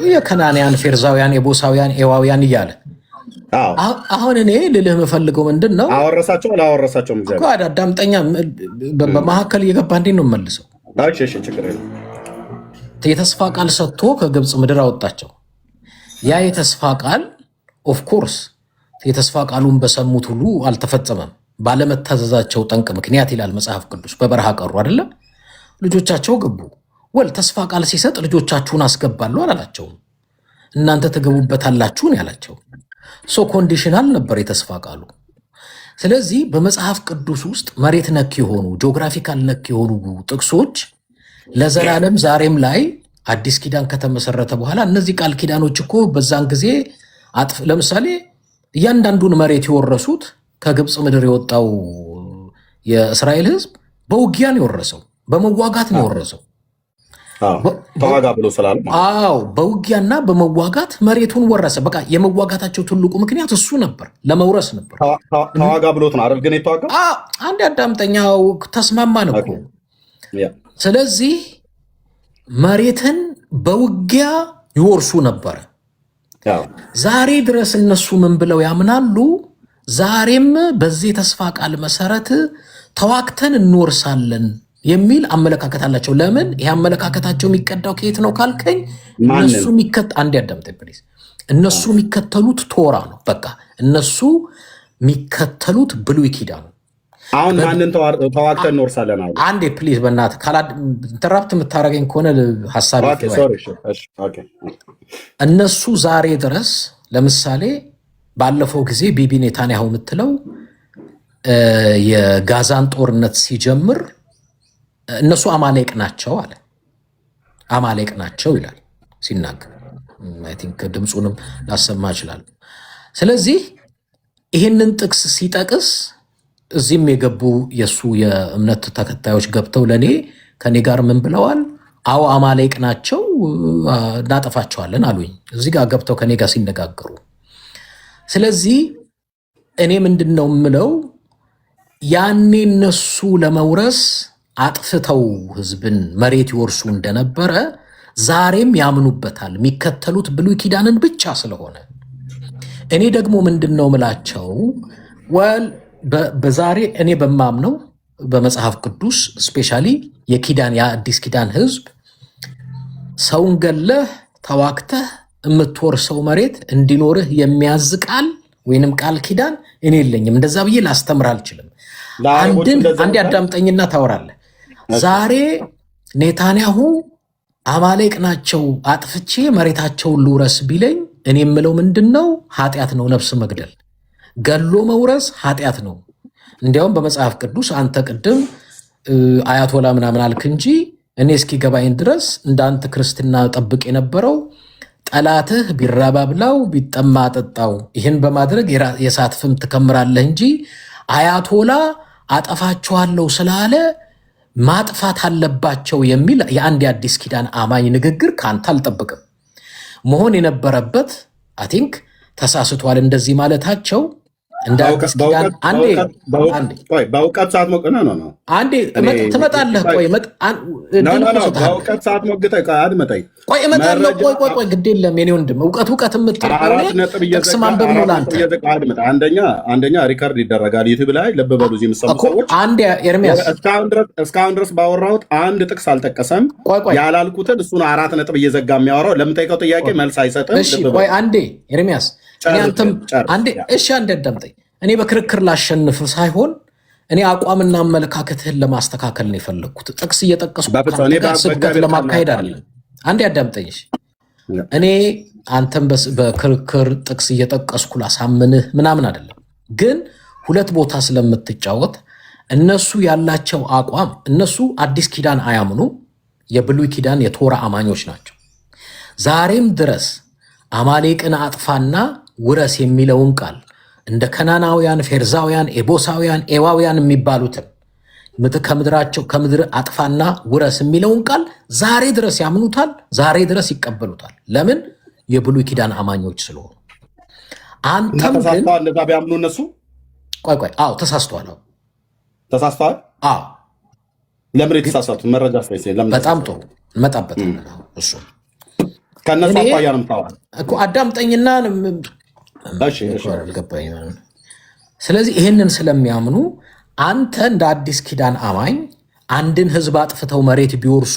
የከናንያን ፌርዛውያን የቦሳውያን ኤዋውያን እያለ አሁን እኔ ልልህ የምፈልገው ምንድን ነው? አወረሳቸው አላወረሳቸው እኮ አዳምጠኛ። በመካከል እየገባ እንዴት ነው መልሰው? የተስፋ ቃል ሰጥቶ ከግብፅ ምድር አወጣቸው። ያ የተስፋ ቃል ኦፍኮርስ የተስፋ ቃሉን በሰሙት ሁሉ አልተፈጸመም። ባለመታዘዛቸው ጠንቅ ምክንያት ይላል መጽሐፍ ቅዱስ። በበረሃ ቀሩ አይደለም? ልጆቻቸው ገቡ። ተስፋ ቃል ሲሰጥ ልጆቻችሁን አስገባለሁ አላላቸውም። እናንተ ትገቡበታላችሁን ያላቸው። ኮንዲሽናል ነበር የተስፋ ቃሉ። ስለዚህ በመጽሐፍ ቅዱስ ውስጥ መሬት ነክ የሆኑ ጂኦግራፊካል ነክ የሆኑ ጥቅሶች ለዘላለም ዛሬም ላይ አዲስ ኪዳን ከተመሰረተ በኋላ እነዚህ ቃል ኪዳኖች እኮ በዛን ጊዜ ለምሳሌ እያንዳንዱን መሬት የወረሱት ከግብፅ ምድር የወጣው የእስራኤል ሕዝብ በውጊያ ነው የወረሰው፣ በመዋጋት ነው የወረሰው። ተዋጋ ብሎ ስላለ በውጊያና በመዋጋት መሬቱን ወረሰ። በቃ የመዋጋታቸው ትልቁ ምክንያት እሱ ነበር፣ ለመውረስ ነበር። ተዋጋ ብሎት ነው አይደል? ግን የተዋጋ አንድ አዳምጠኛው ተስማማን እኮ። ስለዚህ መሬትን በውጊያ ይወርሱ ነበረ። ዛሬ ድረስ እነሱ ምን ብለው ያምናሉ? ዛሬም በዚህ ተስፋ ቃል መሰረት ተዋግተን እንወርሳለን የሚል አመለካከት አላቸው። ለምን? ይህ አመለካከታቸው የሚቀዳው ከየት ነው ካልከኝ፣ እነሱ የሚከተሉት ቶራ ነው። በቃ እነሱ የሚከተሉት ብሉይ ኪዳን ነው። አሁን ማንን ተዋግተን እንወርሳለን አሉ? አንዴ ፕሊዝ በእናትህ ኢንተራፕት የምታደርገኝ ከሆነ ሀሳብ እነሱ ዛሬ ድረስ ለምሳሌ ባለፈው ጊዜ ቢቢ ኔታንያሁ የምትለው የጋዛን ጦርነት ሲጀምር እነሱ አማሌቅ ናቸው አለ። አማሌቅ ናቸው ይላል ሲናገር። አይ ቲንክ ድምፁንም ላሰማ ይችላል። ስለዚህ ይህንን ጥቅስ ሲጠቅስ እዚህም የገቡ የእሱ የእምነት ተከታዮች ገብተው ከኔ ጋር ምን ብለዋል? አዎ አማሌቅ ናቸው እናጠፋቸዋለን አሉኝ። እዚህ ጋር ገብተው ከኔ ጋር ሲነጋገሩ። ስለዚህ እኔ ምንድን ነው የምለው፣ ያኔ እነሱ ለመውረስ አጥፍተው ህዝብን መሬት ይወርሱ እንደነበረ ዛሬም ያምኑበታል፣ የሚከተሉት ብሉይ ኪዳንን ብቻ ስለሆነ። እኔ ደግሞ ምንድን ነው ምላቸው፣ በዛሬ እኔ በማምነው በመጽሐፍ ቅዱስ ስፔሻሊ የአዲስ ኪዳን ህዝብ ሰውን ገለህ ተዋግተህ የምትወርሰው መሬት እንዲኖርህ የሚያዝ ቃል ወይንም ቃል ኪዳን እኔ የለኝም። እንደዛ ብዬ ላስተምር አልችልም። አንድ አዳምጠኝና ታወራለህ። ዛሬ ኔታንያሁ አማሌቅ ናቸው አጥፍቼ መሬታቸውን ልውረስ ቢለኝ እኔ የምለው ምንድን ነው? ኃጢአት ነው። ነፍስ መግደል ገሎ መውረስ ኃጢአት ነው። እንዲያውም በመጽሐፍ ቅዱስ አንተ ቅድም አያቶላ ምናምን አልክ እንጂ እኔ እስኪገባኝ ድረስ እንዳንተ ክርስትና ጠብቅ የነበረው ጠላትህ ቢራባ ብላው ቢጠማ አጠጣው፣ ይህን በማድረግ የእሳት ፍም ትከምራለህ እንጂ አያቶላ አጠፋቸዋለሁ ስላለ ማጥፋት አለባቸው የሚል የአንድ የአዲስ ኪዳን አማኝ ንግግር ከአንተ አልጠብቅም። መሆን የነበረበት አይ ቲንክ ተሳስቷል እንደዚህ ማለታቸው። በእውቀት ሰዓት ትመጣለህ። ቆይ እመጣለሁ። ቆይ ግድ የለም የኔ ወንድም፣ እውቀት የምትጥቅስ ማንበብ ነው ለአንተ። አንደኛ ሪከርድ ይደረጋል ዩቲዩብ ላይ። ልብ በሉ እዚህ የምትሰሙ ሰዎች፣ ኤርሚያስ እስካሁን ድረስ ባወራሁት አንድ ጥቅስ አልጠቀሰም። ያላልኩትን እሱን 4 ነጥብ እየዘጋ የሚያወራው ለምጠይቀው ጥያቄ መልስ አይሰጥም። ቆይ አንዴ ኤርሚያስ አንዴ አዳምጠኝ። እኔ በክርክር ላሸንፍ ሳይሆን እኔ አቋምና አመለካከትህን ለማስተካከል ነው የፈለግኩት። ጥቅስ እየጠቀስኩ ስብከት ለማካሄድ አይደለም። አንዴ አዳምጠኝ። እኔ አንተም በክርክር ጥቅስ እየጠቀስኩ ላሳምንህ ምናምን አይደለም። ግን ሁለት ቦታ ስለምትጫወት እነሱ ያላቸው አቋም፣ እነሱ አዲስ ኪዳን አያምኑ፣ የብሉይ ኪዳን የቶራ አማኞች ናቸው። ዛሬም ድረስ አማሌቅን አጥፋና ውረስ የሚለውን ቃል እንደ ከናናውያን፣ ፌርዛውያን፣ ኤቦሳውያን፣ ኤዋውያን የሚባሉትን ከምድር አጥፋና ውረስ የሚለውን ቃል ዛሬ ድረስ ያምኑታል፣ ዛሬ ድረስ ይቀበሉታል። ለምን? የብሉይ ኪዳን አማኞች ስለሆኑ። አንተም ግን እንደዛ ቢያምኑ እነሱ አዎ ተሳስተዋል። አዎ ለምን የተሳሳቱት መረጃ በጣም ጥሩ እንመጣበታለን። እሱ ከነሱ አኳያ ነው የምታወራው እኮ አዳምጠኝና ስለዚህ ይህንን ስለሚያምኑ አንተ እንደ አዲስ ኪዳን አማኝ አንድን ህዝብ አጥፍተው መሬት ቢወርሱ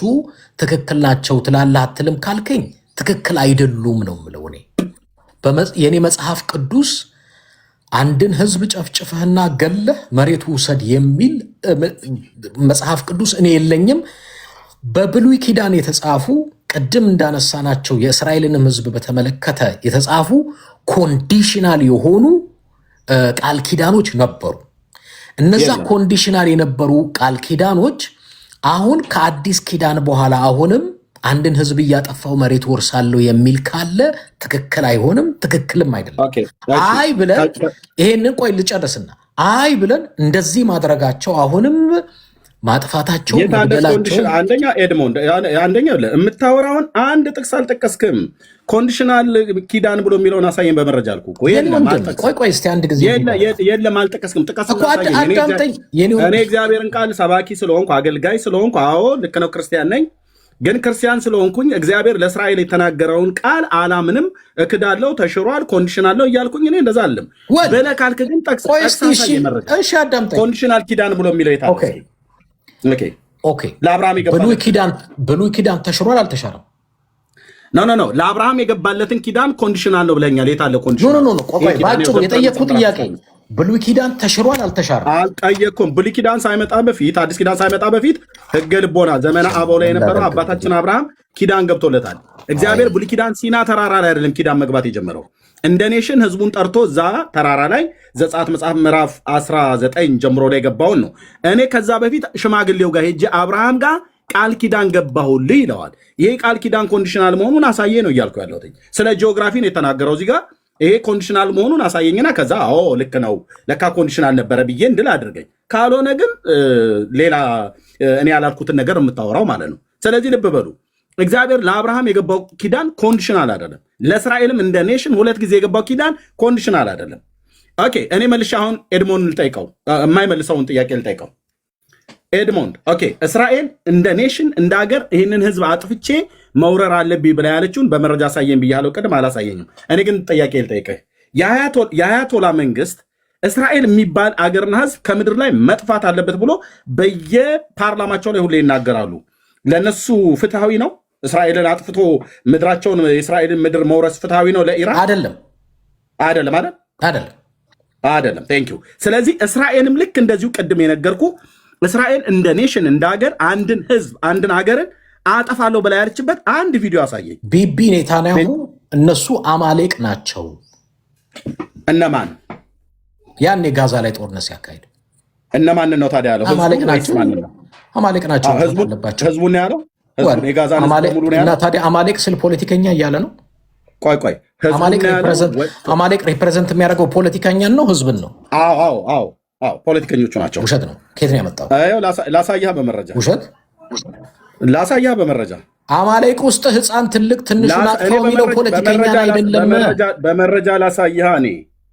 ትክክል ናቸው ትላለህ አትልም ካልከኝ ትክክል አይደሉም ነው የምለው። እኔ የኔ መጽሐፍ ቅዱስ አንድን ህዝብ ጨፍጭፈህና ገለህ መሬቱ ውሰድ የሚል መጽሐፍ ቅዱስ እኔ የለኝም። በብሉይ ኪዳን የተጻፉ ቅድም እንዳነሳናቸው የእስራኤልንም ህዝብ በተመለከተ የተጻፉ ኮንዲሽናል የሆኑ ቃል ኪዳኖች ነበሩ። እነዛ ኮንዲሽናል የነበሩ ቃል ኪዳኖች አሁን ከአዲስ ኪዳን በኋላ አሁንም አንድን ህዝብ እያጠፋው መሬት ወርሳለሁ የሚል ካለ ትክክል አይሆንም፣ ትክክልም አይደለም። አይ ብለን ይሄንን ቆይ ልጨርስና አይ ብለን እንደዚህ ማድረጋቸው አሁንም ማጥፋታቸው አንደኛ ኤድሞንድ አንደኛ የምታወራውን አንድ ጥቅስ አልጠቀስክም። ኮንዲሽናል ኪዳን ብሎ የሚለውን አሳየን በመረጃ አልኩ እኮ። ቆይ እስቲ አንድ ጊዜ የለም አልጠቀስክም። ጥቀስ እኔ እግዚአብሔርን ቃል ሰባኪ ስለሆንኩ አገልጋይ ስለሆንኩ አዎ ልክ ነው፣ ክርስቲያን ነኝ። ግን ክርስቲያን ስለሆንኩኝ እግዚአብሔር ለእስራኤል የተናገረውን ቃል አላምንም፣ እክዳለው፣ ተሽሯል፣ ኮንዲሽን አለው እያልኩኝ እኔ እንደዛ አለም ብለህ ካልክ ግን ጠቅስ ኮንዲሽናል ኪዳን ብሎ የሚለው የታለ? ለአብርሃም ብሉይ ኪዳን ተሽሯል አልተሻረም? ኖ ለአብርሃም የገባለትን ኪዳን ኮንዲሽናል ነው ብለኛል። የታለ ኮንዲሽን? ባጭሩ የጠየቅኩት ጥያቄ ብሉይ ኪዳን ተሽሯል አልተሻረም? አልጠየቅኩም። ብሉይ ኪዳን ሳይመጣ በፊት አዲስ ኪዳን ሳይመጣ በፊት ህገ ልቦና ዘመነ አበው ላይ የነበረው አባታችን አብርሃም ኪዳን ገብቶለታል። እግዚአብሔር ብሉይ ኪዳን ሲና ተራራ ላይ አይደለም ኪዳን መግባት የጀመረው። እንደ ኔሽን ህዝቡን ጠርቶ እዛ ተራራ ላይ ዘጸአት መጽሐፍ ምዕራፍ 19 ጀምሮ ላይ ገባውን ነው። እኔ ከዛ በፊት ሽማግሌው ጋር ሄጄ አብርሃም ጋር ቃል ኪዳን ገባሁልህ ይለዋል። ይሄ ቃል ኪዳን ኮንዲሽናል መሆኑን አሳየ ነው እያልኩ ያለሁት። ስለ ጂኦግራፊ ነው የተናገረው እዚህ ጋር። ይሄ ኮንዲሽናል መሆኑን አሳየኝና ከዛ ልክ ነው ለካ ኮንዲሽናል ነበረ ብዬ እንድል አድርገኝ። ካልሆነ ግን ሌላ እኔ ያላልኩትን ነገር የምታወራው ማለት ነው። ስለዚህ ልብ በሉ፣ እግዚአብሔር ለአብርሃም የገባው ኪዳን ኮንዲሽናል አይደለም። ለእስራኤልም እንደ ኔሽን 2 ጊዜ የገባው ኪዳን ኮንዲሽናል አይደለም። ኦኬ፣ እኔ መልሼ አሁን ኤድሞንድ ልጠይቀው፣ የማይመልሰውን ጥያቄ ልጠይቀው። ኤድሞንድ ኦኬ፣ እስራኤል እንደ ኔሽን እንደ ሀገር ይህንን ህዝብ አጥፍቼ መውረር አለብኝ ብላ ያለችውን በመረጃ አሳየኝ ብያለሁ። ቅድም አላሳየኝም። እኔ ግን ጥያቄ ልጠይቅህ። የአያቶላ መንግስት እስራኤል የሚባል አገርና ህዝብ ከምድር ላይ መጥፋት አለበት ብሎ በየፓርላማቸው ላይ ሁሌ ይናገራሉ። ለነሱ ፍትሐዊ ነው? እስራኤልን አጥፍቶ ምድራቸውን የእስራኤልን ምድር መውረስ ፍትሐዊ ነው ለኢራን? አይደለም። ቴንክ ዩ። ስለዚህ እስራኤልም ልክ እንደዚሁ ቅድም የነገርኩ እስራኤል እንደ ኔሽን እንደ ሀገር አንድን ህዝብ አንድን ሀገርን አጠፋለሁ ብላ ያለችበት አንድ ቪዲዮ አሳየኝ። ቢቢ ኔታንያሁ እነሱ አማሌቅ ናቸው። እነማን? ያን የጋዛ ላይ ጦርነት ሲያካሂድ እነማንን ነው ታዲያ ያለው? አማሌቅ ናቸው ህዝቡን ያለው የጋዛ እና ታዲያ አማሌቅ ስል ፖለቲከኛ እያለ ነው። ቆይ አማሌቅ ሪፕሬዘንት የሚያደርገው ፖለቲከኛን ነው ህዝብን ነው? አዎ ፖለቲከኞቹ ናቸው። ውሸት ነው። ከየት ነው ያመጣው? ላሳያህ በመረጃ ውሸት ላሳያህ በመረጃ አማሌቅ ውስጥ ህፃን ትልቅ ትንሹን አጥፋው የሚለው ፖለቲከኛ አይደለም። በመረጃ ላሳያህ እኔ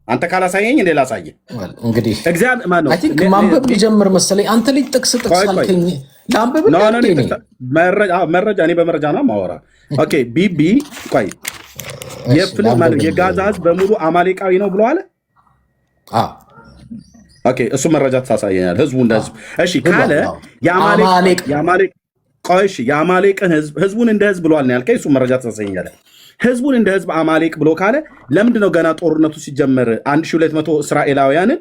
አንተ ካላሳየኝ እንዴ ላሳየህ? እንግዲህ ማንበብ ሊጀምር መሰለኝ። አንተ ልጅ ጥቅስ አልከኝ ለአንብብ መረጃ እኔ በመረጃ ነው ማወራ። ኦኬ ቢቢ ቆይ የጋዛ ህዝብ በሙሉ አማሌቃዊ ነው ብሎ አለ። ኦኬ እሱ መረጃ ተሳሳየኛል። ህዝቡ እንደ ህዝብ እሺ ካለ የአማሌቅን ህዝቡን እንደ ህዝብ ብሏል ነው ያልከኝ። እሱ መረጃ ተሳሳየኛል። ህዝቡን እንደ ህዝብ አማሌቅ ብሎ ካለ ለምንድነው ገና ጦርነቱ ሲጀመር 1200 እስራኤላውያንን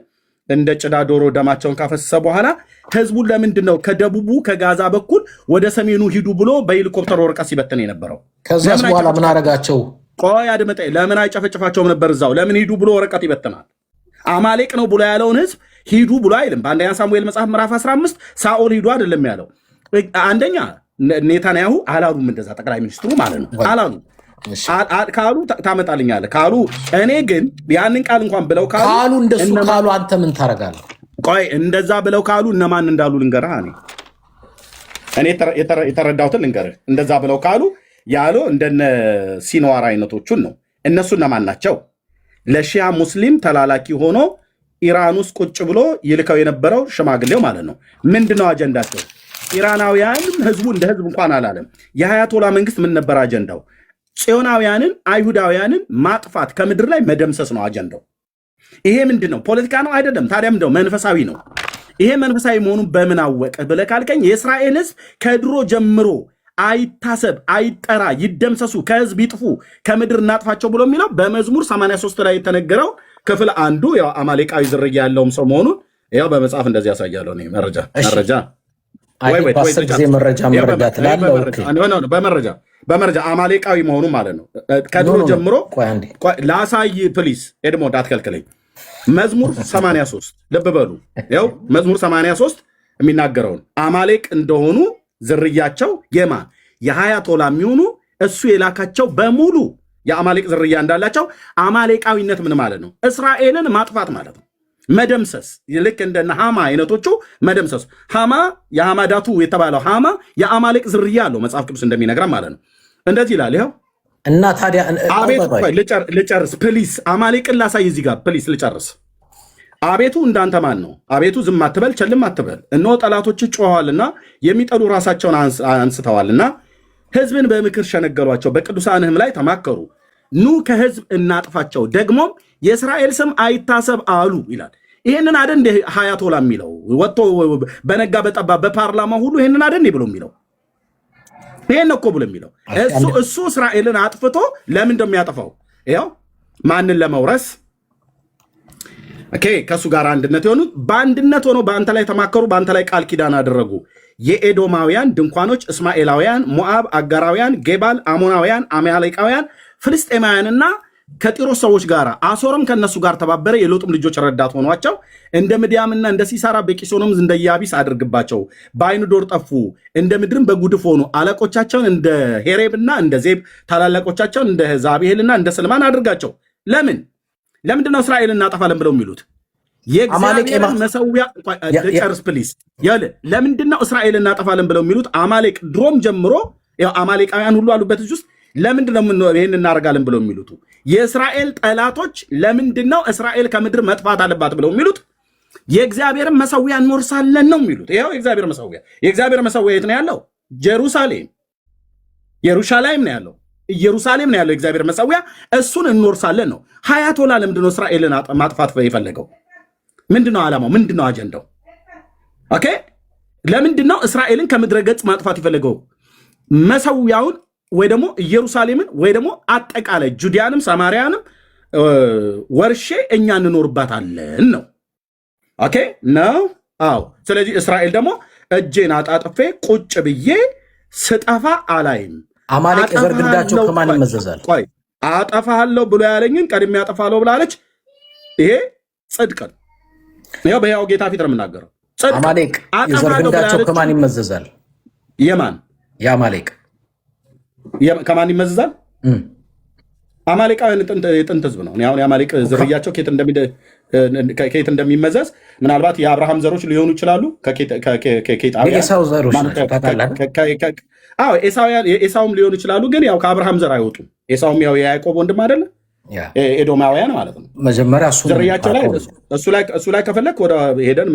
እንደ ጭዳ ዶሮ ደማቸውን ካፈሰሰ በኋላ ህዝቡን ለምንድነው ከደቡቡ ከጋዛ በኩል ወደ ሰሜኑ ሂዱ ብሎ በሄሊኮፕተር ወረቀት ሲበተን የነበረው? ከዛስ በኋላ ምን አረጋቸው? ቆይ አድመጠኝ። ለምን አይጨፈጭፋቸውም ነበር? እዛው ለምን ሂዱ ብሎ ወረቀት ይበትናል? አማሌቅ ነው ብሎ ያለውን ህዝብ ሂዱ ብሎ አይልም። በአንደኛ ሳሙኤል መጽሐፍ ምዕራፍ 15 ሳኦል ሂዱ አይደለም ያለው። አንደኛ ኔታንያሁ አላሉም፣ እንደዛ ጠቅላይ ሚኒስትሩ ማለት ነው አላሉ። ካሉ ታመጣልኛለህ ካሉ፣ እኔ ግን ያንን ቃል እንኳን ብለው ካሉ እንደሱ ካሉ አንተ ምን ታረጋለህ? ቆይ እንደዛ ብለው ካሉ እነማን እንዳሉ ልንገርህ። እኔ የተረዳሁትን ልንገርህ። እንደዛ ብለው ካሉ ያለው እንደነ ሲንዋር አይነቶቹን ነው። እነሱ እነማን ናቸው? ለሺያ ሙስሊም ተላላኪ ሆኖ ኢራን ውስጥ ቁጭ ብሎ ይልከው የነበረው ሽማግሌው ማለት ነው። ምንድነው አጀንዳቸው? ኢራናውያን ህዝቡ እንደ ህዝብ እንኳን አላለም። የአያቶላ መንግስት ምን ነበር አጀንዳው? ጽዮናውያንን አይሁዳውያንን ማጥፋት ከምድር ላይ መደምሰስ ነው አጀንዳው። ይሄ ምንድን ነው? ፖለቲካ ነው አይደለም። ታዲያ ምንድነው? መንፈሳዊ ነው። ይሄ መንፈሳዊ መሆኑን በምን አወቀ ብለህ ካልከኝ የእስራኤል ሕዝብ ከድሮ ጀምሮ አይታሰብ፣ አይጠራ፣ ይደምሰሱ፣ ከህዝብ ይጥፉ፣ ከምድር እናጥፋቸው ብሎ የሚለው በመዝሙር 83 ላይ የተነገረው ክፍል አንዱ ያው አማሌቃዊ ዝርያ ያለውም ሰው መሆኑን ያው በመጽሐፍ እንደዚህ ያሳያለሁ። ነው በመረጃ አማሌቃዊ መሆኑ ማለት ነው። ከድሮ ጀምሮ ላሳይ ፕሊስ፣ ኤድሞንድ አትከልክለኝ። መዝሙር 83 ልብ በሉ። ያው መዝሙር 83 የሚናገረውን አማሌቅ እንደሆኑ ዝርያቸው የማን የሀያቶላ የሚሆኑ እሱ የላካቸው በሙሉ የአማሌቅ ዝርያ እንዳላቸው። አማሌቃዊነት ምን ማለት ነው? እስራኤልን ማጥፋት ማለት ነው፣ መደምሰስ። ልክ እንደነ ሃማ አይነቶቹ መደምሰሱ። ሃማ የሃማዳቱ የተባለው ሃማ የአማሌቅ ዝርያ አለው መጽሐፍ ቅዱስ እንደሚነግረን ማለት ነው። እንደዚህ ይላል። ይኸው እና ታዲያ አቤት ልጨርስ ፕሊስ። አማሌቅን ላሳይ እዚህ ጋር ፕሊስ ልጨርስ። አቤቱ እንዳንተ ማን ነው? አቤቱ ዝም አትበል፣ ቸልም አትበል። እነሆ ጠላቶች ጮኸዋልና የሚጠሉ ራሳቸውን አንስተዋልና ሕዝብን በምክር ሸነገሏቸው፣ በቅዱሳንህም ላይ ተማከሩ። ኑ ከሕዝብ እናጥፋቸው፣ ደግሞም የእስራኤል ስም አይታሰብ አሉ ይላል። ይህንን አደ እንደ ሀያቶላ የሚለው ወጥቶ በነጋ በጠባ በፓርላማ ሁሉ ይህንን አደ ብሎ የሚለው ይህን እኮ ብሎ የሚለው እሱ እስራኤልን አጥፍቶ ለምን እንደሚያጠፋው ያው ማንን ለመውረስ ከእሱ ጋር አንድነት የሆኑት በአንድነት ሆነው በአንተ ላይ ተማከሩ፣ በአንተ ላይ ቃል ኪዳን አደረጉ። የኤዶማውያን ድንኳኖች፣ እስማኤላውያን፣ ሞዓብ፣ አጋራውያን፣ ጌባል፣ አሞናውያን፣ አማሌቃውያን፣ ፍልስጤማውያንና ከጢሮስ ሰዎች ጋር አሶርም ከነሱ ጋር ተባበረ። የሎጥም ልጆች ረዳት ሆኗቸው። እንደ ምድያምና እንደ ሲሳራ በቂሶንም እንደ ያቢስ አድርግባቸው። በአይኑ ዶር ጠፉ፣ እንደ ምድርም በጉድፍ ሆኑ። አለቆቻቸውን እንደ ሄሬብና እንደ ዜብ፣ ታላላቆቻቸውን እንደ ዛብሄልና እንደ ስልማን አድርጋቸው። ለምንድነው እስራኤል እናጠፋለን ብለው የሚሉት? የእግዚአብሔርን መሰዊያ ጨርስ ፕሊስ። ለምንድነው እስራኤል እናጠፋለን ብለው የሚሉት? አማሌቅ ድሮም ጀምሮ አማሌቃውያን ሁሉ አሉበት ውስጥ። ለምንድነው ይህን እናደርጋለን ብለው የሚሉት? የእስራኤል ጠላቶች ለምንድነው እስራኤል ከምድር መጥፋት አለባት ብለው የሚሉት? የእግዚአብሔርን መሰዊያ እንወርሳለን ነው የሚሉት። ይኸው የእግዚአብሔር መሰዊያ የት ነው ያለው? ኢየሩሳሌም ነው ያለው። ኢየሩሳሌም ነው ያለው የእግዚአብሔር መሰዊያ። እሱን እንወርሳለን ነው። ሀያቶላ ለምንድነው እስራኤልን ማጥፋት የፈለገው? ምንድነው ዓላማው? ምንድነው አጀንዳው? ኦኬ፣ ለምንድነው እስራኤልን ከምድረ ገጽ ማጥፋት የፈለገው? መሰዊያውን ወይ ደግሞ ኢየሩሳሌምን ወይ ደግሞ አጠቃላይ ጁዲያንም ሰማርያንም ወርሼ እኛ እንኖርባታለን ነው። ኦኬ ነው። አዎ። ስለዚህ እስራኤል ደግሞ እጄን አጣጥፌ ቁጭ ብዬ ስጠፋ አላይም። አማሌቅ የዘር ግንዳቸው ከማን ይመዘዛል? ቆይ አጠፋለሁ ብሎ ያለኝን ቀድሜ አጠፋለሁ ብላለች። ይሄ ጽድቅ ነው። ይኸው በሕያው ጌታ ፊት ነው የምናገረው። አማሌቅ የዘር ግንዳቸው ከማን ይመዘዛል? የማን የአማሌቅ ከማን ይመዘዛል? አማሌቃውያን የጥንት ህዝብ ነው። አሁን የአማሌቅ ዝርያቸው ከኬት እንደሚመዘዝ ምናልባት የአብርሃም ዘሮች ሊሆኑ ይችላሉ። ኤሳውም ሊሆኑ ይችላሉ። ግን ያው ከአብርሃም ዘር አይወጡም። ኤሳውም ያው የያዕቆብ ወንድም አይደለ? ኤዶማውያን ማለት ነው። መጀመሪያ ዝርያቸው ላይ እሱ ላይ ከፈለግ ወደ ሄደን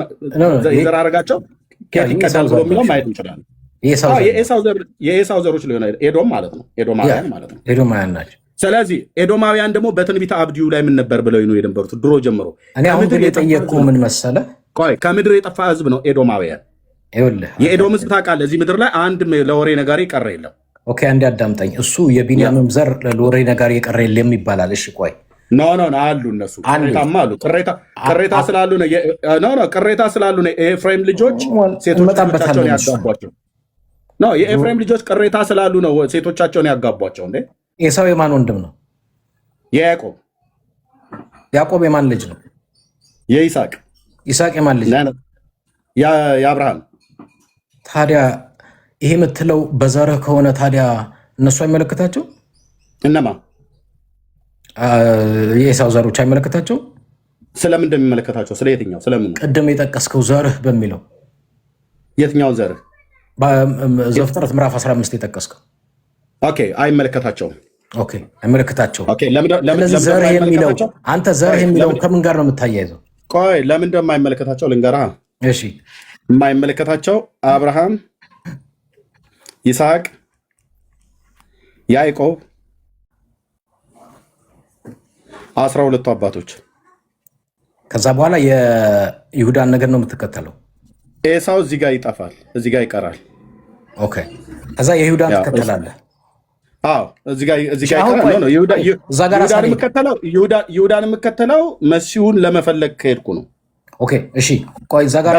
ዘር አደረጋቸው ኬት ይቀዳል ብሎ የሚለው ማየት እንችላለን። የኤሳው ዘሮች ሊሆነ ኤዶም ማለት ነው። ኤዶማውያን ማለት ነው። ኤዶማውያን ናቸው። ስለዚህ ኤዶማውያን ደግሞ በትንቢተ አብድዩ ላይ ምን ነበር ብለው ነው የነበሩት ድሮ ጀምሮ። እኔ አሁን የጠየቅኩ ምን መሰለ፣ ቆይ ከምድር የጠፋ ህዝብ ነው ኤዶማውያን። የኤዶም ህዝብ ታውቃለህ፣ እዚህ ምድር ላይ አንድ ለወሬ ነጋሪ ቀረ የለም። ኦኬ፣ አንድ አዳምጠኝ። እሱ የቢንያምም ዘር ለወሬ ነጋሪ የቀረ የለም ይባላል። እሺ ቆይ ኖ አሉ እነሱ ቅሬታማ አሉ። ቅሬታ ስላሉ ነው ቅሬታ ስላሉ ነው የኤፍሬም ልጆች ሴቶቻቸውን ያጋቧቸው። የኤፍሬም ልጆች ቅሬታ ስላሉ ነው ሴቶቻቸውን ያጋቧቸው። እንዴ ኤሳው የማን ወንድም ነው? የያዕቆብ። ያዕቆብ የማን ልጅ ነው? የይስሐቅ። ይስሐቅ የማን ልጅ ነው? የአብርሃም። ታዲያ ይሄ የምትለው በዘርህ ከሆነ ታዲያ እነሱ አይመለከታቸው? እነማ? የኤሳው ዘሮች አይመለከታቸው? ስለምን እንደሚመለከታቸው? ስለ የትኛው? ስለምን? ቅድም የጠቀስከው ዘርህ በሚለው የትኛውን ዘርህ? ዘፍጥረት ምዕራፍ 15 የጠቀስከው። ኦኬ፣ አይመለከታቸውም። ኦኬ፣ አይመለከታቸውም። ስለዚህ ዘርህ የሚለው አንተ ዘርህ የሚለው ከምን ጋር ነው የምታያይዘው? ቆይ ለምን እንደማይመለከታቸው ልንገርህ። እሺ፣ የማይመለከታቸው አብርሃም፣ ይስሐቅ፣ ያዕቆብ፣ 12ቱ አባቶች። ከዛ በኋላ የይሁዳን ነገር ነው የምትከተለው። ኤሳው እዚህ ጋር ይጠፋል፣ እዚህ ጋር ይቀራል። ኦኬ። ከዛ የይሁዳን ትከተላለህ። አዎ እዚህ ጋር ይቀራል። ነው ይሁዳን የምከተለው መሲሁን ለመፈለግ ከሄድኩ ነው። ኦኬ እሺ፣ ቆይ እዛ ጋር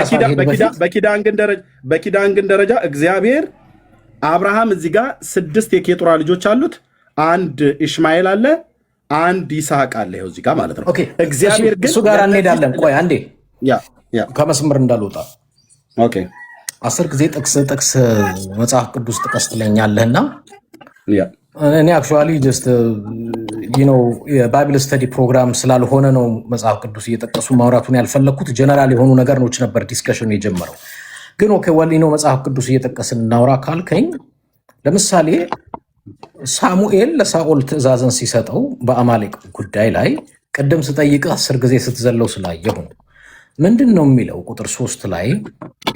በኪዳን ግን ደረጃ እግዚአብሔር አብርሃም እዚህ ጋር 6 የኬጡራ ልጆች አሉት። አንድ ኢሽማኤል አለ፣ አንድ ይስሐቅ አለ። ይኸው እዚህ ጋር ማለት ነው። እግዚአብሔር ግን እሱ ጋር እንሄዳለን። ቆይ አንዴ ከመስመር እንዳልወጣ 10 ጊዜ ጥቅስ መጽሐፍ ቅዱስ ጥቀስ ትለኛለህና እኔ አክቹዋሊ ጀስት የባይብል ስተዲ ፕሮግራም ስላልሆነ ነው መጽሐፍ ቅዱስ እየጠቀሱ ማውራቱን ያልፈለግኩት። ጀነራል የሆኑ ነገሮች ነበር ዲስከሽኑ የጀመረው። ግን ኦኬ ወሊኖ መጽሐፍ ቅዱስ እየጠቀስን እናውራ ካልከኝ፣ ለምሳሌ ሳሙኤል ለሳኦል ትእዛዝን ሲሰጠው በአማሌቅ ጉዳይ ላይ ቅድም ስጠይቅህ 10 ጊዜ ስትዘለው ስላየሁ ነው። ምንድን ነው የሚለው? ቁጥር 3 ላይ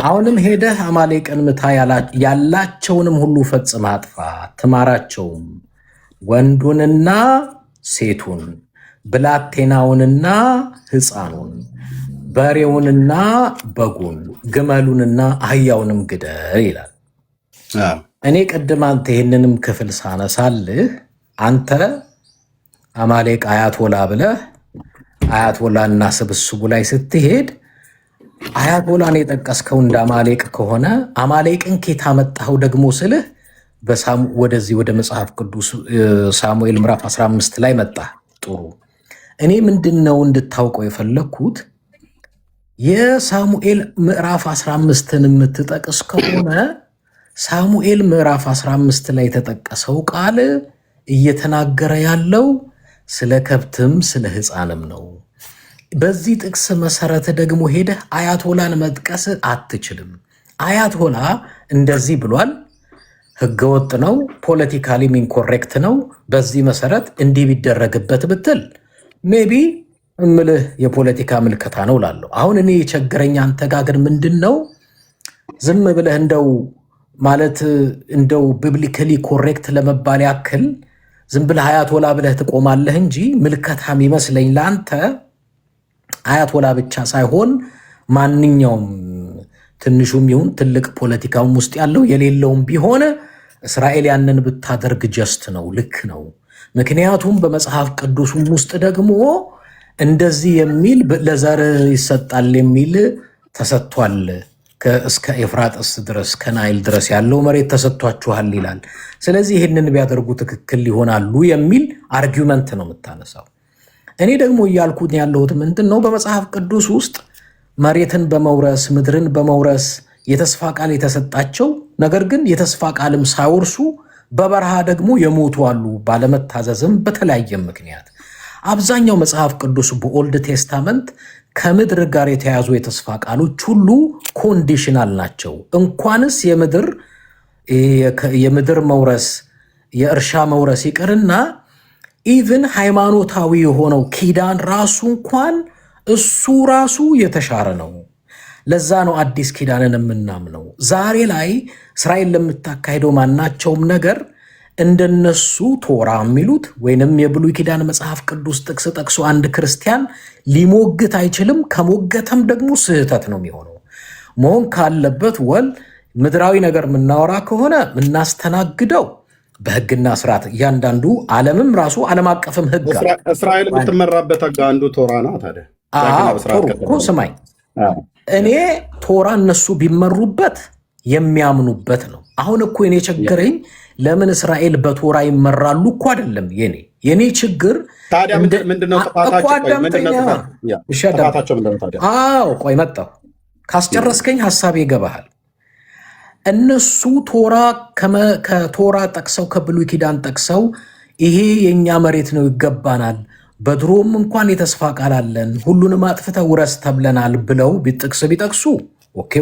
አሁንም ሄደህ አማሌቅን ምታ፣ ያላቸውንም ሁሉ ፈጽመህ አጥፋ፣ ትማራቸውም፣ ወንዱንና ሴቱን፣ ብላቴናውንና ሕፃኑን፣ በሬውንና በጉን፣ ግመሉንና አህያውንም ግደል ይላል። እኔ ቅድም አንተ ይህንንም ክፍል ሳነሳልህ አንተ አማሌቅ አያቶላ ብለህ አያቶላና ስብስቡ ላይ ስትሄድ አያቶላን የጠቀስከው እንደ አማሌቅ ከሆነ አማሌቅን ኬታ መጣኸው ደግሞ ስልህ ወደዚህ ወደ መጽሐፍ ቅዱስ ሳሙኤል ምዕራፍ 15 ላይ መጣ። ጥሩ። እኔ ምንድነው እንድታውቀው የፈለግኩት የሳሙኤል ምዕራፍ 15ን የምትጠቅስ ከሆነ ሳሙኤል ምዕራፍ 15 ላይ የተጠቀሰው ቃል እየተናገረ ያለው ስለ ከብትም ስለ ሕፃንም ነው። በዚህ ጥቅስ መሰረት ደግሞ ሄደህ አያቶላን መጥቀስ አትችልም። አያቶላ እንደዚህ ብሏል፣ ህገወጥ ነው፣ ፖለቲካሊ ኢንኮሬክት ነው፣ በዚህ መሰረት እንዲህ ቢደረግበት ብትል ሜቢ እምልህ የፖለቲካ ምልከታ ነው ላለሁ። አሁን እኔ የቸገረኝ አንተ ጋር ግን ምንድን ነው ዝም ብለህ እንደው ቢብሊካሊ ኮሬክት ለመባል ያክል ዝም ብለህ አያቶላ ብለህ ትቆማለህ እንጂ ምልከታም ይመስለኝ ለአንተ አያቶላ ብቻ ሳይሆን ማንኛውም ትንሹም ይሁን ትልቅ ፖለቲካውም ውስጥ ያለው የሌለውም ቢሆን እስራኤል ያንን ብታደርግ ጀስት ነው፣ ልክ ነው። ምክንያቱም በመጽሐፍ ቅዱስም ውስጥ ደግሞ እንደዚህ የሚል ለዘር ይሰጣል የሚል ተሰጥቷል። እስከ ኤፍራጥስ ድረስ ከናይል ድረስ ያለው መሬት ተሰጥቷችኋል ይላል። ስለዚህ ይህንን ቢያደርጉ ትክክል ሊሆናሉ የሚል አርጊውመንት ነው የምታነሳው። እኔ ደግሞ እያልኩት ያለሁት ምንድን ነው፣ በመጽሐፍ ቅዱስ ውስጥ መሬትን በመውረስ ምድርን በመውረስ የተስፋ ቃል የተሰጣቸው ነገር ግን የተስፋ ቃልም ሳይወርሱ በበረሃ ደግሞ የሞቱ አሉ፣ ባለመታዘዝም በተለያየ ምክንያት። አብዛኛው መጽሐፍ ቅዱስ በኦልድ ቴስታመንት ከምድር ጋር የተያዙ የተስፋ ቃሎች ሁሉ ኮንዲሽናል ናቸው። እንኳንስ የምድር መውረስ የእርሻ መውረስ ይቅርና ኢቭን ሃይማኖታዊ የሆነው ኪዳን ራሱ እንኳን እሱ ራሱ የተሻረ ነው። ለዛ ነው አዲስ ኪዳንን የምናምነው። ዛሬ ላይ እስራኤል ለምታካሄደው ማናቸውም ነገር እንደነሱ ቶራ የሚሉት ወይንም የብሉይ ኪዳን መጽሐፍ ቅዱስ ጥቅስ ጠቅሶ አንድ ክርስቲያን ሊሞግት አይችልም። ከሞገተም ደግሞ ስህተት ነው የሚሆነው። መሆን ካለበት ምድራዊ ነገር የምናወራ ከሆነ የምናስተናግደው በህግና ስርዓት እያንዳንዱ ዓለምም ራሱ ዓለም አቀፍም ህግ እስራኤል የምትመራበት አንዱ ቶራ ነው። ታዲያ ስማኝ፣ እኔ ቶራ እነሱ ቢመሩበት የሚያምኑበት ነው። አሁን እኮ የኔ ቸገረኝ ለምን እስራኤል በቶራ ይመራሉ እኮ አይደለም የኔ ችግር። ታዲያ ምንድነው ጥፋታቸው? ቆይ መጣሁ። ካስጨረስከኝ ሀሳብ ይገባሃል። እነሱ ከቶራ ጠቅሰው ከብሉይ ኪዳን ጠቅሰው ይሄ የእኛ መሬት ነው ይገባናል፣ በድሮም እንኳን የተስፋ ቃል አለን፣ ሁሉንም አጥፍተህ ውረስ ተብለናል ብለው ጥቅስ ቢጠቅሱ ኦኬ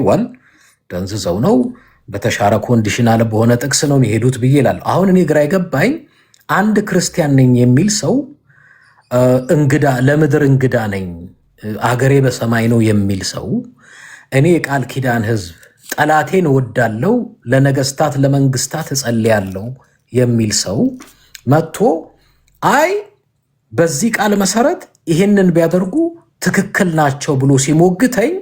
ደንዝዘው ነው በተሻረ ኮንዲሽናል በሆነ ጥቅስ ነው የሚሄዱት ብዬ እላለሁ። አሁን እኔ ግራ የገባኝ አንድ ክርስቲያን ነኝ የሚል ሰው ለምድር እንግዳ ነኝ አገሬ በሰማይ ነው የሚል ሰው እኔ የቃል ኪዳን ህዝብ ጠላቴን እወዳለሁ ለነገስታት ለመንግስታት እጸልያለሁ የሚል ሰው መጥቶ አይ በዚህ ቃል መሰረት ይሄንን ቢያደርጉ ትክክል ናቸው ብሎ ሲሞግተኝ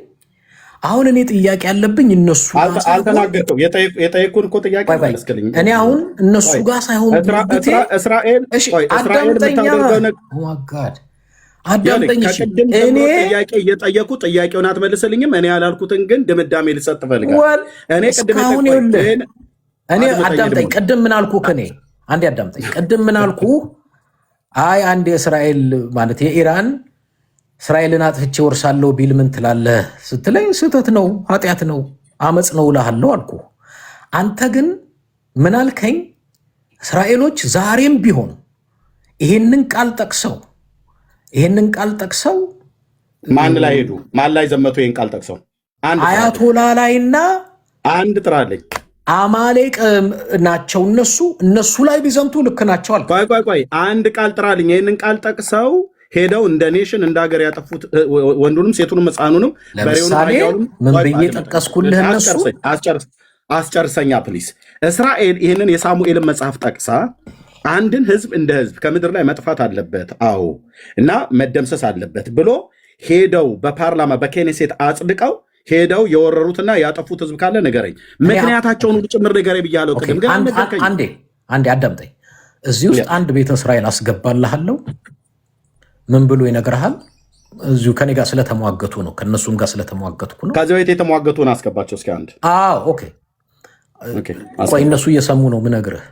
አሁን እኔ ጥያቄ ያለብኝ እነሱ አልተናገርከው። የጠየቁን እኮ ጥያቄ አልመስከልኝ። እኔ አሁን እነሱ ጋር ሳይሆን እስራኤል አዳምጠኝ። እኔ ጥያቄ እየጠየቁ ጥያቄውን አትመልስልኝም። እኔ ያላልኩትን ግን ድምዳሜ ልሰጥ እፈልጋለሁ። እኔ አዳምጠኝ። ቅድም ምን አልኩህ? ከኔ አንዴ አዳምጠኝ። ቅድም ምን አልኩህ? አይ አንድ የእስራኤል ማለት የኢራን እስራኤልን አጥፍቼ ወርሳለሁ ቢል ምን ትላለህ ስትለኝ ስህተት ነው፣ ኃጢአት ነው፣ አመፅ ነው እልሃለሁ አልኩህ። አንተ ግን ምን አልከኝ? እስራኤሎች ዛሬም ቢሆን ይሄንን ቃል ጠቅሰው ማን ላይ ሄዱ? ማን ላይ ዘመቱ? ይሄን ቃል ጠቅሰው አያቶላ ላይና አንድ ጥራለኝ አማሌቅ ናቸው እነሱ ላይ ቢዘምቱ ልክ ናቸው አልኩ። ቆይ አንድ ቃል ጥራልኝ። ይሄንን ቃል ጠቅሰው ሄደው እንደ ኔሽን እንደ ሀገር ያጠፉት ወንዱንም ሴቱንም ሕፃኑንም ለምሳሌ ምን ብዬ ጠቀስኩልህ? እነሱ አስጨርሰኛ ፕሊስ። እስራኤል ይህንን የሳሙኤልን መጽሐፍ ጠቅሳ አንድን ህዝብ እንደ ህዝብ ከምድር ላይ መጥፋት አለበት፣ አዎ እና መደምሰስ አለበት ብሎ ሄደው በፓርላማ በኬኔሴት አጽድቀው ሄደው የወረሩትና ያጠፉት ህዝብ ካለ ንገረኝ። ምክንያታቸውን ሁሉ ጭምር ንገረኝ ብያለሁ። አንዴ አዳምጠኝ። እዚህ ውስጥ አንድ ቤተ እስራኤል አስገባልሃለሁ። ምን ብሎ ይነግርሃል? እዚሁ ከኔ ጋር ስለተሟገቱ ነው፣ ከነሱም ጋር ስለተሟገትኩ ነው። ከዚህ በፊት የተሟገቱን አስገባቸው እስኪ አንድ። ኦኬ ቆይ እነሱ እየሰሙ ነው ምነግርህ።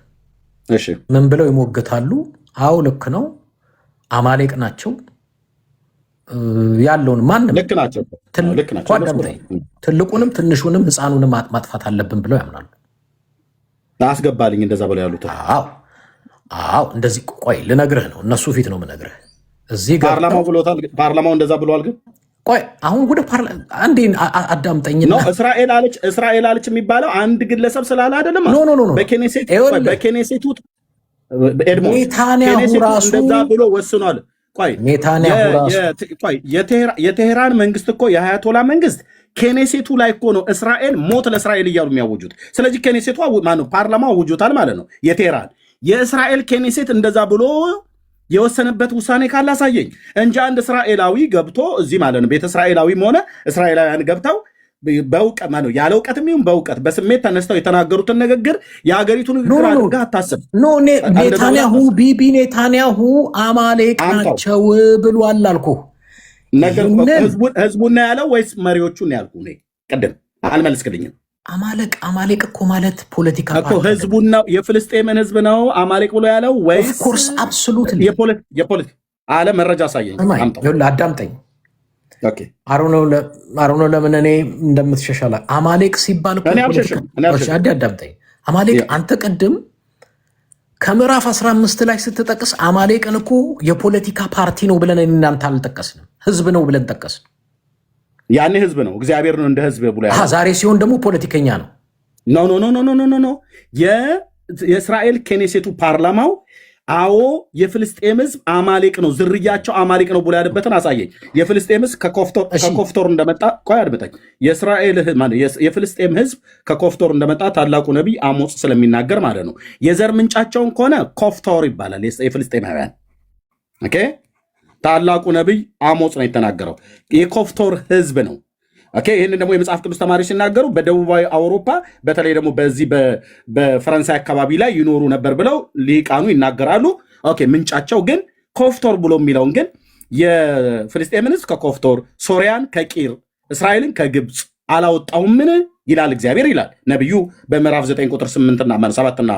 እሺ ምን ብለው ይሞግታሉ? አዎ ልክ ነው፣ አማሌቅ ናቸው ያለውን ማንም ልክ ናቸው። ትልቁንም ትንሹንም ህፃኑንም ማጥፋት አለብን ብለው ያምናሉ። አስገባልኝ እንደዛ ብለው ያሉት። አዎ እንደዚህ ቆይ ልነግርህ ነው፣ እነሱ ፊት ነው ምነግርህ። እዚህ ጋር ፓርላማው እንደዛ ብለዋል። ግን ቆይ አሁን ወደ አንዴ አዳምጠኝና ነው እስራኤል አለች የሚባለው አንድ ግለሰብ ስላለ አይደለም። በኬኔሴቱ ኔታንያሁ ራሱ እንደዛ ብሎ ወስኗል። የቴሄራን መንግስት እኮ የአያቶላ መንግስት ኬኔሴቱ ላይ እኮ ነው እስራኤል ሞት ለእስራኤል እያሉ የሚያውጁት። ስለዚህ ኬኔሴቱ ማነው ፓርላማ አውጆታል ማለት ነው። የእስራኤል ኬኔሴት እንደዛ ብሎ የወሰነበት ውሳኔ ካላሳየኝ እንጂ አንድ እስራኤላዊ ገብቶ እዚህ ማለት ነው ቤተ እስራኤላዊም ሆነ እስራኤላውያን ገብተው በእውቀት ማለት ነው ያለ እውቀትም ይሁን በእውቀት በስሜት ተነስተው የተናገሩትን ንግግር የሀገሪቱን ንግግር አድርገህ አታስብ። ቢቢ ኔታንያሁ አማሌቅ ናቸው ብሏል አልኩህ። ህዝቡና ያለው ወይስ መሪዎቹን ያልኩህ? እኔ ቅድም አልመልስክልኝም። አማሌቅ እኮ ማለት ፖለቲካ እኮ ህዝቡና የፍልስጤምን ህዝብ ነው አማሌቅ ብሎ ያለው ወይስ? ኦፍኮርስ አብሶሉትሊ የፖለቲካ አለ። መረጃ አሳየኝ። አዳምጠኝ። አሮኖ ለምን እኔ እንደምትሸሻላ አማሌቅ ሲባል አዳምጠኝ። አማሌቅ አንተ ቅድም ከምዕራፍ 15 ላይ ስትጠቅስ አማሌቅን እኮ የፖለቲካ ፓርቲ ነው ብለን እናንተ አልጠቀስንም፣ ህዝብ ነው ብለን ጠቀስን። ያኔ ህዝብ ነው እግዚአብሔር ነው እንደ ህዝብ ብሎ ዛሬ ሲሆን ደግሞ ፖለቲከኛ ነው። ኖ የእስራኤል ኬኔሴቱ ፓርላማው አዎ የፍልስጤም ህዝብ አማሌቅ ነው ዝርያቸው አማሌቅ ነው ብሎ ያለበትን አሳየኝ። የፍልስጤም ህዝብ ከኮፍቶር እንደመጣ ቆይ አድምጠኝ። የፍልስጤም ህዝብ ከኮፍቶር እንደመጣ ታላቁ ነቢይ አሞጽ ስለሚናገር ማለት ነው። የዘር ምንጫቸውን ከሆነ ኮፍቶር ይባላል የፍልስጤማውያን። ኦኬ ታላቁ ነቢይ አሞጽ ነው የተናገረው። የኮፍቶር ህዝብ ነው። ኦኬ ይህንን ደግሞ የመጽሐፍ ቅዱስ ተማሪ ሲናገሩ በደቡባዊ አውሮፓ በተለይ ደግሞ በዚህ በፈረንሳይ አካባቢ ላይ ይኖሩ ነበር ብለው ሊቃኑ ይናገራሉ። ኦኬ ምንጫቸው ግን ኮፍቶር ብሎ የሚለውን ግን የፍልስጤምን ህዝብ ከኮፍቶር፣ ሶሪያን ከቂር፣ እስራኤልን ከግብፅ አላወጣሁምን ይላል እግዚአብሔር ይላል ነቢዩ በምዕራፍ 9 ቁጥር 7 እና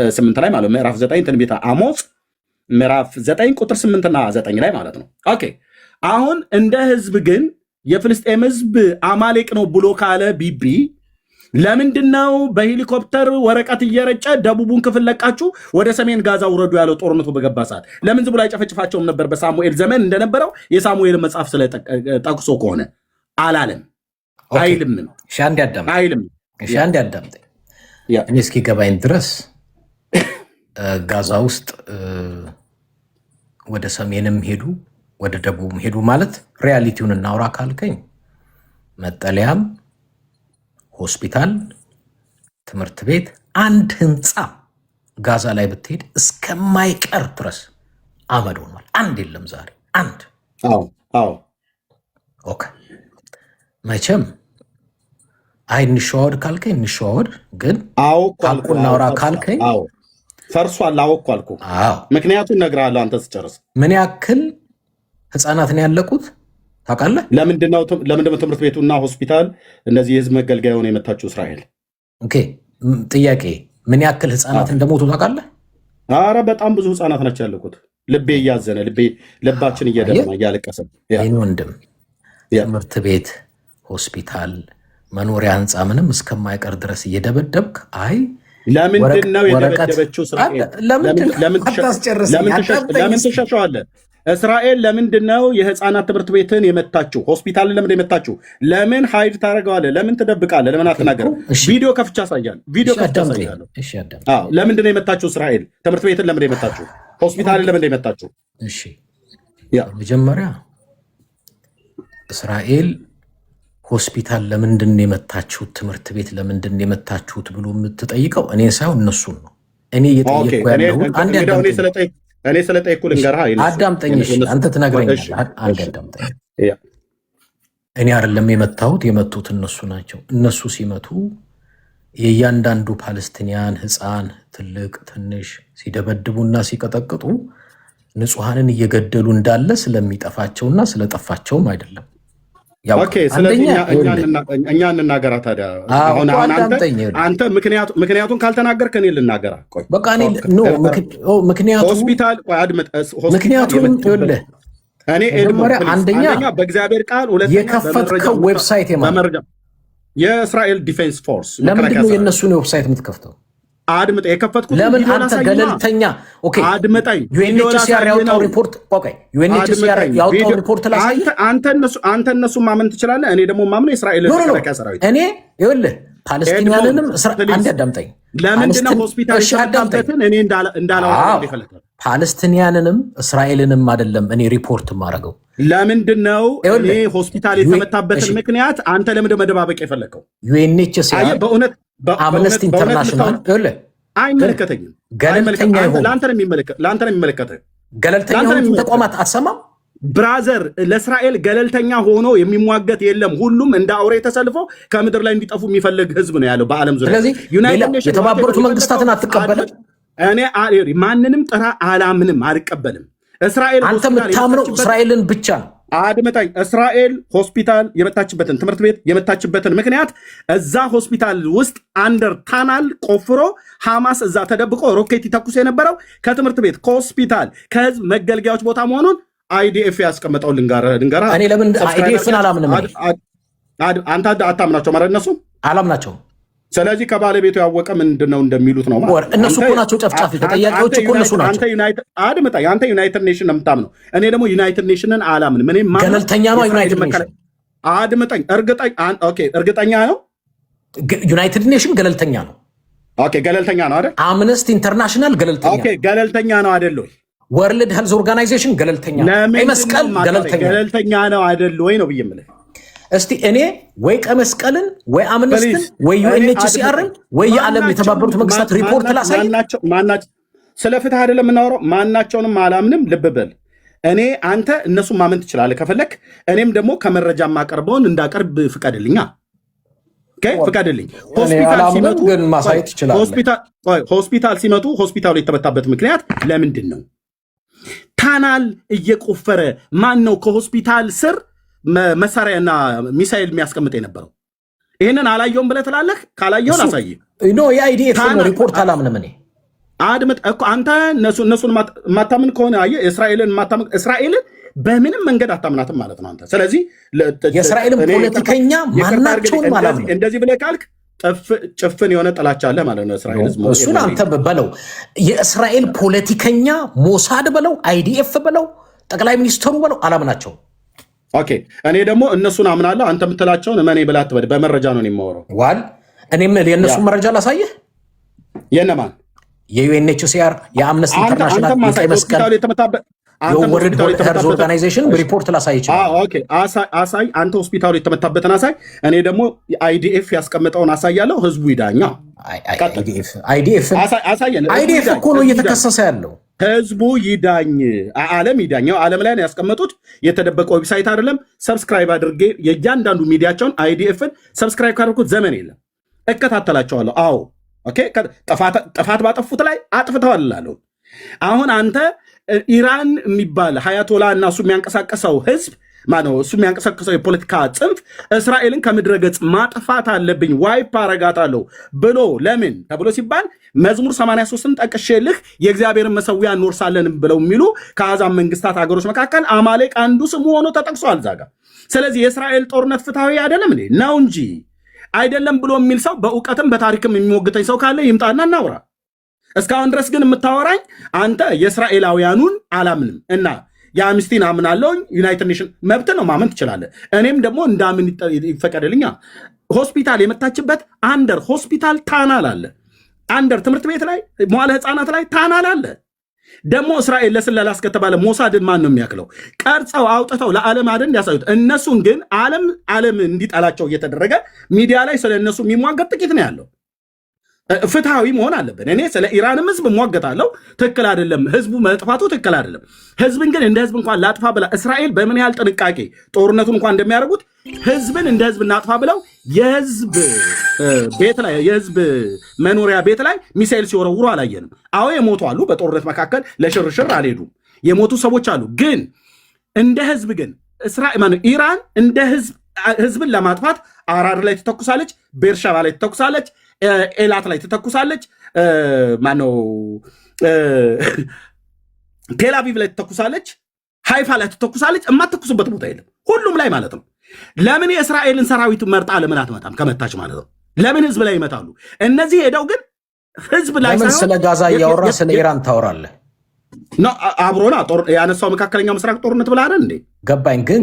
8 ላይ ማለት ምዕራፍ 9 ትንቢተ አሞጽ ምዕራፍ 9 ቁጥር 8 እና 9 ላይ ማለት ነው። ኦኬ አሁን እንደ ህዝብ ግን የፍልስጤም ህዝብ አማሌቅ ነው ብሎ ካለ ቢቢ ለምንድነው በሄሊኮፕተር ወረቀት እየረጨ ደቡቡን ክፍል ለቃችሁ ወደ ሰሜን ጋዛ ውረዱ ያለው? ጦርነቱ በገባ ሰዓት ለምን ዝም ብሎ አይጨፈጭፋቸውም ነበር? በሳሙኤል ዘመን እንደነበረው የሳሙኤል መጽሐፍ ስለጠቅሶ ከሆነ አላለም አይልም። አንድ አዳምጠኝ እኔ እስኪገባኝ ድረስ ጋዛ ውስጥ ወደ ሰሜንም ሄዱ ወደ ደቡብም ሄዱ ማለት ሪያሊቲውን እናውራ ካልከኝ መጠለያም፣ ሆስፒታል፣ ትምህርት ቤት፣ አንድ ህንፃ ጋዛ ላይ ብትሄድ እስከማይቀር ድረስ አመድ ሆኗል። አንድ የለም ዛሬ አንድ። ኦኬ መቼም እንሸዋወድ ካልከኝ እንሸዋወድ፣ ግን ሀቁን እናውራ ካልከኝ ፈርሷል። አወቅኩ አልኩ። ምክንያቱም እነግርሃለሁ አንተ ስጨርስ። ምን ያክል ህፃናትን ያለቁት ታውቃለህ? ለምንድነው ትምህርት ቤቱና ሆስፒታል እነዚህ የህዝብ መገልገያ የሆነ የመታችው እስራኤል? ኦኬ ጥያቄ፣ ምን ያክል ህፃናት እንደሞቱ ታውቃለህ? አረ በጣም ብዙ ህፃናት ናቸው ያለቁት። ልቤ እያዘነ ልባችን እየደማ እያለቀሰ ወንድም፣ ትምህርት ቤት፣ ሆስፒታል፣ መኖሪያ ህንፃ ምንም እስከማይቀር ድረስ እየደበደብክ ለምንድን ነው የደበደበችው እስራኤል? ለምን ትሸሸዋለህ? እስራኤል ለምንድን ነው የህፃናት ትምህርት ቤትን የመታችው? ሆስፒታልን ለምን የመታችው? ለምን ሀይድ ታደርገዋለህ? ለምን ትደብቃለህ? ለምን አትናገርም? ቪዲዮ ከፍቻ አሳያለሁ። ለምንድን ነው የመታችው እስራኤል? ትምህርት ቤትን ለምን የመታችው? ሆስፒታልን ለምን የመታችው? መጀመሪያ እስራኤል ሆስፒታል ለምንድን ነው የመታችሁት? ትምህርት ቤት ለምንድን ነው የመታችሁት ብሎ የምትጠይቀው እኔ ሳይሆን እነሱን ነው። እኔ እየጠየቅኩ ያለሁት እኔ ስለጠየቅኩ ልንገርህ። አዳምጠኝ፣ አንተ ትነግረኛለህ። አንድ አዳምጠኝ። እኔ አይደለም የመታሁት፣ የመቱት እነሱ ናቸው። እነሱ ሲመቱ የእያንዳንዱ ፓለስቲኒያን ህፃን፣ ትልቅ፣ ትንሽ ሲደበድቡና ሲቀጠቅጡ ንጹሐንን እየገደሉ እንዳለ ስለሚጠፋቸውና ስለጠፋቸውም አይደለም። ስለዚህ እኛ እንናገራ ታዲያ። አንተ ምክንያቱም ካልተናገርክ እኔ ልናገራ። ምክንያቱም አንደኛ በእግዚአብሔር ቃል፣ የከፈትከው ዌብሳይት የእስራኤል ዲፌንስ ፎርስ። ለምንድነው የእነሱን ዌብሳይት የምትከፍተው? አድምጠኝ፣ የከፈትኩት ለምን አንተ ገለልተኛ? ኦኬ አድምጠኝ። ዩኤንኤችሲአር ያወጣው ሪፖርት ዩኤንኤችሲአር ያወጣው ሪፖርት ላሳይ። አንተ እነሱ ማመን ትችላለህ፣ እኔ ደግሞ ማምነው የእስራኤል መከላከያ ሰራዊት። እኔ ይኸውልህ ፓለስቲኒያንንም አንድ አዳምጠኝ። ለምንድነው ሆስፒታል የተመታበትን እኔ እንዳላወራ ይፈልጋል? ፓለስቲኒያንንም እስራኤልንም አይደለም እኔ ሪፖርት ማድረገው። ለምንድነው እኔ ሆስፒታል የተመታበትን ምክንያት አንተ ለምንድነው መደባበቅ የፈለከው? ዩኤንኤችሲአር በእውነት አምነስቲ ኢንተርናሽናል አይመለከተኝም። ገለልተኛ ይሁን፣ ለአንተ ነው የሚመለከተህ። ገለልተኛ ይሁን ተቋማት አሰማም ብራዘር፣ ለእስራኤል ገለልተኛ ሆኖ የሚሟገት የለም። ሁሉም እንደ አውሬ ተሰልፎ ከምድር ላይ እንዲጠፉ የሚፈልግ ህዝብ ነው ያለው በዓለም ዙሪያ። ስለዚህ የተባበሩት መንግስታትን አትቀበልም? እኔ ማንንም ጥራ አላምንም፣ አልቀበልም። እስራኤል አንተ የምታምነው እስራኤልን ብቻ ነው። አድመጣኝ። እስራኤል ሆስፒታል የመታችበትን ትምህርት ቤት የመታችበትን ምክንያት እዛ ሆስፒታል ውስጥ አንደር ታናል ቆፍሮ ሐማስ እዛ ተደብቆ ሮኬት ይተኩስ የነበረው ከትምህርት ቤት፣ ከሆስፒታል፣ ከህዝብ መገልገያዎች ቦታ መሆኑን አይዲኤፍ ያስቀመጠው ልንገራ። እኔ ለምን አይዲኤፍን አላምንም? አንተ አታምናቸው ማለት እነሱ አላምናቸውም። ስለዚህ ከባለቤቱ ያወቀ ምንድነው እንደሚሉት ነው ማለት። እነሱ እኮ ናቸው ጨፍጫፊ፣ ተጠያቂዎች እኮ እነሱ ናቸው። አድምጠኝ። አንተ ዩናይትድ ኔሽን ነው የምታምነው፣ እኔ ደግሞ ዩናይትድ ኔሽንን አላምንም። እኔ ገለልተኛ ነው ዩናይትድ ኔሽን። አድምጠኝ። እርግጠኛ ነው ዩናይትድ ኔሽን ገለልተኛ ነው። ገለልተኛ ነው አይደል? አምነስቲ ኢንተርናሽናል ገለልተኛ ነው። ገለልተኛ ነው አይደል ወይ? ወርልድ ሄልዝ ኦርጋናይዜሽን ገለልተኛ ነው። መስቀል ገለልተኛ ነው አይደል ወይ ነው ብዬ የምልህ። እስቲ እኔ ወይ ቀመስቀልን ወይ አምነስትን ወይ ዩኤንኤችሲአርን ወይ የዓለም የተባበሩት መንግስታት ሪፖርት ላሳይ። ስለ ፍትህ አይደለም የምናወራው። ማናቸውንም አላምንም። ልብ በል። እኔ አንተ እነሱን ማመን ትችላለህ ከፈለክ፣ እኔም ደግሞ ከመረጃ የማቀርበውን እንዳቀርብ ፍቀድልኛ። ፍቀድልኝ። ሆስፒታል ሲመቱ ሆስፒታሉ የተመታበት ምክንያት ለምንድን ነው? ታናል እየቆፈረ ማን ነው ከሆስፒታል ስር መሳሪያና ሚሳይል የሚያስቀምጥ የነበረው? ይህንን አላየውም ብለህ ትላለህ? ካላየውን አሳይ። የአይዲኤፍ ሪፖርት አላምንም እኔ። አድምጥ እኮ አንተ እነሱን የማታምን ከሆነ እስራኤልን በምንም መንገድ አታምናትም ማለት ነው አንተ። ስለዚህ የእስራኤልን ፖለቲከኛ ማናቸውንም አላምንም። እንደዚህ ብለህ ካልክ ጭፍን የሆነ ጥላቻ አለ ማለት ነው እስራኤል ህዝብ። እሱን አንተ በለው። የእስራኤል ፖለቲከኛ ሞሳድ በለው፣ አይዲኤፍ በለው፣ ጠቅላይ ሚኒስትሩ በለው፣ አላምናቸውም። እኔ ደግሞ እነሱን አምናለሁ። አንተ የምትላቸውን እመኔ ብላ አትበል። በመረጃ ነው የማወራው። ዋል እኔም የእነሱን መረጃ ላሳየህ። የነማን? የዩኤንኤችሲአር፣ የአምነስቲ ኢንተርናሽናል፣ የቀይ መስቀል፣ የወርልድ ሄልዝ ኦርጋናይዜሽን ሪፖርት ላሳይ ይችላል። አሳይ። አንተ ሆስፒታሉ የተመታበትን አሳይ። እኔ ደግሞ አይዲኤፍ ያስቀመጠውን አሳያለሁ። ህዝቡ ይዳኛ። አይዲኤፍ እኮ ነው እየተከሰሰ ያለው። ህዝቡ ይዳኝ፣ ዓለም ይዳኘው። ዓለም ላይ ነው ያስቀመጡት፣ የተደበቀ ዌብሳይት አይደለም። ሰብስክራይብ አድርጌ የእያንዳንዱ ሚዲያቸውን አይዲኤፍን ሰብስክራይብ ካደርኩት ዘመን የለም፣ እከታተላቸዋለሁ። አዎ ኦኬ፣ ጥፋት ባጠፉት ላይ አጥፍተዋል እላለሁ። አሁን አንተ ኢራን የሚባል ሀያቶላ እና እሱ የሚያንቀሳቀሰው ህዝብ ማነው? እሱ የሚያንቀሳቀሰው የፖለቲካ ጽንፍ እስራኤልን ከምድረ ገጽ ማጥፋት አለብኝ ዋይፕ አረጋታለሁ ብሎ ለምን ተብሎ ሲባል መዝሙር 83ን ጠቅሼልህ የእግዚአብሔርን መሰዊያ እንወርሳለን ብለው የሚሉ ከአሕዛብ መንግስታት ሀገሮች መካከል አማሌቅ አንዱ ስሙ ሆኖ ተጠቅሷል እዛ ጋር። ስለዚህ የእስራኤል ጦርነት ፍትሐዊ አይደለም እንዴ? ነው እንጂ አይደለም ብሎ የሚል ሰው በእውቀትም በታሪክም የሚሞግተኝ ሰው ካለ ይምጣና እናውራ። እስካሁን ድረስ ግን የምታወራኝ አንተ የእስራኤላውያኑን አላምንም እና የአምስቲን አምናለሁኝ። ዩናይትድ ኔሽን መብት ነው፣ ማመን ትችላለህ። እኔም ደግሞ እንዳምን ይፈቀድልኛ። ሆስፒታል የመታችበት አንደር ሆስፒታል ታናል አለ። አንደር ትምህርት ቤት ላይ መዋለ ህፃናት ላይ ታናል አለ። ደግሞ እስራኤል ለስለላ እስከተባለ ሞሳድን ማን ነው የሚያክለው? ቀርጸው አውጥተው ለዓለም አደን እንዲያሳዩት። እነሱን ግን ዓለም እንዲጠላቸው እየተደረገ ሚዲያ ላይ ስለ እነሱ የሚሟገጥ ጥቂት ነው ያለው። ፍትሃዊ መሆን አለብን። እኔ ስለ ኢራንም ህዝብ እሟገታለሁ፣ ትክክል አይደለም፣ ህዝቡ መጥፋቱ ትክክል አይደለም። ህዝብን ግን እንደ ህዝብ እንኳን ላጥፋ ብላ እስራኤል በምን ያህል ጥንቃቄ ጦርነቱን እንኳን እንደሚያደርጉት ህዝብን እንደ ህዝብ እናጥፋ ብለው የህዝብ ቤት ላይ የህዝብ መኖሪያ ቤት ላይ ሚሳኤል ሲወረውሩ አላየንም። አዎ የሞቱ አሉ፣ በጦርነት መካከል ለሽርሽር አልሄዱም፣ የሞቱ ሰዎች አሉ። ግን እንደ ህዝብ ግን ኢራን እንደ ህዝብን ለማጥፋት አራር ላይ ትተኩሳለች፣ ቤርሻባ ላይ ትተኩሳለች፣ ኤላት ላይ ትተኩሳለች፣ ማነው ቴልአቪቭ ላይ ትተኩሳለች፣ ሃይፋ ላይ ትተኩሳለች። የማትተኩሱበት ቦታ የለም፣ ሁሉም ላይ ማለት ነው። ለምን የእስራኤልን ሰራዊት መርጣ ለምን አትመጣም? ከመታች ማለት ነው። ለምን ህዝብ ላይ ይመጣሉ? እነዚህ ሄደው ግን ህዝብ ላይ ሳይሆን ስለ ጋዛ እያወራ ስለ ኢራን ታወራለህ? አብሮና ያነሳው መካከለኛው ምስራቅ ጦርነት ብላ አይደል እንዴ? ገባኝ። ግን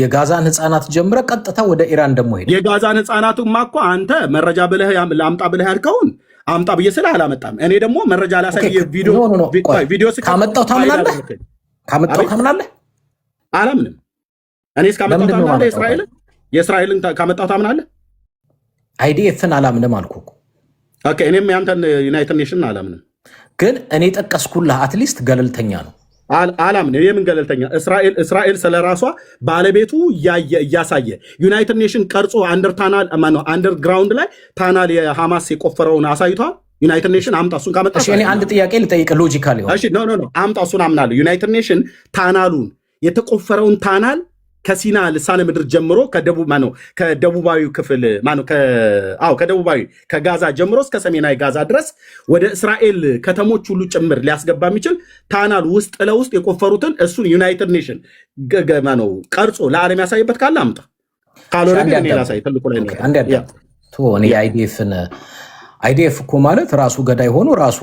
የጋዛን ህፃናት ጀምረ ቀጥታ ወደ ኢራን ደግሞ ሄደ። የጋዛን ህፃናቱማ እኮ አንተ መረጃ ብለህ አምጣ ብለህ ያልከውን አምጣ ብዬ ስለ አላመጣም። እኔ ደግሞ መረጃ ላሳይ ቪዲዮ ካመጣው ታምናለህ? አላምንም። እኔ እስካመጣው ታምናለህ? የእስራኤልን ካመጣው ታምናለህ? አይዲኤፍን አላምንም አልኩ። ኦኬ፣ እኔም ያንተን ዩናይትድ ኔሽን አላምንም። ግን እኔ ጠቀስኩልህ አትሊስት ገለልተኛ ነው። አላምን። የምን ገለልተኛ? እስራኤል ስለራሷ ባለቤቱ እያሳየ ዩናይትድ ኔሽን ቀርጾ አንደርግራውንድ ላይ ታናል የሐማስ የቆፈረውን አሳይቷል። ዩናይትድ ኔሽን አምጣ፣ እሱን ካመጣ እኔ አንድ ጥያቄ ልጠይቅ። ሎጂካል ኖ አምጣ፣ እሱን አምናለሁ። ዩናይትድ ኔሽን ታናሉን የተቆፈረውን ታናል ከሲና ልሳነ ምድር ጀምሮ ከደቡባዊ ክፍል ከደቡባዊ ከጋዛ ጀምሮ እስከ ሰሜናዊ ጋዛ ድረስ ወደ እስራኤል ከተሞች ሁሉ ጭምር ሊያስገባ የሚችል ታናል ውስጥ ለውስጥ የቆፈሩትን እሱን ዩናይትድ ኔሽን ቀርጾ ለዓለም ያሳይበት ካለ አምጣ። ካልሆነ ግን እኔ ላሳይ። ትልቁ ላይ አይዲኤፍ እኮ ማለት ራሱ ገዳይ ሆኖ ራሱ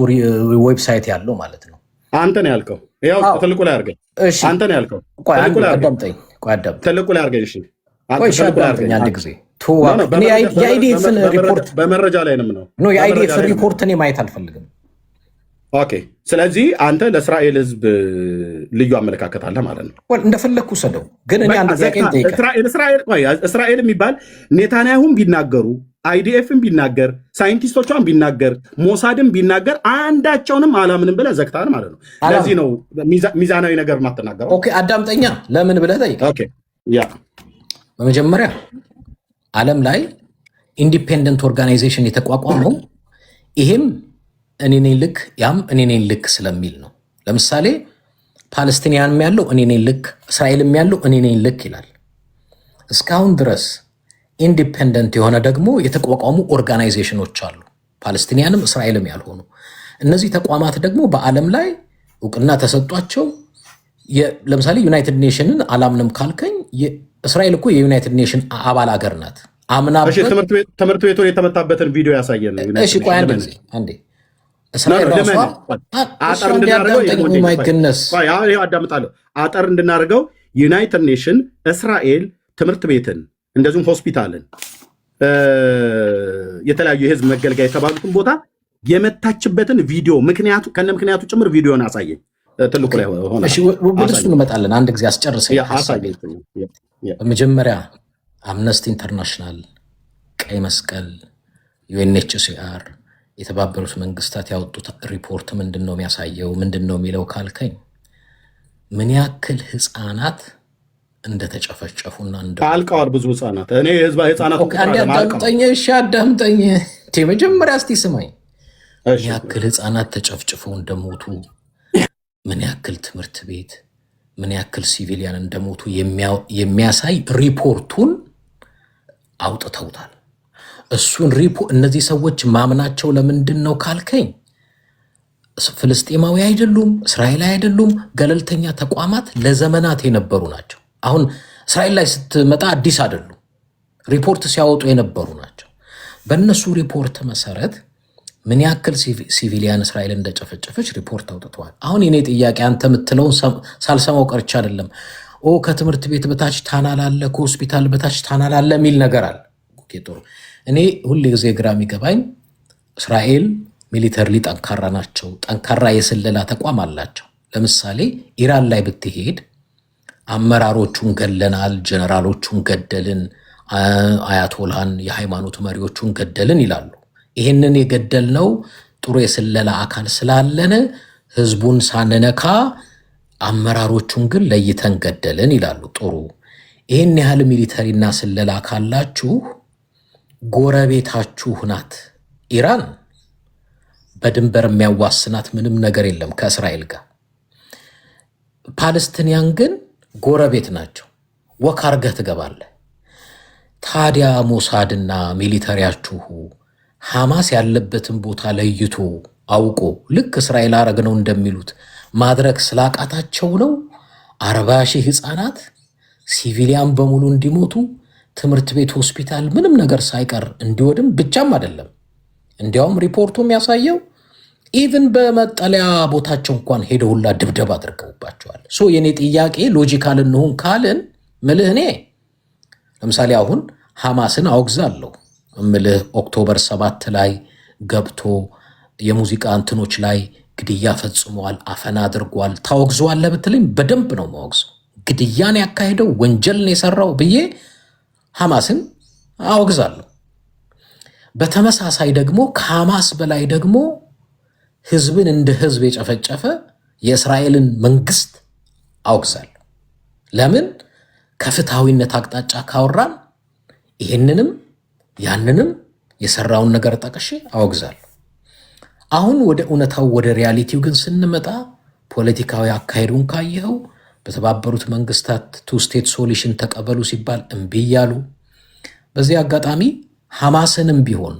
ዌብሳይት ያለው ማለት ነው። አንተ ነው ያልከው። ያው ትልቁ ላይ አድርገን አንተ ነው ያልከው። ትልቁ ላይ አድርገን አንድ ጊዜ የአይዲኤፍን ሪፖርት በመረጃ ላይ ነው የአይዲኤፍን ሪፖርት እኔ ማየት አልፈልግም። ኦኬ፣ ስለዚህ አንተ ለእስራኤል ህዝብ ልዩ አመለካከት አለ ማለት ነው። እንደፈለግኩ ሰደው። ግን እኔ አንድ ጥያቄ እስራኤል የሚባል ኔታንያሁን ቢናገሩ አይዲኤፍን ቢናገር ሳይንቲስቶቿን ቢናገር ሞሳድን ቢናገር አንዳቸውንም አላምንም ብለህ ዘግታል ማለት ነው። ለዚህ ነው ሚዛናዊ ነገር ማተናገረው። ኦኬ፣ አዳምጠኛ ለምን ብለህ ጠይቅ። በመጀመሪያ ዓለም ላይ ኢንዲፔንደንት ኦርጋናይዜሽን የተቋቋመው ይሄም እኔ ነኝ ልክ ያም እኔ ነኝ ልክ ስለሚል ነው። ለምሳሌ ፓለስቲኒያንም ያለው እኔ ነኝ ልክ፣ እስራኤልም ያለው እኔ ነኝ ልክ ይላል። እስካሁን ድረስ ኢንዲፔንደንት የሆነ ደግሞ የተቋቋሙ ኦርጋናይዜሽኖች አሉ፣ ፓለስቲኒያንም እስራኤልም ያልሆኑ። እነዚህ ተቋማት ደግሞ በዓለም ላይ እውቅና ተሰጧቸው። ለምሳሌ ዩናይትድ ኔሽንን አላምንም ካልከኝ እስራኤል እኮ የዩናይትድ ኔሽን አባል አገር ናት። አምናበት ትምህርት ቤቱን የተመታበትን ቪዲዮ ያሳየን። እሺ ቆይ አንዴ እስራኤል ራሷ አጠር እንድናደርገው ዩናይትድ ኔሽን እስራኤል ትምህርት ቤትን እንደዚሁም ሆስፒታልን የተለያዩ የህዝብ መገልገያ የተባሉትን ቦታ የመታችበትን ቪዲዮ ከነ ምክንያቱ ጭምር ቪዲዮን አሳየኝ። ትልቁ ላይ ሆነ። እሱ እንመጣለን። አንድ ጊዜ አስጨርሰኝ። በመጀመሪያ አምነስቲ ኢንተርናሽናል፣ ቀይ መስቀል፣ ዩኤንኤችሲአር የተባበሩት መንግስታት ያወጡት ሪፖርት ምንድን ነው የሚያሳየው? ምንድን ነው የሚለው ካልከኝ ምን ያክል ህፃናት እንደተጨፈጨፉና አልቀዋል። ብዙ ህፃናት እኔ ህፃናት አዳምጠኝ፣ እሺ አዳምጠኝ። መጀመሪያ እስቲ ስማኝ። ምን ያክል ህፃናት ተጨፍጭፈው እንደሞቱ፣ ምን ያክል ትምህርት ቤት፣ ምን ያክል ሲቪሊያን እንደሞቱ የሚያሳይ ሪፖርቱን አውጥተውታል። እሱን እነዚህ ሰዎች ማምናቸው ለምንድን ነው ካልከኝ ፍልስጤማዊ አይደሉም፣ እስራኤላዊ አይደሉም፣ ገለልተኛ ተቋማት ለዘመናት የነበሩ ናቸው። አሁን እስራኤል ላይ ስትመጣ አዲስ አይደሉም፣ ሪፖርት ሲያወጡ የነበሩ ናቸው። በእነሱ ሪፖርት መሰረት ምን ያክል ሲቪሊያን እስራኤል እንደጨፈጨፈች ሪፖርት አውጥተዋል። አሁን የኔ ጥያቄ አንተ የምትለውን ሳልሰማው ቀርቻ አይደለም። ከትምህርት ቤት በታች ታናል አለ፣ ከሆስፒታል በታች ታናል አለ የሚል ነገር አለ። ጥሩ። እኔ ሁል ጊዜ ግራ የሚገባኝ እስራኤል ሚሊተሪ ጠንካራ ናቸው፣ ጠንካራ የስለላ ተቋም አላቸው። ለምሳሌ ኢራን ላይ ብትሄድ አመራሮቹን ገለናል፣ ጀነራሎቹን ገደልን፣ አያቶላን የሃይማኖት መሪዎቹን ገደልን ይላሉ። ይህንን የገደልነው ጥሩ የስለላ አካል ስላለነ ህዝቡን ሳንነካ አመራሮቹን ግን ለይተን ገደልን ይላሉ። ጥሩ። ይህን ያህል ሚሊተሪና ስለላ ካላችሁ ጎረቤታችሁ ናት ኢራን። በድንበር የሚያዋስናት ምንም ነገር የለም ከእስራኤል ጋር። ፓለስቲንያን ግን ጎረቤት ናቸው። ወክ አርገህ ትገባለህ። ታዲያ ሞሳድና ሚሊተሪያችሁ ሐማስ ያለበትን ቦታ ለይቶ አውቆ ልክ እስራኤል አረግነው እንደሚሉት ማድረግ ስላቃታቸው ነው 40 ሺህ ህፃናት ሲቪሊያን በሙሉ እንዲሞቱ፣ ትምህርት ቤት፣ ሆስፒታል ምንም ነገር ሳይቀር እንዲወድም ብቻም አይደለም። እንዲያውም ሪፖርቱ የሚያሳየው ኢቭን በመጠለያ ቦታቸው እንኳን ሄደውላ ድብደባ አድርገውባቸዋል። የኔ ጥያቄ ሎጂካል እንሁን ካልን ምልህ እኔ ለምሳሌ አሁን ሐማስን አወግዛለሁ ምልህ ኦክቶበር 7 ላይ ገብቶ የሙዚቃ እንትኖች ላይ ግድያ ፈጽሟል፣ አፈና አድርጓል። ታወግዘዋለህ ብትለኝ በደንብ ነው ማወግዘው። ግድያን ያካሄደው ወንጀልን የሰራው ብዬ ሐማስን አወግዛለሁ። በተመሳሳይ ደግሞ ከሐማስ በላይ ደግሞ ህዝብን እንደ ህዝብ የጨፈጨፈ የእስራኤልን መንግስት አወግዛለሁ። ለምን? ከፍትሐዊነት አቅጣጫ ካወራን ይህንንም ያንንም የሰራውን ነገር ጠቅሼ አወግዛለሁ። አሁን ወደ እውነታው ወደ ሪያሊቲው ግን ስንመጣ ፖለቲካዊ አካሄዱን ካየኸው በተባበሩት መንግስታት ቱ ስቴት ሶሉሽን ተቀበሉ ሲባል እምቢ እያሉ፣ በዚህ አጋጣሚ ሐማስንም ቢሆን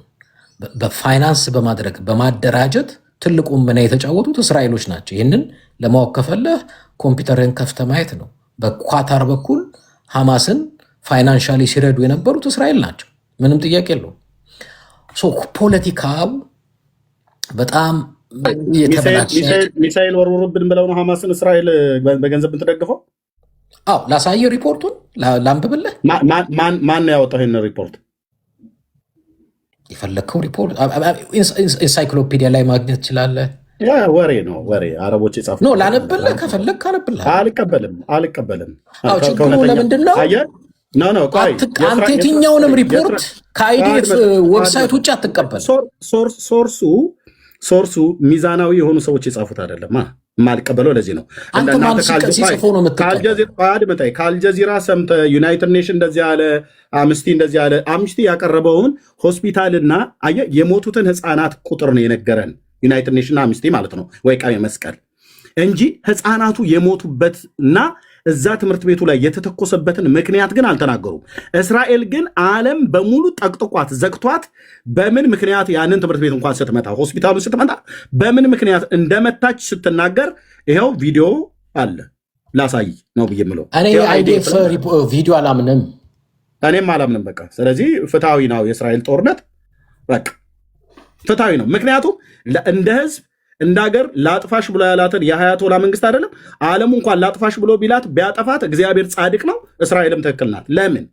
በፋይናንስ በማድረግ በማደራጀት ትልቁን ሚና የተጫወቱት እስራኤሎች ናቸው። ይህንን ለማወቅ ከፈለህ ኮምፒውተርን ከፍተህ ማየት ነው። በኳታር በኩል ሐማስን ፋይናንሻሊ ሲረዱ የነበሩት እስራኤል ናቸው። ምንም ጥያቄ የለውም። ፖለቲካው በጣም የተበላሸ ሚሳኤል ወርውሩብን ብለው ነው ሐማስን እስራኤል በገንዘብ የምትደግፈው። ላሳየህ፣ ሪፖርቱን ላንብብልህ። ማን ነው ያወጣው ይህን ሪፖርት? የፈለግከው ሪፖርት ኢንሳይክሎፒዲያ ላይ ማግኘት ትችላለህ። ወሬ ነው ወሬ፣ አረቦች የጻፉት ነው። ላነብልህ ከፈለግህ አነብልህ። አልቀበልም። ችግሩ ለምንድን ነው? አንተ የትኛውንም ሪፖርት ከአይዲኤፍ ዌብሳይት ውጭ አትቀበል። ሶርሱ ሚዛናዊ የሆኑ ሰዎች የጻፉት አይደለም። የማልቀበለው ለዚህ ነው። ከአልጀዚራ ሰምተህ ዩናይትድ ኔሽን እንደዚህ ያለ፣ አምስቲ እንደዚህ ያለ። አምስቲ ያቀረበውን ሆስፒታልና የሞቱትን ህፃናት ቁጥር ነው የነገረን ዩናይትድ ኔሽን አምስቲ ማለት ነው፣ ወይ ቀይ መስቀል እንጂ ህፃናቱ የሞቱበትና እዛ ትምህርት ቤቱ ላይ የተተኮሰበትን ምክንያት ግን አልተናገሩም። እስራኤል ግን ዓለም በሙሉ ጠቅጥቋት ዘግቷት በምን ምክንያት ያንን ትምህርት ቤት እንኳን ስትመታ ሆስፒታሉን ስትመታ በምን ምክንያት እንደመታች ስትናገር ይኸው ቪዲዮ አለ። ላሳይ ነው ብዬ የምለው እኔ አይዲኤፍ ቪዲዮ አላምንም፣ እኔም አላምንም። በቃ ስለዚህ ፍትሐዊ ነው የእስራኤል ጦርነት፣ በቃ ፍትሐዊ ነው። ምክንያቱም እንደ ህዝብ እንደ ሀገር ላጥፋሽ ብሎ ያላትን የሀያቶላ መንግስት አይደለም ዓለሙ እንኳን ላጥፋሽ ብሎ ቢላት ቢያጠፋት እግዚአብሔር ጻድቅ ነው፣ እስራኤልም ትክክል ናት። ለምን?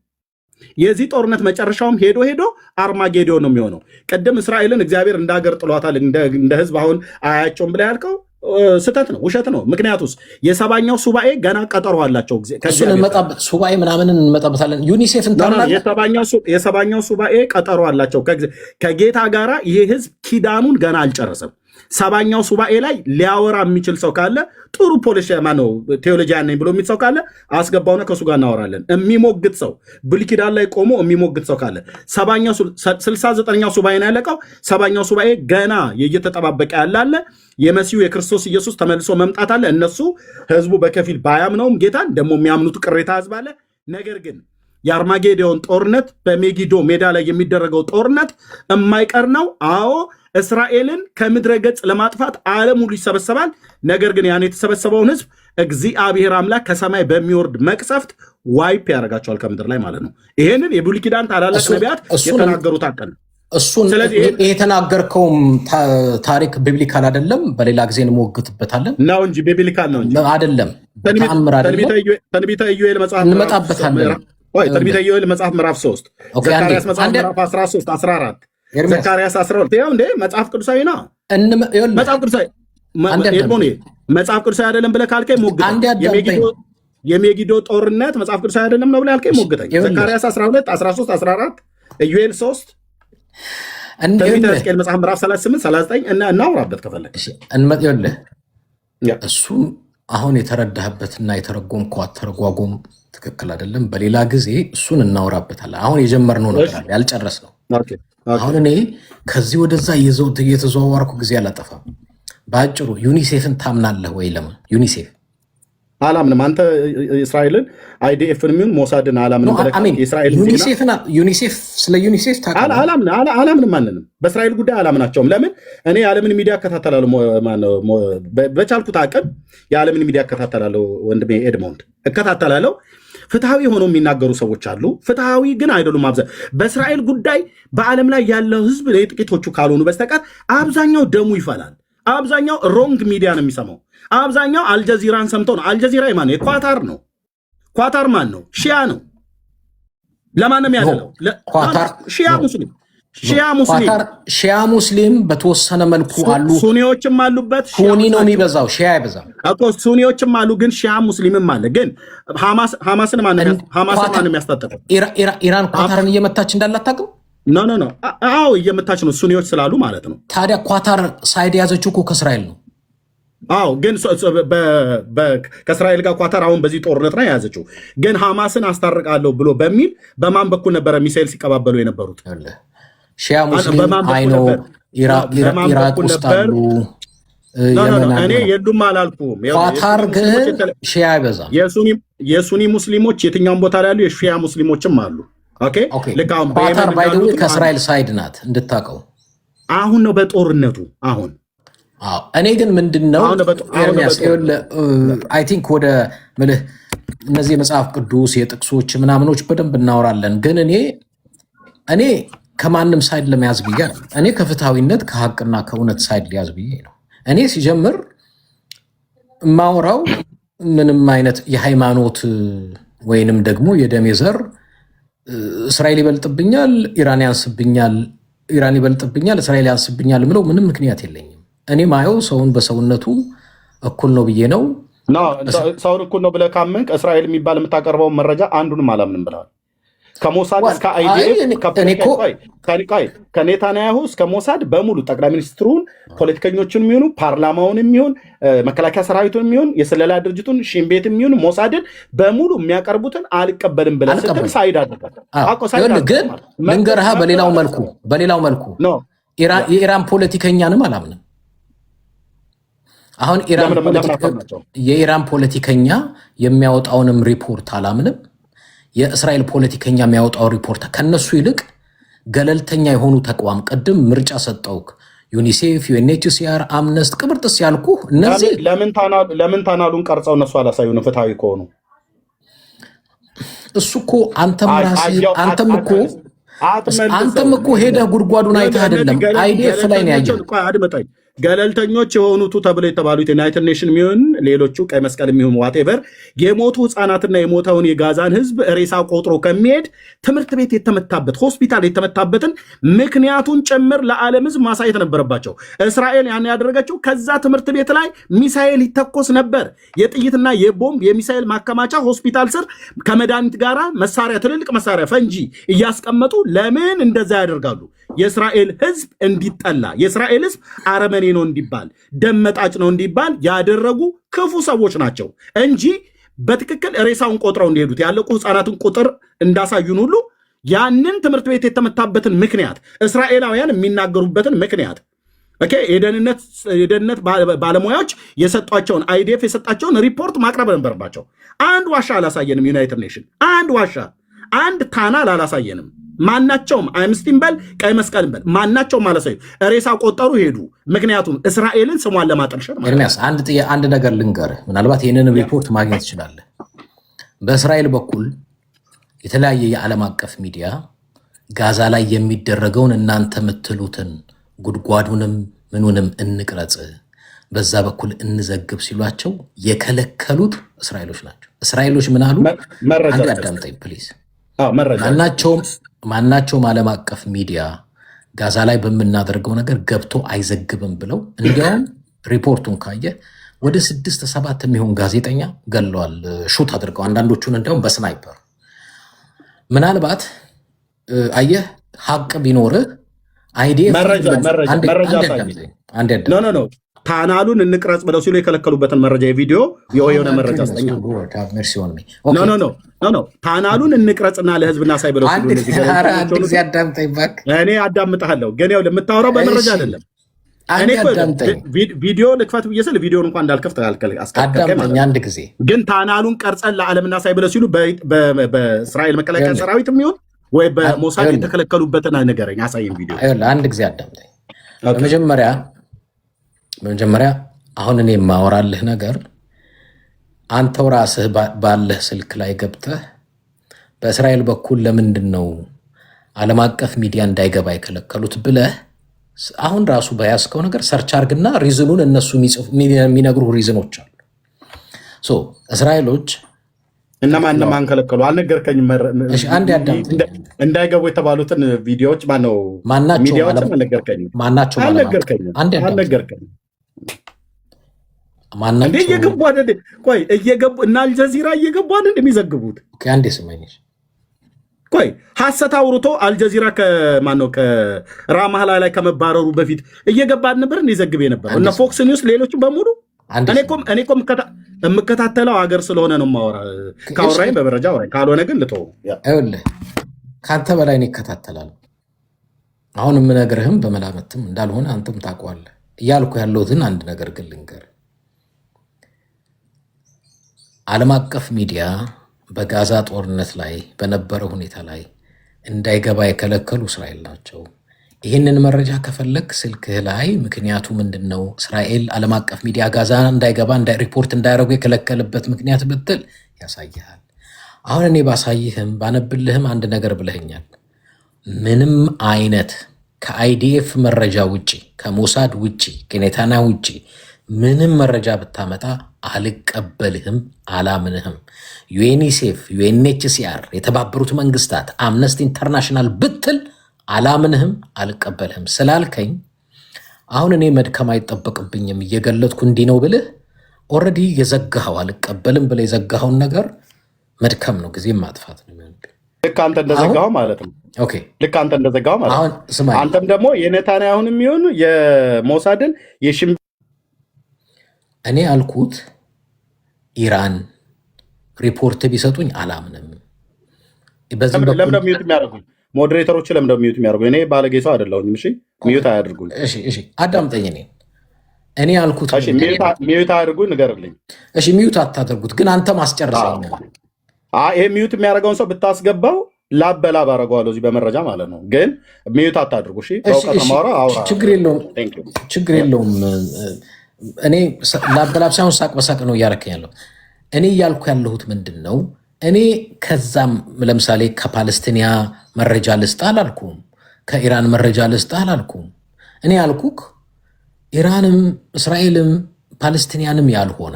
የዚህ ጦርነት መጨረሻውም ሄዶ አርማጌዶን ነው የሚሆነው። ቅድም እስራኤልን እግዚአብሔር እንደ ሀገር ጥሏታል፣ እንደ ህዝብ አሁን አያቸውም ብላ ያልከው ስህተት ነው፣ ውሸት ነው። ምክንያቱስ የሰባኛው ሱባኤ ገና ቀጠሮ አላቸው። እሱን እንመጣበት ሱባኤ ምናምን እንመጣበታለን። ዩኒሴፍን የሰባኛው ሱባኤ ቀጠሮ አላቸው ከጌታ ጋራ። ይሄ ህዝብ ኪዳኑን ገና አልጨረሰም። ሰባኛው ሱባኤ ላይ ሊያወራ የሚችል ሰው ካለ ጥሩ ፖሊሽ ማነው ቴዎሎጂያን ነኝ ብሎ የሚል ሰው ካለ አስገባውና ከእሱ ጋር እናወራለን። የሚሞግት ሰው ብሉይ ኪዳን ላይ ቆሞ የሚሞግት ሰው ካለ 69ኛው ሱባኤ ነው ያለቀው። ሰባኛው ሱባኤ ገና እየተጠባበቀ ያላለ የመሲሁ የክርስቶስ ኢየሱስ ተመልሶ መምጣት አለ። እነሱ ህዝቡ በከፊል ባያምነውም ጌታን ደግሞ የሚያምኑት ቅሬታ ህዝብ አለ። ነገር ግን የአርማጌዶን ጦርነት በሜጊዶ ሜዳ ላይ የሚደረገው ጦርነት የማይቀር ነው። አዎ እስራኤልን ከምድረ ገጽ ለማጥፋት ዓለም ሁሉ ይሰበሰባል። ነገር ግን ያን የተሰበሰበውን ህዝብ እግዚአብሔር አምላክ ከሰማይ በሚወርድ መቅሰፍት ዋይፕ ያደርጋቸዋል ከምድር ላይ ማለት ነው። ይሄንን የብሉይ ኪዳን ታላላቅ ነቢያት የተናገሩት አቀን እሱን የተናገርከውም ታሪክ ቢብሊካል አይደለም። በሌላ ጊዜ እንሞግትበታለን ነው እንጂ ቢብሊካል ነው እንጂ አይደለም። ትንቢተ ኢዩኤል መጽሐፍ እንመጣበታለን። ትንቢተ ኢዩኤል መጽሐፍ ምዕራፍ 3 ዘካርያስ መጽሐፍ ምዕራፍ 13 14 ዘካርያስ 12 ያው እንደ መጽሐፍ ቅዱሳዊ ነው። መጽሐፍ ቅዱሳዊ መጽሐፍ ቅዱሳዊ አይደለም ብለህ ካልከኝ ሞግተኝ። የሜጊዶ ጦርነት መጽሐፍ ቅዱሳዊ አይደለም ነው ብለህ ካልከኝ ሞግተኝ። ዘካርያስ 12 13 14 ኢዩኤል 3 ትንቢተ ሕዝቅኤል መጽሐፍ ምዕራፍ 38 39 እናውራበት ከፈለግ እሱም አሁን የተረዳህበትና የተረጎምከው አተረጓጎም ትክክል አይደለም። በሌላ ጊዜ እሱን እናወራበታለን። አሁን የጀመርነው ነገር ያልጨረስነው። አሁን እኔ ከዚህ ወደዛ እየተዘዋወርኩ ጊዜ አላጠፋም። በአጭሩ ዩኒሴፍን ታምናለህ ወይ? ለምን ዩኒሴፍ አላምንም። አንተ እስራኤልን አይዲኤፍን የሚሆን ሞሳድን አላምንም። ዩኒሴፍ ስለ ዩኒሴፍ አላምንም። ማንንም በእስራኤል ጉዳይ አላምናቸውም። ለምን? እኔ የዓለምን ሚዲያ እከታተላለሁ። በቻልኩት አቅም የዓለምን ሚዲያ እከታተላለሁ። ወንድሜ ኤድሞንድ እከታተላለሁ። ፍትሐዊ ሆነው የሚናገሩ ሰዎች አሉ፣ ፍትሐዊ ግን አይደሉም። በእስራኤል ጉዳይ በዓለም ላይ ያለው ህዝብ ጥቂቶቹ ካልሆኑ በስተቀር አብዛኛው ደሙ ይፈላል። አብዛኛው ሮንግ ሚዲያ ነው የሚሰማው። አብዛኛው አልጀዚራን ሰምቶ ነው። አልጀዚራ ማን ነው? የኳታር ነው። ኳታር ማን ነው? ሺያ ነው። ለማን ነው የሚያደለው? ሺያ ሙስሊም በተወሰነ መልኩ አሉ። ሱኒዎችም አሉበት። ሱኒ ነው የሚበዛው፣ ሺያ አይበዛም እኮ። ሱኒዎችም አሉ፣ ግን ሺያ ሙስሊምም አለ። ግን ሐማስን ማን የሚያስታጥቀው? ኢራን ኳታርን እየመታች እንዳላታቅም ኖ አዎ እየመታች ነው፣ ሱኒዎች ስላሉ ማለት ነው። ታዲያ ኳታር ሳይድ የያዘችው እኮ ከእስራኤል ነው። አዎ ግን ከእስራኤል ጋር ኳታር አሁን በዚህ ጦርነት ላይ የያዘችው። ግን ሐማስን አስታርቃለሁ ብሎ በሚል በማን በኩል ነበረ ሚሳኤል ሲቀባበሉ የነበሩት? ሺያ ሙስሊም አይኖ ኢራቅ ውስጥ አሉ። እኔ የሉም አላልኩም። ኳታር ግን ሺያ አይበዛም። የሱኒ ሙስሊሞች የትኛውን ቦታ ላይ ያሉ የሺያ ሙስሊሞችም አሉ። ኳታር ባይደው ከእስራኤል ሳይድ ናት እንድታውቀው። አሁን ነው በጦርነቱ አሁን። እኔ ግን ምንድነው አይ ቲንክ ወደ ምልህ እነዚህ የመጽሐፍ ቅዱስ የጥቅሶች ምናምኖች በደንብ እናወራለን። ግን እኔ ከማንም ሳይድ ለመያዝ ብዬ ነው። እኔ ከፍትሐዊነት ከሀቅና ከእውነት ሳይድ ሊያዝ ብዬ ነው። እኔ ሲጀምር የማወራው ምንም አይነት የሃይማኖት ወይንም ደግሞ የደሜ ዘር እስራኤል ይበልጥብኛል፣ ኢራን ያንስብኛል፣ ኢራን ይበልጥብኛል፣ እስራኤል ያንስብኛል ምለው ምንም ምክንያት የለኝም። እኔ ማየው ሰውን በሰውነቱ እኩል ነው ብዬ ነው። ሰውን እኩል ነው ብለህ ካመንክ እስራኤል የሚባል የምታቀርበውን መረጃ አንዱንም አላምንም ብለዋል። ከሞሳድ እስከ አይዲኤፍ ከኔታንያሁ እስከ ሞሳድ በሙሉ ጠቅላይ ሚኒስትሩን፣ ፖለቲከኞችን የሚሆኑ ፓርላማውን የሚሆን መከላከያ ሰራዊቱን የሚሆን የስለላ ድርጅቱን ሽንቤት የሚሆን ሞሳድን በሙሉ የሚያቀርቡትን አልቀበልም ብለህ ስትል ሳይድ አድርጋል። ግን መንገርሃ በሌላው መልኩ የኢራን ፖለቲከኛንም አላምንም። አሁን የኢራን ፖለቲከኛ የሚያወጣውንም ሪፖርት አላምንም። የእስራኤል ፖለቲከኛ የሚያወጣው ሪፖርት ከነሱ ይልቅ ገለልተኛ የሆኑ ተቋም ቅድም ምርጫ ሰጠውክ ዩኒሴፍ፣ ዩኤንኤችሲአር፣ አምነስት ቅብርጥስ ያልኩ እነዚህ ለምን ታናሉን ቀርጸው እነሱ አላሳዩን? ፍትሐዊ ከሆኑ እሱ እኮ አንተም እኮ ሄደህ ጉድጓዱን አይተህ አይደለም አይዲኤፍ ላይ ነው ያየው። ገለልተኞች የሆኑቱ ተብለው የተባሉት ዩናይትድ ኔሽን የሚሆን ሌሎቹ ቀይ መስቀል የሚሆን ዋቴቨር የሞቱ ህፃናትና የሞተውን የጋዛን ህዝብ ሬሳ ቆጥሮ ከሚሄድ ትምህርት ቤት የተመታበት ሆስፒታል የተመታበትን ምክንያቱን ጭምር ለዓለም ህዝብ ማሳየት ነበረባቸው። እስራኤል ያን ያደረገችው ከዛ ትምህርት ቤት ላይ ሚሳኤል ይተኮስ ነበር። የጥይትና የቦምብ የሚሳኤል ማከማቻ ሆስፒታል ስር ከመድኃኒት ጋር መሳሪያ፣ ትልልቅ መሳሪያ ፈንጂ እያስቀመጡ ለምን እንደዛ ያደርጋሉ? የእስራኤል ህዝብ እንዲጠላ፣ የእስራኤል ህዝብ አረመኔ ነው እንዲባል፣ ደመጣጭ ነው እንዲባል ያደረጉ ክፉ ሰዎች ናቸው እንጂ በትክክል ሬሳውን ቆጥረው እንዲሄዱት ያለቁ ህፃናትን ቁጥር እንዳሳዩን ሁሉ ያንን ትምህርት ቤት የተመታበትን ምክንያት እስራኤላውያን የሚናገሩበትን ምክንያት የደህንነት ባለሙያዎች የሰጧቸውን አይዲኤፍ የሰጣቸውን ሪፖርት ማቅረብ ነበረባቸው። አንድ ዋሻ አላሳየንም። ዩናይትድ ኔሽን አንድ ዋሻ አንድ ታናል አላሳየንም። ማናቸውም አምነስቲም በል ቀይ መስቀልም በል ማናቸውም አላሳዩ። ሬሳ ቆጠሩ ሄዱ። ምክንያቱም እስራኤልን ስሟን ለማጠልሸት ኤርሚያስ አንድ ነገር ልንገርህ፣ ምናልባት ይህንን ሪፖርት ማግኘት ትችላለህ። በእስራኤል በኩል የተለያየ የዓለም አቀፍ ሚዲያ ጋዛ ላይ የሚደረገውን እናንተ የምትሉትን ጉድጓዱንም ምኑንም እንቅረጽ፣ በዛ በኩል እንዘግብ ሲሏቸው የከለከሉት እስራኤሎች ናቸው። እስራኤሎች ምን አሉ? አንድ አዳምጠኝ ፕሊዝ። ማናቸውም ዓለም አቀፍ ሚዲያ ጋዛ ላይ በምናደርገው ነገር ገብቶ አይዘግብም ብለው እንዲያውም ሪፖርቱን ካየ ወደ 6-7 የሚሆን ጋዜጠኛ ገለዋል፣ ሹት አድርገው አንዳንዶቹን እንዲያውም በስናይፐር። ምናልባት አየህ ሀቅ ቢኖርህ አይዲኤፍ ታናሉን እንቅረጽ ብለው ሲሉ የከለከሉበትን መረጃ የቪዲዮ የሆነ መረጃ አስጠኛ። ታናሉን እንቅረጽና ለህዝብ እናሳይ ብለው ሲሉ እኔ አዳምጥሃለሁ፣ ግን ያው ለምታወራው በመረጃ አይደለም። ቪዲዮ ልክፈት ብዬ ስል ቪዲዮን እንኳን እንዳልከፍት አዳምጠኝ አንድ ጊዜ። ግን ታናሉን ቀርጸን ለዓለም እናሳይ ብለው ሲሉ በእስራኤል መከላከያ ሰራዊት የሚሆን ወይ በሞሳድ የተከለከሉበትን ነገረኝ፣ አሳይም ቪዲዮ። አንድ ጊዜ አዳምጠኝ። በመጀመሪያ አሁን እኔ የማወራልህ ነገር አንተው ራስህ ባለህ ስልክ ላይ ገብተህ በእስራኤል በኩል ለምንድን ነው ዓለም አቀፍ ሚዲያ እንዳይገባ የከለከሉት ብለህ አሁን ራሱ በያዝከው ነገር ሰርች አርግና ሪዝኑን እነሱ የሚነግሩ ሪዝኖች አሉ። እስራኤሎች እነማን ከለከሉ አልነገርከኝም። እንዳይገቡ የተባሉትን ቪዲዮዎች ሚዲያዎችን አልነገርከኝም። እየገቡ እና አልጀዚራ እየገቡ እንደሚዘግቡት አንዴ ስመኝሽ ሐሰት አውርቶ አልጀዚራ ከራማህላ ላይ ከመባረሩ በፊት እየገባ ነበር እንዲዘግብ የነበረው እነ ፎክስ ኒውስ ሌሎቹ በሙሉ። እኔ እኮ የምከታተለው ሀገር ስለሆነ ነው የማወራ። ካወራኝ በመረጃ አወራኝ፣ ካልሆነ ግን ልተው። ይኸውልህ ከአንተ በላይ እኔ እከታተላለሁ። አሁን የምነግርህም በመላመትም እንዳልሆነ አንተም ታውቀዋለህ። እያልኩ ያለሁትን አንድ ነገር ግን ልንገር። ዓለም አቀፍ ሚዲያ በጋዛ ጦርነት ላይ በነበረ ሁኔታ ላይ እንዳይገባ የከለከሉ እስራኤል ናቸው። ይህንን መረጃ ከፈለግ ስልክህ ላይ ምክንያቱ ምንድን ነው? እስራኤል ዓለም አቀፍ ሚዲያ ጋዛ እንዳይገባ ሪፖርት እንዳያደርጉ የከለከለበት ምክንያት ብትል ያሳይሃል። አሁን እኔ ባሳይህም ባነብልህም አንድ ነገር ብለኸኛል። ምንም አይነት ከአይዲኤፍ መረጃ ውጭ ከሞሳድ ውጭ ከኔታና ውጭ ምንም መረጃ ብታመጣ አልቀበልህም፣ አላምንህም። ዩኤንኢሴፍ፣ ዩኤንኤችሲአር፣ የተባበሩት መንግስታት፣ አምነስቲ ኢንተርናሽናል ብትል አላምንህም፣ አልቀበልህም ስላልከኝ አሁን እኔ መድከም አይጠበቅብኝም። እየገለጥኩ እንዲህ ነው ብልህ ኦልሬዲ የዘጋኸው አልቀበልም ብለህ የዘጋኸውን ነገር መድከም ነው፣ ጊዜ ማጥፋት ነው። ልክ አንተ እንደዘጋኸው ማለት ነው። ልክ አንተ እንደዘጋኸው ማለት ነው። አንተም ደግሞ የኔታንያሁን የሚሆኑ የሞሳድን እኔ አልኩት ኢራን ሪፖርት ቢሰጡኝ አላምንም። ለምንድነው ሚዩት የሚያደርጉኝ? ሞዴሬተሮች ለምንድነው ሚዩት የሚያደርጉኝ? እኔ ባለጌ ሰው አይደለሁኝም። እሺ ሚዩት አያድርጉኝ። እሺ አዳምጠኝ። እኔ አልኩት ሚዩት አያድርጉኝ፣ ንገርልኝ። እሺ ሚዩት አታደርጉት፣ ግን አንተ ማስጨርሰኝ። ይሄ ሚዩት የሚያደርገውን ሰው ብታስገባው ላብ በላብ አደርገዋለሁ እዚህ በመረጃ ማለት ነው። ግን ሚዩት አታድርጉ። እሺ ችግር የለውም። እኔ ላብ በላብ ሳይሆን ሳቅ በሳቅ ነው እያረከኝ ያለው። እኔ እያልኩ ያለሁት ምንድን ነው? እኔ ከዛም ለምሳሌ ከፓለስቲኒያ መረጃ ልስጥ አላልኩም፣ ከኢራን መረጃ ልስጥ አላልኩም። እኔ ያልኩክ ኢራንም እስራኤልም ፓለስቲንያንም ያልሆነ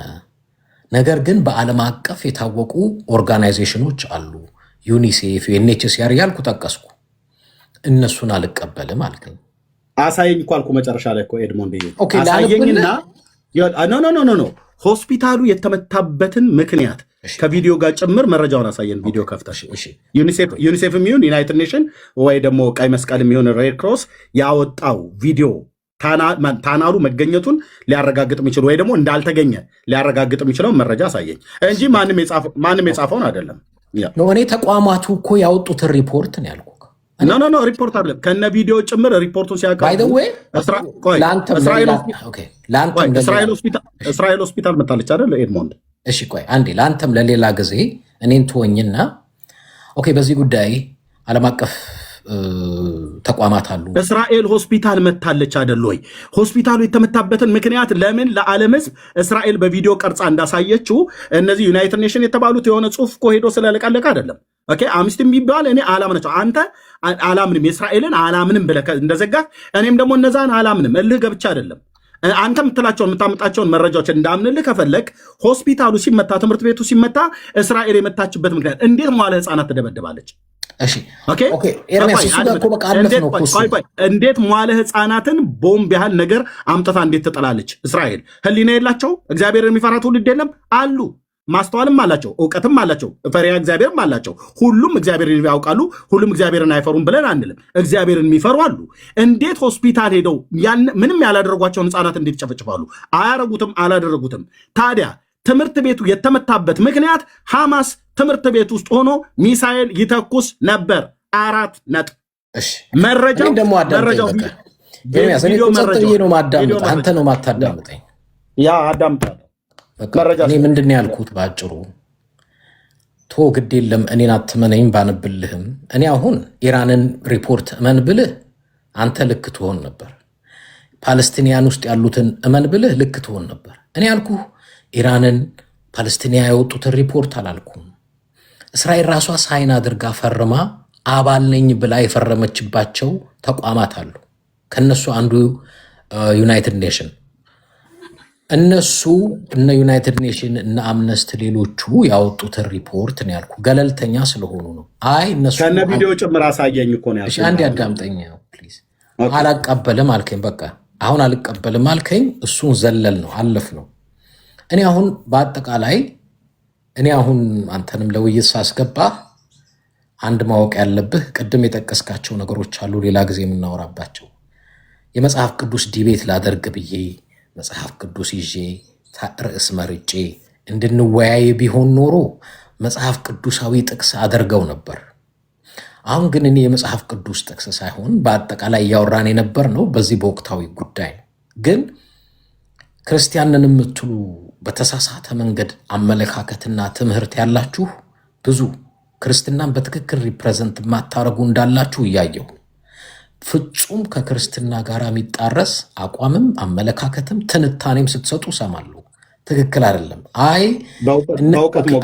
ነገር ግን በዓለም አቀፍ የታወቁ ኦርጋናይዜሽኖች አሉ። ዩኒሴፍ፣ ዩኤንኤችሲአር ያልኩ ጠቀስኩ። እነሱን አልቀበልም አልከኝ። አሳየኝ እኮ አልኩ መጨረሻ ላይ እኮ ኤድሞንድ አሳየኝና ኖ ሆስፒታሉ የተመታበትን ምክንያት ከቪዲዮ ጋር ጭምር መረጃውን አሳየን። ቪዲዮ ከፍተሽ ዩኒሴፍ የሚሆን ዩናይትድ ኔሽን ወይ ደግሞ ቀይ መስቀል የሚሆን ሬድ ክሮስ ያወጣው ቪዲዮ ታናሉ መገኘቱን ሊያረጋግጥ የሚችል ወይ ደግሞ እንዳልተገኘ ሊያረጋግጥ የሚችለው መረጃ አሳየኝ እንጂ ማንም የጻፈውን አይደለም። እኔ ተቋማቱ እኮ ያወጡትን ሪፖርት ነው ያልኩ። ኖ ሪፖርት አይደለም ከነ ቪዲዮ ጭምር ሪፖርቱን ሲያቀርቡ እስራኤል ሆስፒታል መታለች አይደል ኤድሞንድ? እሺ ቆይ አንዴ ለአንተም ለሌላ ጊዜ እኔን ትወኝና በዚህ ጉዳይ ዓለም አቀፍ ተቋማት አሉ። እስራኤል ሆስፒታል መታለች አይደል ወይ? ሆስፒታሉ የተመታበትን ምክንያት ለምን ለዓለም ሕዝብ እስራኤል በቪዲዮ ቀርጻ እንዳሳየችው እነዚህ ዩናይትድ ኔሽን የተባሉት የሆነ ጽሑፍ እኮ ሄዶ ስለለቀለቀ አይደለም። ኦኬ አምስት የሚባል እኔ አላምናቸው። አንተ አላምንም የእስራኤልን አላምንም ብለህ እንደዘጋህ እኔም ደግሞ እነዛን አላምንም እልህ ገብቻ አይደለም። አንተ የምታመጣቸውን መረጃዎች እንዳምንልህ ከፈለግ ሆስፒታሉ ሲመታ፣ ትምህርት ቤቱ ሲመታ እስራኤል የመታችበት ምክንያት እንዴት መዋለ ሕፃናት ትደበድባለች? እንዴት መዋለ ሕፃናትን ቦምብ ያህል ነገር አምጥታ እንዴት ትጠላለች? እስራኤል ህሊና የላቸው? እግዚአብሔር የሚፈራ ትውልድ የለም አሉ። ማስተዋልም አላቸው፣ እውቀትም አላቸው፣ ፈሪሃ እግዚአብሔርም አላቸው። ሁሉም እግዚአብሔርን ያውቃሉ፣ ሁሉም እግዚአብሔርን አይፈሩም ብለን አንልም። እግዚአብሔርን የሚፈሩ አሉ። እንዴት ሆስፒታል ሄደው ምንም ያላደረጓቸውን ሕፃናት እንዴት ይጨፈጭፋሉ? አያረጉትም፣ አላደረጉትም። ታዲያ ትምህርት ቤቱ የተመታበት ምክንያት ሐማስ ትምህርት ቤት ውስጥ ሆኖ ሚሳኤል ይተኩስ ነበር። 4 ነጥብ። መረጃው አንተ ነው ማታዳምጠኝ። ያ አዳምጣለሁ። እኔ ምንድን ነው ያልኩት በአጭሩ ግድ የለም እኔን አትመነኝ ባንብልህም እኔ አሁን ኢራንን ሪፖርት እመን ብልህ አንተ ልክ ትሆን ነበር። ፓለስቲንያን ውስጥ ያሉትን እመን ብልህ ልክ ትሆን ነበር። እኔ ያልኩህ ኢራንን ፓለስቲንያ ያወጡትን ሪፖርት አላልኩም። እስራኤል ራሷ ሳይን አድርጋ ፈርማ አባል ነኝ ብላ የፈረመችባቸው ተቋማት አሉ። ከነሱ አንዱ ዩናይትድ ኔሽን። እነሱ እነ ዩናይትድ ኔሽን እነ አምነስት ሌሎቹ ያወጡትን ሪፖርት ነው ያልኩ። ገለልተኛ ስለሆኑ ነው። እነሱ ከነ ቪዲዮ ጭምር አሳየኝ እኮ ነው ያልኩ። አንዴ አዳምጠኝ ፕሊዝ። አላቀበልም አልከኝ። በቃ አሁን አልቀበልም አልከኝ። እሱን ዘለል ነው አለፍ ነው። እኔ አሁን በአጠቃላይ አንተንም ለውይይት ሳስገባ አንድ ማወቅ ያለብህ ቅድም የጠቀስካቸው ነገሮች አሉ፣ ሌላ ጊዜ የምናወራባቸው። የመጽሐፍ ቅዱስ ዲቤት ላደርግ ብዬ መጽሐፍ ቅዱስ ይዤ ርዕስ መርጬ እንድንወያይ ቢሆን ኖሮ መጽሐፍ ቅዱሳዊ ጥቅስ አደርገው ነበር። አሁን ግን እኔ የመጽሐፍ ቅዱስ ጥቅስ ሳይሆን በአጠቃላይ እያወራን የነበር ነው በዚህ በወቅታዊ ጉዳይ። ግን ክርስቲያንን የምትሉ በተሳሳተ መንገድ አመለካከትና ትምህርት ያላችሁ ብዙ ክርስትናን በትክክል ሪፕሬዘንት የማታረጉ እንዳላችሁ እያየሁ ፍጹም ከክርስትና ጋር የሚጣረስ አቋምም አመለካከትም ትንታኔም ስትሰጡ ሰማለሁ። ትክክል አይደለም።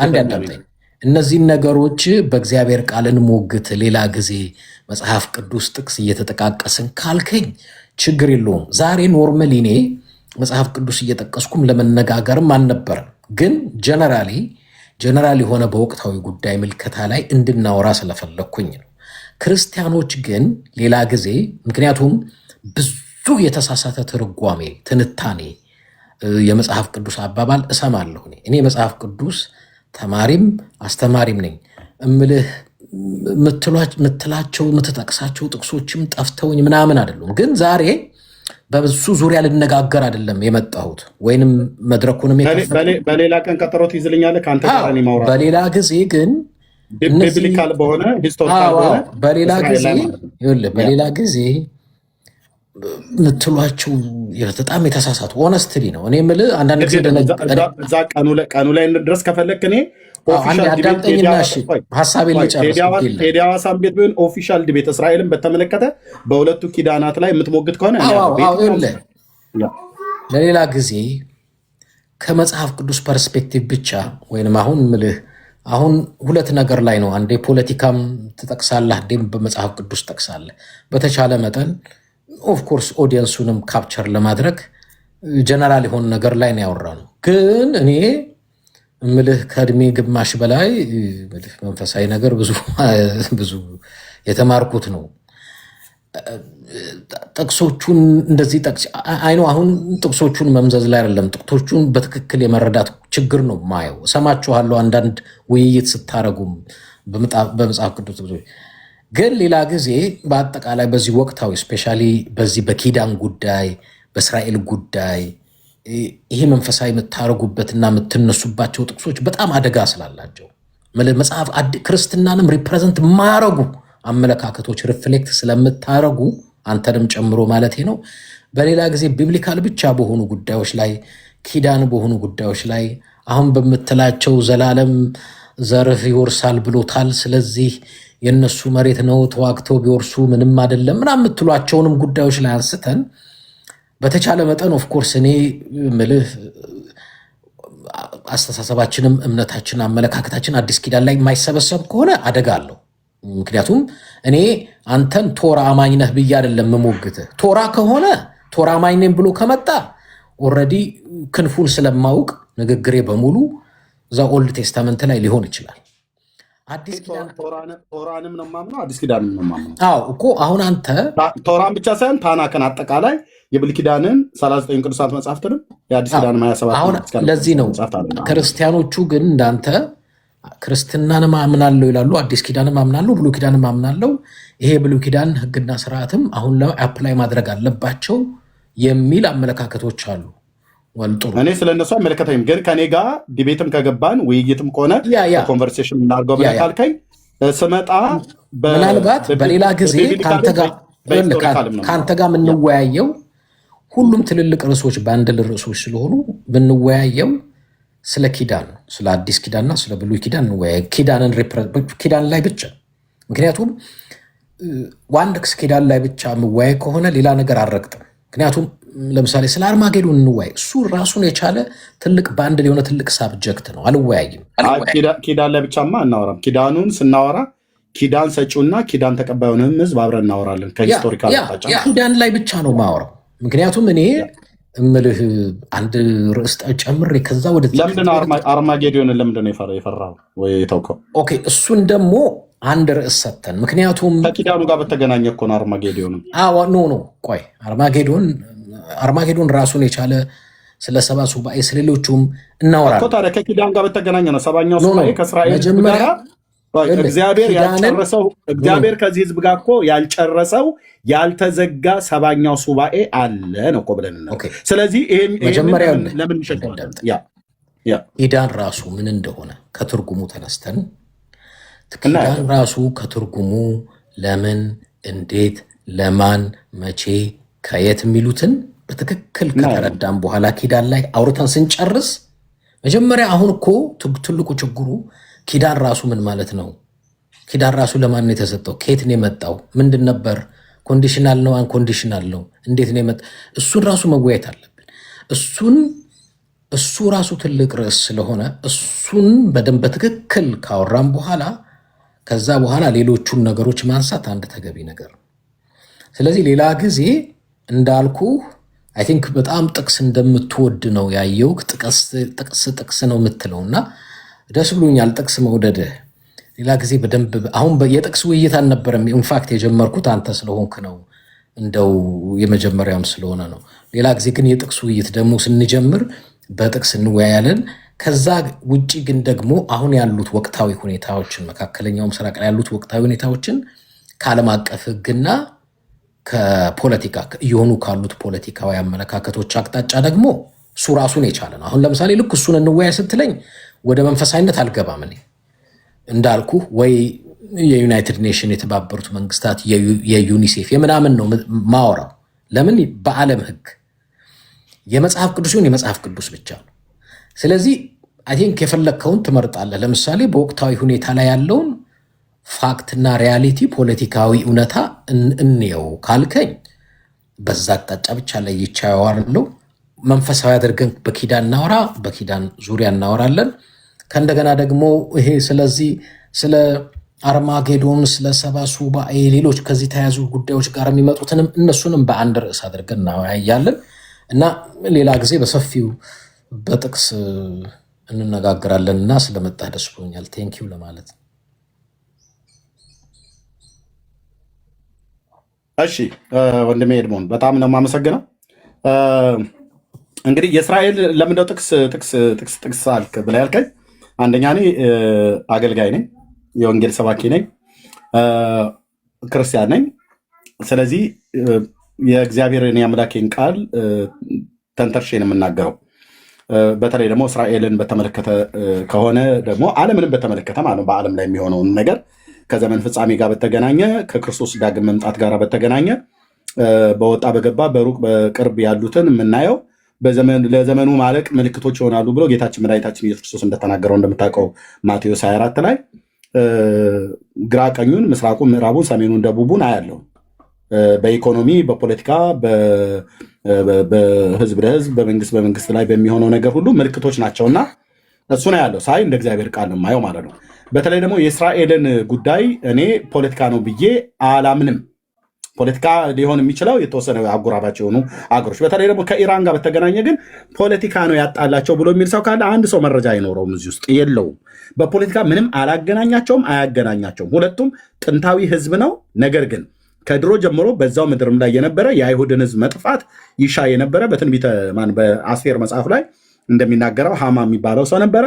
አንድ ያዳምጠኝ። እነዚህን ነገሮች በእግዚአብሔር ቃልን ሞግት ሌላ ጊዜ መጽሐፍ ቅዱስ ጥቅስ እየተጠቃቀስን ካልከኝ ችግር የለውም። ዛሬ ኖርማሊ እኔ መጽሐፍ ቅዱስ እየጠቀስኩም ለመነጋገርም አልነበረም። ግን ጀነራል የሆነ በወቅታዊ ጉዳይ ምልከታ ላይ እንድናወራ ስለፈለግኩኝ ነው። ክርስቲያኖች ግን ሌላ ጊዜ ምክንያቱም ብዙ የተሳሳተ ትርጓሜ፣ ትንታኔ፣ የመጽሐፍ ቅዱስ አባባል እሰማለሁ። እኔ መጽሐፍ ቅዱስ ተማሪም አስተማሪም ነኝ። ምትላቸው የምትጠቅሳቸው ጥቅሶችም ጠፍተውኝ ምናምን አይደሉም። ግን ዛሬ በሱ ዙሪያ ልነጋገር አይደለም የመጣሁት፣ ወይንም መድረኩንም በሌላ ቀን ቀጠሮ ትይዝልኛለህ ከአንተ ጋር እኔ ማውራት። በሌላ ጊዜ ግን ቢብሊካል በሆነ ሂስቶሪካል በሆነ በሌላ ጊዜ ምትሏቸው በጣም የተሳሳቱ ሆነስትሊ ነው። እኔ የምልህ አንዳንድ ጊዜ እዛ ቀኑ ላይ እንድረስ ከፈለክ እኔ አዳምጠኝና ሀሳቤን ልጨርስ። ቴዲ ሐዋሳም ቤት ቢሆን ኦፊሻል ዲቤት እስራኤልን በተመለከተ በሁለቱ ኪዳናት ላይ የምትሞግት ከሆነ ለሌላ ጊዜ ከመጽሐፍ ቅዱስ ፐርስፔክቲቭ ብቻ ወይንም አሁን ሁለት ነገር ላይ ነው። አንዴ ፖለቲካም ትጠቅሳለህ፣ አንዴም በመጽሐፍ ቅዱስ ጠቅሳለህ። በተቻለ መጠን ኦፍኮርስ ኦዲየንሱንም ካፕቸር ለማድረግ ጀነራል የሆነ ነገር ላይ ነው ያወራነው። ግን እኔ እምልህ ከእድሜ ግማሽ በላይ መንፈሳዊ ነገር ብዙ የተማርኩት ነው። ጥቅሶቹን እንደዚህ አይኖ አሁን ጥቅሶቹን መምዘዝ ላይ አይደለም፣ ጥቅሶቹን በትክክል የመረዳት ችግር ነው ማየው። እሰማችኋለሁ አንዳንድ ውይይት ስታረጉም በመጽሐፍ ቅዱስ ብዙ። ግን ሌላ ጊዜ በአጠቃላይ በዚህ ወቅታዊ ስፔሻሊ በዚህ በኪዳን ጉዳይ በእስራኤል ጉዳይ ይሄ መንፈሳዊ የምታረጉበትና የምትነሱባቸው ጥቅሶች በጣም አደጋ ስላላቸው መጽሐፍ ክርስትናንም ሪፕሬዘንት ማያረጉ አመለካከቶች ሪፍሌክት ስለምታረጉ አንተንም ጨምሮ ማለት ነው። በሌላ ጊዜ ቢብሊካል ብቻ በሆኑ ጉዳዮች ላይ ኪዳን በሆኑ ጉዳዮች ላይ አሁን በምትላቸው ዘላለም ዘርህ ይወርሳል ብሎታል፣ ስለዚህ የነሱ መሬት ነው ተዋግተው ቢወርሱ ምንም አይደለም ምናምን የምትሏቸውንም ጉዳዮች ላይ አንስተን በተቻለ መጠን ኦፍኮርስ እኔ ምልህ አስተሳሰባችንም እምነታችን አመለካከታችን አዲስ ኪዳን ላይ የማይሰበሰብ ከሆነ አደጋ አለው። ምክንያቱም እኔ አንተን ቶራ አማኝ ነህ ብዬ አይደለም የምሞግትህ። ቶራ ከሆነ ቶራ አማኝ ነኝ ብሎ ከመጣ ኦልሬዲ ክንፉን ስለማውቅ ንግግሬ በሙሉ እዛ ኦልድ ቴስታመንት ላይ ሊሆን ይችላል። አዲስ ኪዳን ቶራንም ነው የማምነው፣ አዲስ ኪዳንም ነው የማምነው። አዎ እኮ አሁን አንተ ቶራን ብቻ ሳይሆን ታናክን አጠቃላይ የብሉይ ኪዳንን 39 ቅዱሳት መጽሐፍትንም የአዲስ ኪዳን 27 አሁን ለዚህ ነው ክርስቲያኖቹ ግን እንዳንተ ክርስትናንም አምናለሁ ይላሉ፣ አዲስ ኪዳንም አምናለሁ፣ ብሉይ ኪዳንም አምናለሁ። ይሄ ብሉይ ኪዳን ሕግና ስርዓትም አሁን ላይ አፕላይ ማድረግ አለባቸው የሚል አመለካከቶች አሉ። ወልጡ እኔ ስለነሱ አመለከተኝም፣ ግን ከኔ ጋር ዲቤትም ከገባን ውይይትም ከሆነ ኮንቨርሴሽን እናድርገው ብለህ ካልከኝ ስመጣ ምናልባት በሌላ ጊዜ ከአንተ ጋር የምንወያየው ሁሉም ትልልቅ ርዕሶች በአንድል ርዕሶች ስለሆኑ ብንወያየው ስለ ኪዳን ስለ አዲስ ኪዳንና ስለ ብሉይ ኪዳን እንወያይ። ኪዳን ላይ ብቻ ምክንያቱም ዋንድክስ ኪዳን ላይ ብቻ የምወያይ ከሆነ ሌላ ነገር አልረግጥም። ምክንያቱም ለምሳሌ ስለ አርማጌዶን እንወያይ፣ እሱ ራሱን የቻለ ትልቅ በአንድ የሆነ ትልቅ ሳብጀክት ነው። አልወያይም። ኪዳን ላይ ብቻማ አናወራም። ኪዳኑን ስናወራ ኪዳን ሰጪውና ኪዳን ተቀባዩንም ህዝብ አብረን እናወራለን። ከሂስቶሪካል ኪዳን ላይ ብቻ ነው ማወራው። ምክንያቱም እኔ እምልህ አንድ ርዕስ ጨምሬ ከዛ ወደ ለምንድን አርማጌዶንን ለምንድን ነው የፈራው ወይ የተውከው? ኦኬ እሱን ደግሞ አንድ ርዕስ ሰተን፣ ምክንያቱም ከኪዳኑ ጋር በተገናኘ እኮ ነው አርማጌዶንም። ኖ ቆይ አርማጌዶን ራሱን የቻለ ስለ ሰባ ሱባኤ ስለሌሎቹም እናወራለን እኮ። ታዲያ ከኪዳን ጋር በተገናኘ ነው ሰባኛው ሱባኤ ከእስራኤል ጋር እግዚአብሔር ከዚህ ህዝብ ጋር እኮ ያልጨረሰው ያልተዘጋ ሰባኛው ሱባኤ አለ ነው እኮ ብለን ነው። ስለዚህ መጀመሪያ ለምን ኪዳን ራሱ ምን እንደሆነ ከትርጉሙ ተነስተን ኪዳን ራሱ ከትርጉሙ ለምን፣ እንዴት፣ ለማን፣ መቼ፣ ከየት የሚሉትን በትክክል ከተረዳም በኋላ ኪዳን ላይ አውርተን ስንጨርስ መጀመሪያ አሁን እኮ ትልቁ ችግሩ ኪዳን ራሱ ምን ማለት ነው? ኪዳን ራሱ ለማን ነው የተሰጠው? ከየት ነው የመጣው? ምንድን ነበር? ኮንዲሽናል ነው አንኮንዲሽናል ነው? እንዴት ነው የመጣው? እሱን ራሱ መወያየት አለብን። እሱ ራሱ ትልቅ ርዕስ ስለሆነ እሱን በደንብ በትክክል ካወራም በኋላ ከዛ በኋላ ሌሎቹን ነገሮች ማንሳት አንድ ተገቢ ነገር ነው። ስለዚህ ሌላ ጊዜ እንዳልኩ አይ ቲንክ በጣም ጥቅስ እንደምትወድ ነው ያየው። ጥቅስ ነው የምትለው እና ደስ ብሎኛል ጥቅስ መውደድህ። ሌላ ጊዜ በደንብ አሁን የጥቅስ ውይይት አልነበረም። ኢንፋክት የጀመርኩት አንተ ስለሆንክ ነው፣ እንደው የመጀመሪያም ስለሆነ ነው። ሌላ ጊዜ ግን የጥቅስ ውይይት ደግሞ ስንጀምር በጥቅስ እንወያያለን። ከዛ ውጪ ግን ደግሞ አሁን ያሉት ወቅታዊ ሁኔታዎችን መካከለኛው ምስራቅ ላይ ያሉት ወቅታዊ ሁኔታዎችን ከዓለም አቀፍ ሕግና ከፖለቲካ እየሆኑ ካሉት ፖለቲካዊ አመለካከቶች አቅጣጫ ደግሞ እሱ ራሱን የቻለ ነው። አሁን ለምሳሌ ልክ እሱን እንወያይ ስትለኝ ወደ መንፈሳዊነት አልገባም። እኔ እንዳልኩ ወይ የዩናይትድ ኔሽን የተባበሩት መንግስታት የዩኒሴፍ የምናምን ነው ማወራው። ለምን በዓለም ሕግ የመጽሐፍ ቅዱስ ሲሆን የመጽሐፍ ቅዱስ ብቻ ነው። ስለዚህ አይ ቲንክ የፈለግከውን ትመርጣለህ። ለምሳሌ በወቅታዊ ሁኔታ ላይ ያለውን ፋክትና ሪያሊቲ ፖለቲካዊ እውነታ እንየው ካልከኝ በዛ አቅጣጫ ብቻ ላይ ይቻየዋለው። መንፈሳዊ አድርገን በኪዳን እናወራ፣ በኪዳን ዙሪያ እናወራለን። ከእንደገና ደግሞ ይሄ ስለዚህ ስለ አርማጌዶን፣ ስለ ሰባ ሱባኤ፣ ሌሎች ከዚህ ተያዙ ጉዳዮች ጋር የሚመጡትንም እነሱንም በአንድ ርዕስ አድርገን እናወያያለን። እና ሌላ ጊዜ በሰፊው በጥቅስ እንነጋገራለን እና ስለመጣ ደስ ብሎኛል። ቴንኪው ለማለት። እሺ ወንድሜ ኤድሞን በጣም ነው የማመሰግነው። እንግዲህ የእስራኤል ለምንድነው ጥቅስ አልክ ብለህ ያልከኝ፣ አንደኛ እኔ አገልጋይ ነኝ፣ የወንጌል ሰባኪ ነኝ፣ ክርስቲያን ነኝ። ስለዚህ የእግዚአብሔርን የአምላኬን ቃል ተንተርሼ ነው የምናገረው። በተለይ ደግሞ እስራኤልን በተመለከተ ከሆነ ደግሞ ዓለምንም በተመለከተ ማለት ነው፣ በዓለም ላይ የሚሆነውን ነገር ከዘመን ፍጻሜ ጋር በተገናኘ ከክርስቶስ ዳግም መምጣት ጋር በተገናኘ በወጣ በገባ በሩቅ በቅርብ ያሉትን የምናየው ለዘመኑ ማለቅ ምልክቶች ይሆናሉ ብሎ ጌታችን መድኃኒታችን ኢየሱስ ክርስቶስ እንደተናገረው እንደምታውቀው ማቴዎስ 24 ላይ ግራ ቀኙን፣ ምስራቁን፣ ምዕራቡን፣ ሰሜኑን፣ ደቡቡን አያለው። በኢኮኖሚ፣ በፖለቲካ፣ በህዝብ ለህዝብ፣ በመንግስት ላይ በሚሆነው ነገር ሁሉ ምልክቶች ናቸውና እሱ ነው ያለው። ሳይ እንደ እግዚአብሔር ቃል ነው የማየው ማለት ነው። በተለይ ደግሞ የእስራኤልን ጉዳይ እኔ ፖለቲካ ነው ብዬ አላምንም። ፖለቲካ ሊሆን የሚችለው የተወሰነ አጎራባች የሆኑ አገሮች፣ በተለይ ደግሞ ከኢራን ጋር በተገናኘ ግን ፖለቲካ ነው ያጣላቸው ብሎ የሚል ሰው ካለ አንድ ሰው መረጃ አይኖረውም፣ እዚህ ውስጥ የለውም። በፖለቲካ ምንም አላገናኛቸውም፣ አያገናኛቸውም። ሁለቱም ጥንታዊ ህዝብ ነው። ነገር ግን ከድሮ ጀምሮ በዛው ምድርም ላይ የነበረ የአይሁድን ህዝብ መጥፋት ይሻ የነበረ በትንቢተ በአስቴር መጽሐፍ ላይ እንደሚናገረው ሃማ የሚባለው ሰው ነበረ።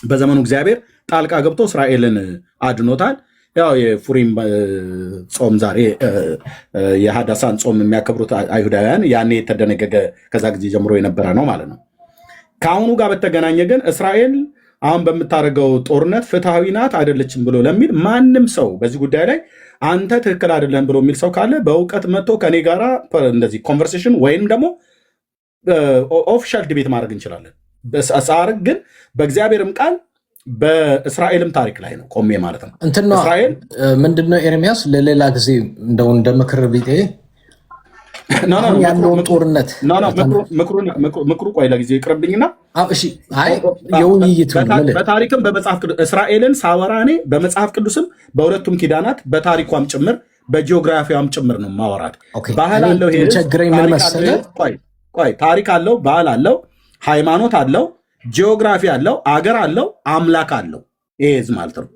በዘመኑ እግዚአብሔር ጣልቃ ገብቶ እስራኤልን አድኖታል። ያው የፉሪም ጾም ዛሬ የሃዳሳን ጾም የሚያከብሩት አይሁዳውያን ያኔ የተደነገገ ከዛ ጊዜ ጀምሮ የነበረ ነው ማለት ነው። ከአሁኑ ጋር በተገናኘ ግን እስራኤል አሁን በምታደርገው ጦርነት ፍትሐዊ ናት አይደለችም ብሎ ለሚል ማንም ሰው በዚህ ጉዳይ ላይ አንተ ትክክል አይደለም ብሎ የሚል ሰው ካለ በእውቀት መጥቶ ከኔ ጋራ እንደዚህ ኮንቨርሴሽን ወይም ደግሞ ኦፊሻል ዲቤት ማድረግ እንችላለን። ሳርግ ግን በእግዚአብሔርም ቃል በእስራኤልም ታሪክ ላይ ነው ቆሜ ማለት ነው። እንትን ነው ምንድነው ኤርሚያስ ለሌላ ጊዜ እንደው እንደ ምክር ቢጤ ያለውን ጦርነት ምክሩ ቆይ ለጊዜው ይቅርብኝና የውይይት በታሪክም በመጽሐፍ ቅዱስ እስራኤልን ሳወራ እኔ በመጽሐፍ ቅዱስም በሁለቱም ኪዳናት በታሪኳም ጭምር በጂኦግራፊዋም ጭምር ነው ማወራት። ባህል አለው፣ ታሪክ አለው፣ ባህል አለው፣ ሃይማኖት አለው፣ ጂኦግራፊ አለው፣ አገር አለው፣ አምላክ አለው። ይሄ ህዝብ ማለት ነው።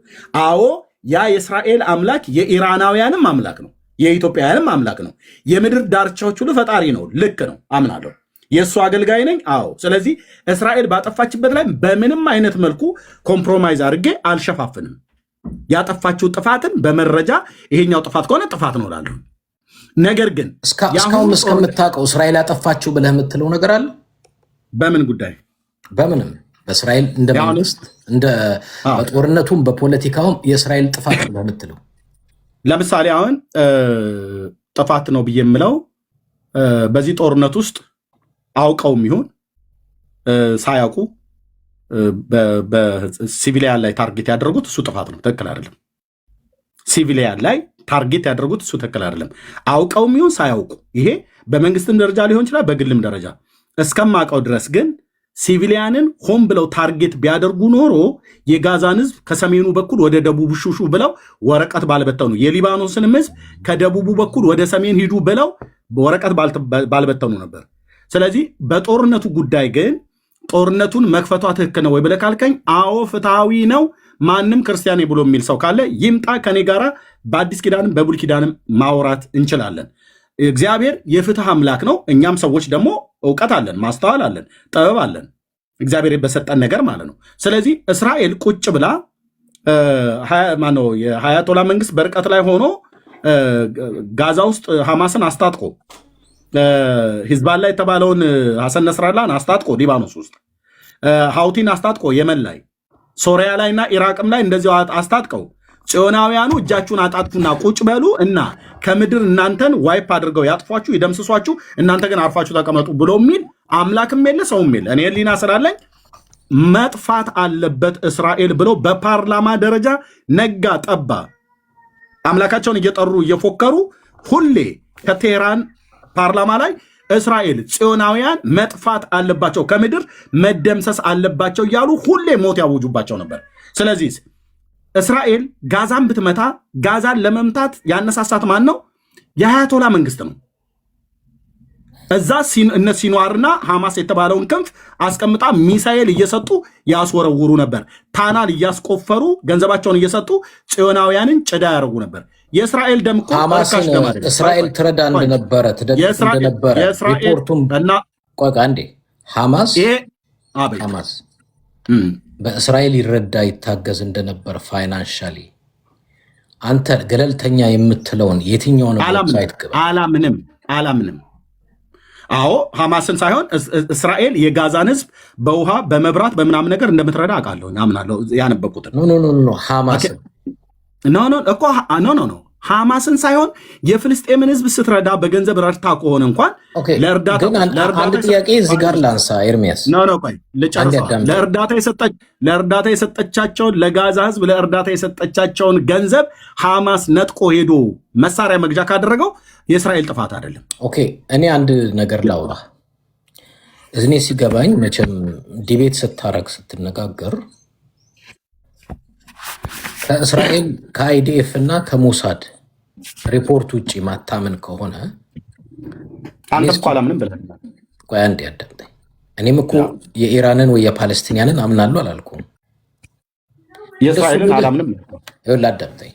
አዎ ያ የእስራኤል አምላክ የኢራናውያንም አምላክ ነው፣ የኢትዮጵያውያንም አምላክ ነው። የምድር ዳርቻዎች ሁሉ ፈጣሪ ነው። ልክ ነው፣ አምናለሁ። የእሱ አገልጋይ ነኝ። አዎ። ስለዚህ እስራኤል ባጠፋችበት ላይ በምንም አይነት መልኩ ኮምፕሮማይዝ አድርጌ አልሸፋፍንም። ያጠፋችው ጥፋትን በመረጃ ይሄኛው ጥፋት ከሆነ ጥፋት ነው እላለሁ። ነገር ግን እስካሁን እስከምታውቀው እስራኤል ያጠፋችው ብለህ የምትለው ነገር አለ? በምን ጉዳይ? በምንም በእስራኤል እንደ መንግስት እንደ በጦርነቱም በፖለቲካውም የእስራኤል ጥፋት ነው የምትለው? ለምሳሌ አሁን ጥፋት ነው ብዬ የምለው በዚህ ጦርነት ውስጥ አውቀውም ይሁን ሳያውቁ በሲቪሊያን ላይ ታርጌት ያደረጉት እሱ ጥፋት ነው፣ ትክክል አይደለም። ሲቪሊያን ላይ ታርጌት ያደረጉት እሱ ትክክል አይደለም። አውቀውም ይሁን ሳያውቁ፣ ይሄ በመንግስትም ደረጃ ሊሆን ይችላል፣ በግልም ደረጃ እስከማውቀው ድረስ ግን ሲቪሊያንን ሆን ብለው ታርጌት ቢያደርጉ ኖሮ የጋዛን ህዝብ ከሰሜኑ በኩል ወደ ደቡብ ሹሹ ብለው ወረቀት ባልበተኑ፣ የሊባኖስንም ህዝብ ከደቡቡ በኩል ወደ ሰሜን ሂዱ ብለው ወረቀት ባልበተኑ ነበር። ስለዚህ በጦርነቱ ጉዳይ ግን ጦርነቱን መክፈቷ ትክክል ነው ወይ ብለህ ካልከኝ፣ አዎ ፍትሐዊ ነው። ማንም ክርስቲያኔ ብሎ የሚል ሰው ካለ ይምጣ ከኔ ጋራ በአዲስ ኪዳንም በብሉይ ኪዳንም ማውራት እንችላለን። እግዚአብሔር የፍትህ አምላክ ነው። እኛም ሰዎች ደግሞ እውቀት አለን፣ ማስተዋል አለን፣ ጥበብ አለን፣ እግዚአብሔር በሰጠን ነገር ማለት ነው። ስለዚህ እስራኤል ቁጭ ብላ የሀያቶላ መንግስት በርቀት ላይ ሆኖ ጋዛ ውስጥ ሐማስን አስታጥቆ ሂዝባላ የተባለውን ሐሰን ነስራላን አስታጥቆ ሊባኖስ ውስጥ ሀውቲን አስታጥቆ የመን ላይ ሶሪያ ላይ እና ኢራቅም ላይ እንደዚያው አስታጥቀው ጽዮናውያኑ እጃችሁን አጣጥፉና ቁጭ በሉ እና ከምድር እናንተን ዋይፕ አድርገው ያጥፏችሁ፣ ይደምስሷችሁ፣ እናንተ ግን አርፋችሁ ተቀመጡ ብሎ የሚል አምላክም የለ ሰውም የለ። እኔ ህሊና ስላለኝ መጥፋት አለበት እስራኤል ብለው በፓርላማ ደረጃ ነጋ ጠባ አምላካቸውን እየጠሩ እየፎከሩ ሁሌ ከቴህራን ፓርላማ ላይ እስራኤል ጽዮናውያን መጥፋት አለባቸው፣ ከምድር መደምሰስ አለባቸው እያሉ ሁሌ ሞት ያውጁባቸው ነበር። ስለዚህ እስራኤል ጋዛን ብትመታ ጋዛን ለመምታት ያነሳሳት ማን ነው? የአያቶላ መንግስት ነው። እዛ እነ ሲኗርና ሐማስ የተባለውን ክንፍ አስቀምጣ ሚሳኤል እየሰጡ ያስወረውሩ ነበር። ታናል እያስቆፈሩ ገንዘባቸውን እየሰጡ ጽዮናውያንን ጭዳ ያደርጉ ነበር። የእስራኤል ደም እኮ ሐማስን እስራኤል ትረዳ እንደነበረ ሪፖርቱም እና ቆቃ እንዴ ሐማስ በእስራኤል ይረዳ ይታገዝ እንደነበር ፋይናንሻሊ አንተ ገለልተኛ የምትለውን የትኛውን ዌብሳይት ግባ? አላምንም። አዎ ሐማስን ሳይሆን እስራኤል የጋዛን ህዝብ በውሃ በመብራት በምናምን ነገር እንደምትረዳ አውቃለሁ፣ አምናለሁ። ያነበብኩትን ኖ ሐማስን ኖ ሐማስን ሳይሆን የፍልስጤምን ህዝብ ስትረዳ በገንዘብ ረድታ ከሆነ እንኳን አንድ ጥያቄ እዚህ ጋር ላንሳ። ኤርሚያስ ቆይ ለእርዳታ የሰጠቻቸውን ለጋዛ ህዝብ ለእርዳታ የሰጠቻቸውን ገንዘብ ሐማስ ነጥቆ ሄዶ መሳሪያ መግዣ ካደረገው የእስራኤል ጥፋት አይደለም። ኦኬ እኔ አንድ ነገር ላውራ። እኔ ሲገባኝ መቼም ዲቤት ስታረግ ስትነጋገር ከእስራኤል ከአይዲኤፍ እና ከሞሳድ ሪፖርት ውጭ ማታምን ከሆነ አንተ እኮ አላምንም ብለህ ቆይ አንዴ አዳምጠኝ። እኔም እኮ የኢራንን ወይ የፓለስቲንያንን አምናለሁ አላልኩም። የእስራኤልን አላምንም ይኸውልህ አዳምጠኝ።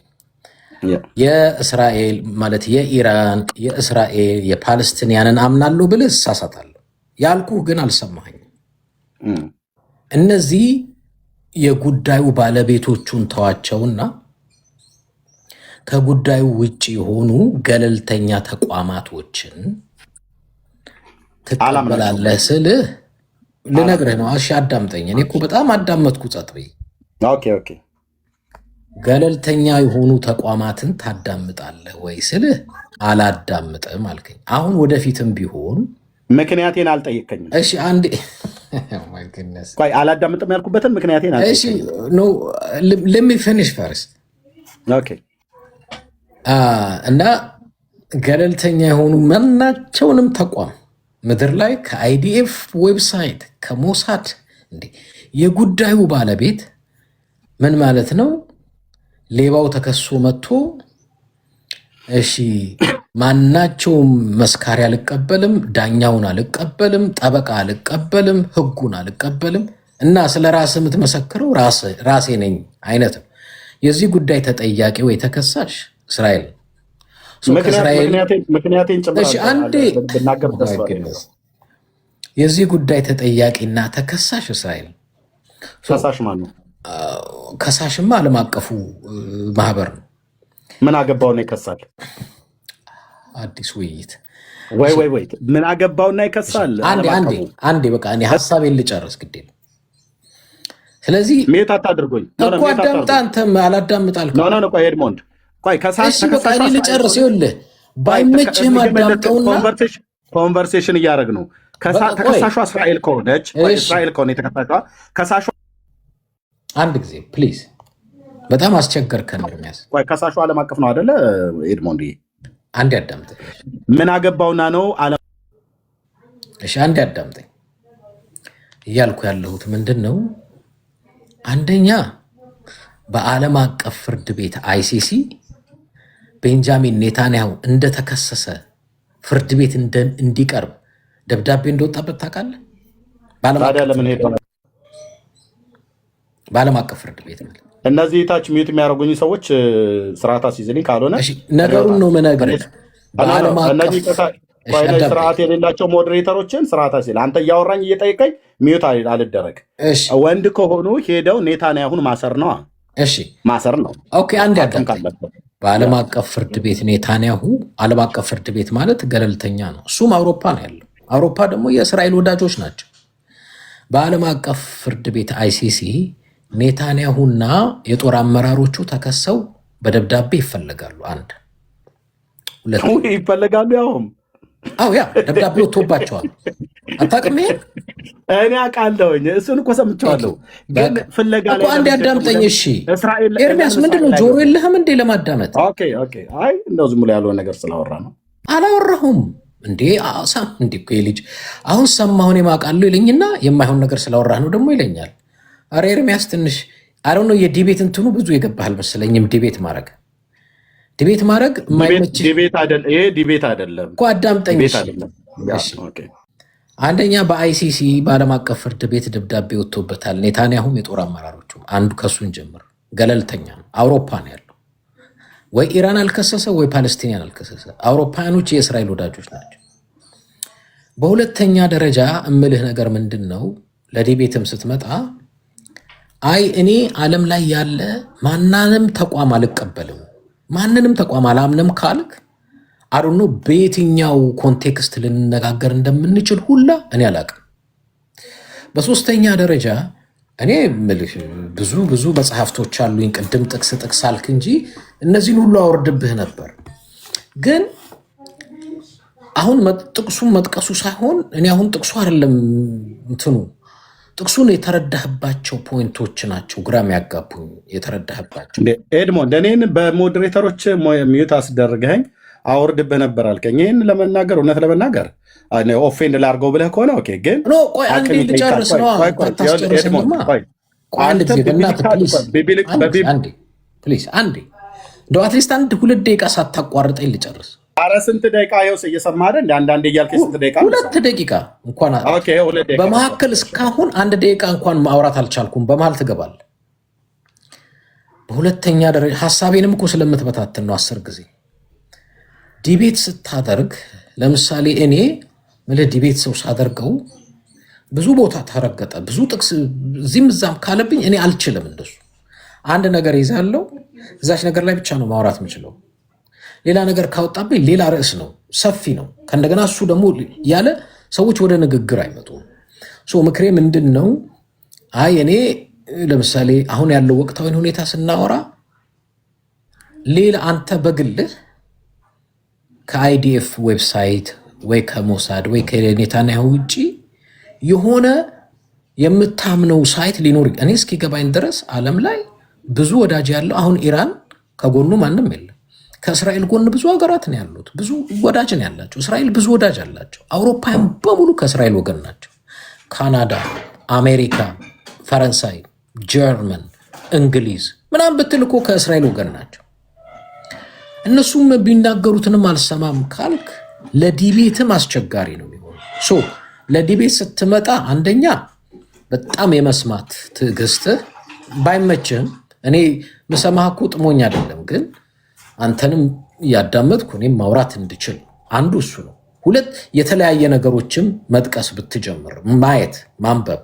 የእስራኤል ማለት የኢራን የእስራኤል የፓለስቲንያንን አምናለሁ ብልህ እሳሳታለሁ። ያልኩህ ግን አልሰማኸኝም። እነዚህ የጉዳዩ ባለቤቶቹን ተዋቸውና ከጉዳዩ ውጭ የሆኑ ገለልተኛ ተቋማቶችን ትቀበላለህ ስልህ ልነግርህ ነው። እሺ አዳምጠኝ። እኔ እኮ በጣም አዳመጥኩ ጸጥ ብዬ። ኦኬ ገለልተኛ የሆኑ ተቋማትን ታዳምጣለህ ወይ ስልህ አላዳምጥም አልከኝ። አሁን ወደፊትም ቢሆን ምክንያቴን አልጠየቀኝም። እሺ አንዴ ቆይ አላዳምጥም ያልኩበትን ምክንያቴን አልጠየቀኝም። ኖ let me finish first ኦኬ እና ገለልተኛ የሆኑ ማናቸውንም ተቋም ምድር ላይ ከአይዲኤፍ ዌብሳይት ከሞሳድ እንዴ የጉዳዩ ባለቤት ምን ማለት ነው? ሌባው ተከሶ መጥቶ እሺ ማናቸውም መስካሪ አልቀበልም፣ ዳኛውን አልቀበልም፣ ጠበቃ አልቀበልም፣ ህጉን አልቀበልም እና ስለ ራስህ የምትመሰክረው ራሴ ነኝ አይነት ነው። የዚህ ጉዳይ ተጠያቂ ወይ ተከሳሽ እስራኤል የዚህ ጉዳይ ተጠያቂና ተከሳሽ እስራኤል። ከሳሽ ማን ነው? ከሳሽማ ዓለም አቀፉ ማህበር ነው። ምን አገባውና ይከሳል? አዲስ ውይይት ወይ ምን አገባውና ይከሳል? አንዴ በቃ እኔ ሀሳቤን ልጨርስ ግዴ። ስለዚህ ሜት አታድርጎኝ እኮ አዳምጣ። አንተም አላዳምጣልክ። ኖ ቆይ ኤድሞንድ ቆይ ከሳሽ በቃ እኔ ልጨርስ። ይኸውልህ ባይመችህም አዳምጠውና ኮንቨርሴሽን እያደረግ ነው። ተከሳሿ እስራኤል ከሆነች እስራኤል ከሆነ የተከሳሿ ከሳሿ አንድ ጊዜ ፕሊዝ፣ በጣም አስቸገርከን ኤርሚያስ። ቆይ ከሳሹ ዓለም አቀፍ ነው አይደለ ኤድሞንድ? አንዴ አዳምጠኝ። ምን አገባውና ነው ዓለም? እሺ አንዴ አዳምጠኝ። እያልኩ ያለሁት ምንድን ነው? አንደኛ በዓለም አቀፍ ፍርድ ቤት አይሲሲ ቤንጃሚን ኔታንያሁ እንደተከሰሰ ፍርድ ቤት እንዲቀርብ ደብዳቤ እንደወጣበት ታውቃለህ? በዓለም አቀፍ ፍርድ ቤት ማለት እነዚህ ታች ሚዩት የሚያደርጉኝ ሰዎች ስርዓት አስይዝልኝ፣ ካልሆነ ነገሩን ነው የምነግርህ። ስርዓት የሌላቸው ሞዴሬተሮችን ስርዓት አስይል። አንተ እያወራኝ እየጠየቀኝ ሚዩት አልደረግ። ወንድ ከሆኑ ሄደው ኔታንያሁን ማሰር ነው። እሺ ማሰር ነው። ኦኬ አንድ ያዳም በዓለም አቀፍ ፍርድ ቤት ኔታንያሁ፣ ዓለም አቀፍ ፍርድ ቤት ማለት ገለልተኛ ነው። እሱም አውሮፓ ነው ያለው። አውሮፓ ደግሞ የእስራኤል ወዳጆች ናቸው። በዓለም አቀፍ ፍርድ ቤት አይሲሲ ኔታንያሁና የጦር አመራሮቹ ተከሰው በደብዳቤ ይፈለጋሉ። አንድ ሁለት ይፈለጋሉ። ያውም ያ ደብዳቤ ወጥቶባቸዋል። አታውቅም? ይሄ እኔ አውቃለሁኝ። እሱን እኮ ሰምቼዋለሁ። ግን ፍለጋ ላይ አንድ ያዳምጠኝ። እሺ ኤርሚያስ ምንድን ነው ጆሮ የለህም እንዴ ለማዳመጥ? አይ እንደው ዝም ብሎ ያልሆነ ነገር ስላወራ ነው። አላወራሁም እንዴ እንዴ እኮ ልጅ አሁን ሰማሁን የማውቃለሁ ይለኝና የማይሆን ነገር ስላወራህ ነው ደግሞ ይለኛል። አረ ኤርሚያስ ትንሽ አሁን ነው የዲቤት እንትኑ ብዙ የገባሃል መሰለኝም። ዲቤት ማድረግ የማይመች ዲቤት አይደለም። ይሄ ዲቤት አይደለም እኮ አዳምጠኝ። አንደኛ በአይሲሲ በዓለም አቀፍ ፍርድ ቤት ደብዳቤ ወጥቶበታል። ኔታንያሁም የጦር አመራሮቹ አንዱ ከሱን ጀምር ገለልተኛ ነው። አውሮፓ ነው ያለው። ወይ ኢራን አልከሰሰ ወይ ፓለስቲኒያን አልከሰሰ። አውሮፓውያኖች የእስራኤል ወዳጆች ናቸው። በሁለተኛ ደረጃ እምልህ ነገር ምንድን ነው? ለዲቤትም ስትመጣ አይ እኔ ዓለም ላይ ያለ ማንንም ተቋም አልቀበልም፣ ማንንም ተቋም አላምንም ካልክ አሩኑ በየትኛው ኮንቴክስት ልንነጋገር እንደምንችል ሁላ እኔ አላቅም። በሶስተኛ ደረጃ እኔ ምልህ ብዙ መጽሐፍቶች አሉኝ። ቅድም ጥቅስ አልክ እንጂ እነዚህን ሁሉ አወርድብህ ነበር። ግን አሁን ጥቅሱን መጥቀሱ ሳይሆን እኔ አሁን ጥቅሱ አይደለም እንትኑ ጥቅሱን የተረዳህባቸው ፖይንቶች ናቸው ግራ የሚያጋቡኝ። የተረዳህባቸው ኤድሞንድ እኔን በሞዴሬተሮች ሚዩት አስደርገኝ አወርድብህ ነበር አልከኝ። ይህን ለመናገር እውነት ለመናገር ኦፌንድ ላርገው ብለህ ከሆነ ኦኬ። ግን ቆይ አንዴ ልጨርስ ነው። አንዴ እንደው አትሊስት አንድ 2 ደቂቃ ሳታቋርጠኝ ልጨርስ። ኧረ ስንት ደቂቃ ይኸውስ እየሰማህ አይደል? አንዳንዴ እያልከኝ ስንት ደቂቃ? 2 ደቂቃ እንኳን በመካከል እስካሁን 1 ደቂቃ እንኳን ማውራት አልቻልኩም። በመሀል ትገባለህ። በሁለተኛ ደረጃ ሀሳቤንም እኮ ስለምትበታትን ነው 10 ጊዜ ዲቤት ስታደርግ። ለምሳሌ እኔ ዲቤት ሰው ሳደርገው ብዙ ቦታ ተረገጠ፣ ብዙ ጥቅስ እዚህም እዛም ካለብኝ እኔ አልችልም። እንደሱ አንድ ነገር ይዛለው እዛች ነገር ላይ ብቻ ነው ማውራት የምችለው። ሌላ ነገር ካወጣብኝ ሌላ ርዕስ ነው፣ ሰፊ ነው። ከእንደገና እሱ ደግሞ ያለ ሰዎች ወደ ንግግር አይመጡም። ምክሬ ምንድን ነው? አይ እኔ ለምሳሌ አሁን ያለው ወቅታዊ ሁኔታ ስናወራ ሌላ አንተ በግልህ ከአይዲኤፍ ዌብሳይት ወይ ከሞሳድ ወይ ከኔታንያሁ ውጭ የሆነ የምታምነው ሳይት ሊኖር እኔ እስኪገባኝ ድረስ ዓለም ላይ ብዙ ወዳጅ ያለው አሁን ኢራን ከጎኑ ማንም የለም። ከእስራኤል ጎን ብዙ ሀገራት ነው ያሉት፣ ብዙ ወዳጅ ነው ያላቸው። እስራኤል ብዙ ወዳጅ አላቸው። አውሮፓውያን በሙሉ ከእስራኤል ወገን ናቸው። ካናዳ፣ አሜሪካ፣ ፈረንሳይ፣ ጀርመን፣ እንግሊዝ ምናምን ብትል እኮ ከእስራኤል ወገን ናቸው። እነሱም ቢናገሩትንም አልሰማም ካልክ ለዲቤትም አስቸጋሪ ነው የሚሆነው። ለዲቤት ስትመጣ አንደኛ በጣም የመስማት ትዕግስትህ ባይመችህም፣ እኔ ምሰማህ እኮ ጥሞኝ አይደለም፣ ግን አንተንም እያዳመጥኩ እኔም ማውራት እንድችል አንዱ እሱ ነው። 2 የተለያየ ነገሮችም መጥቀስ ብትጀምር፣ ማየት ማንበብ፣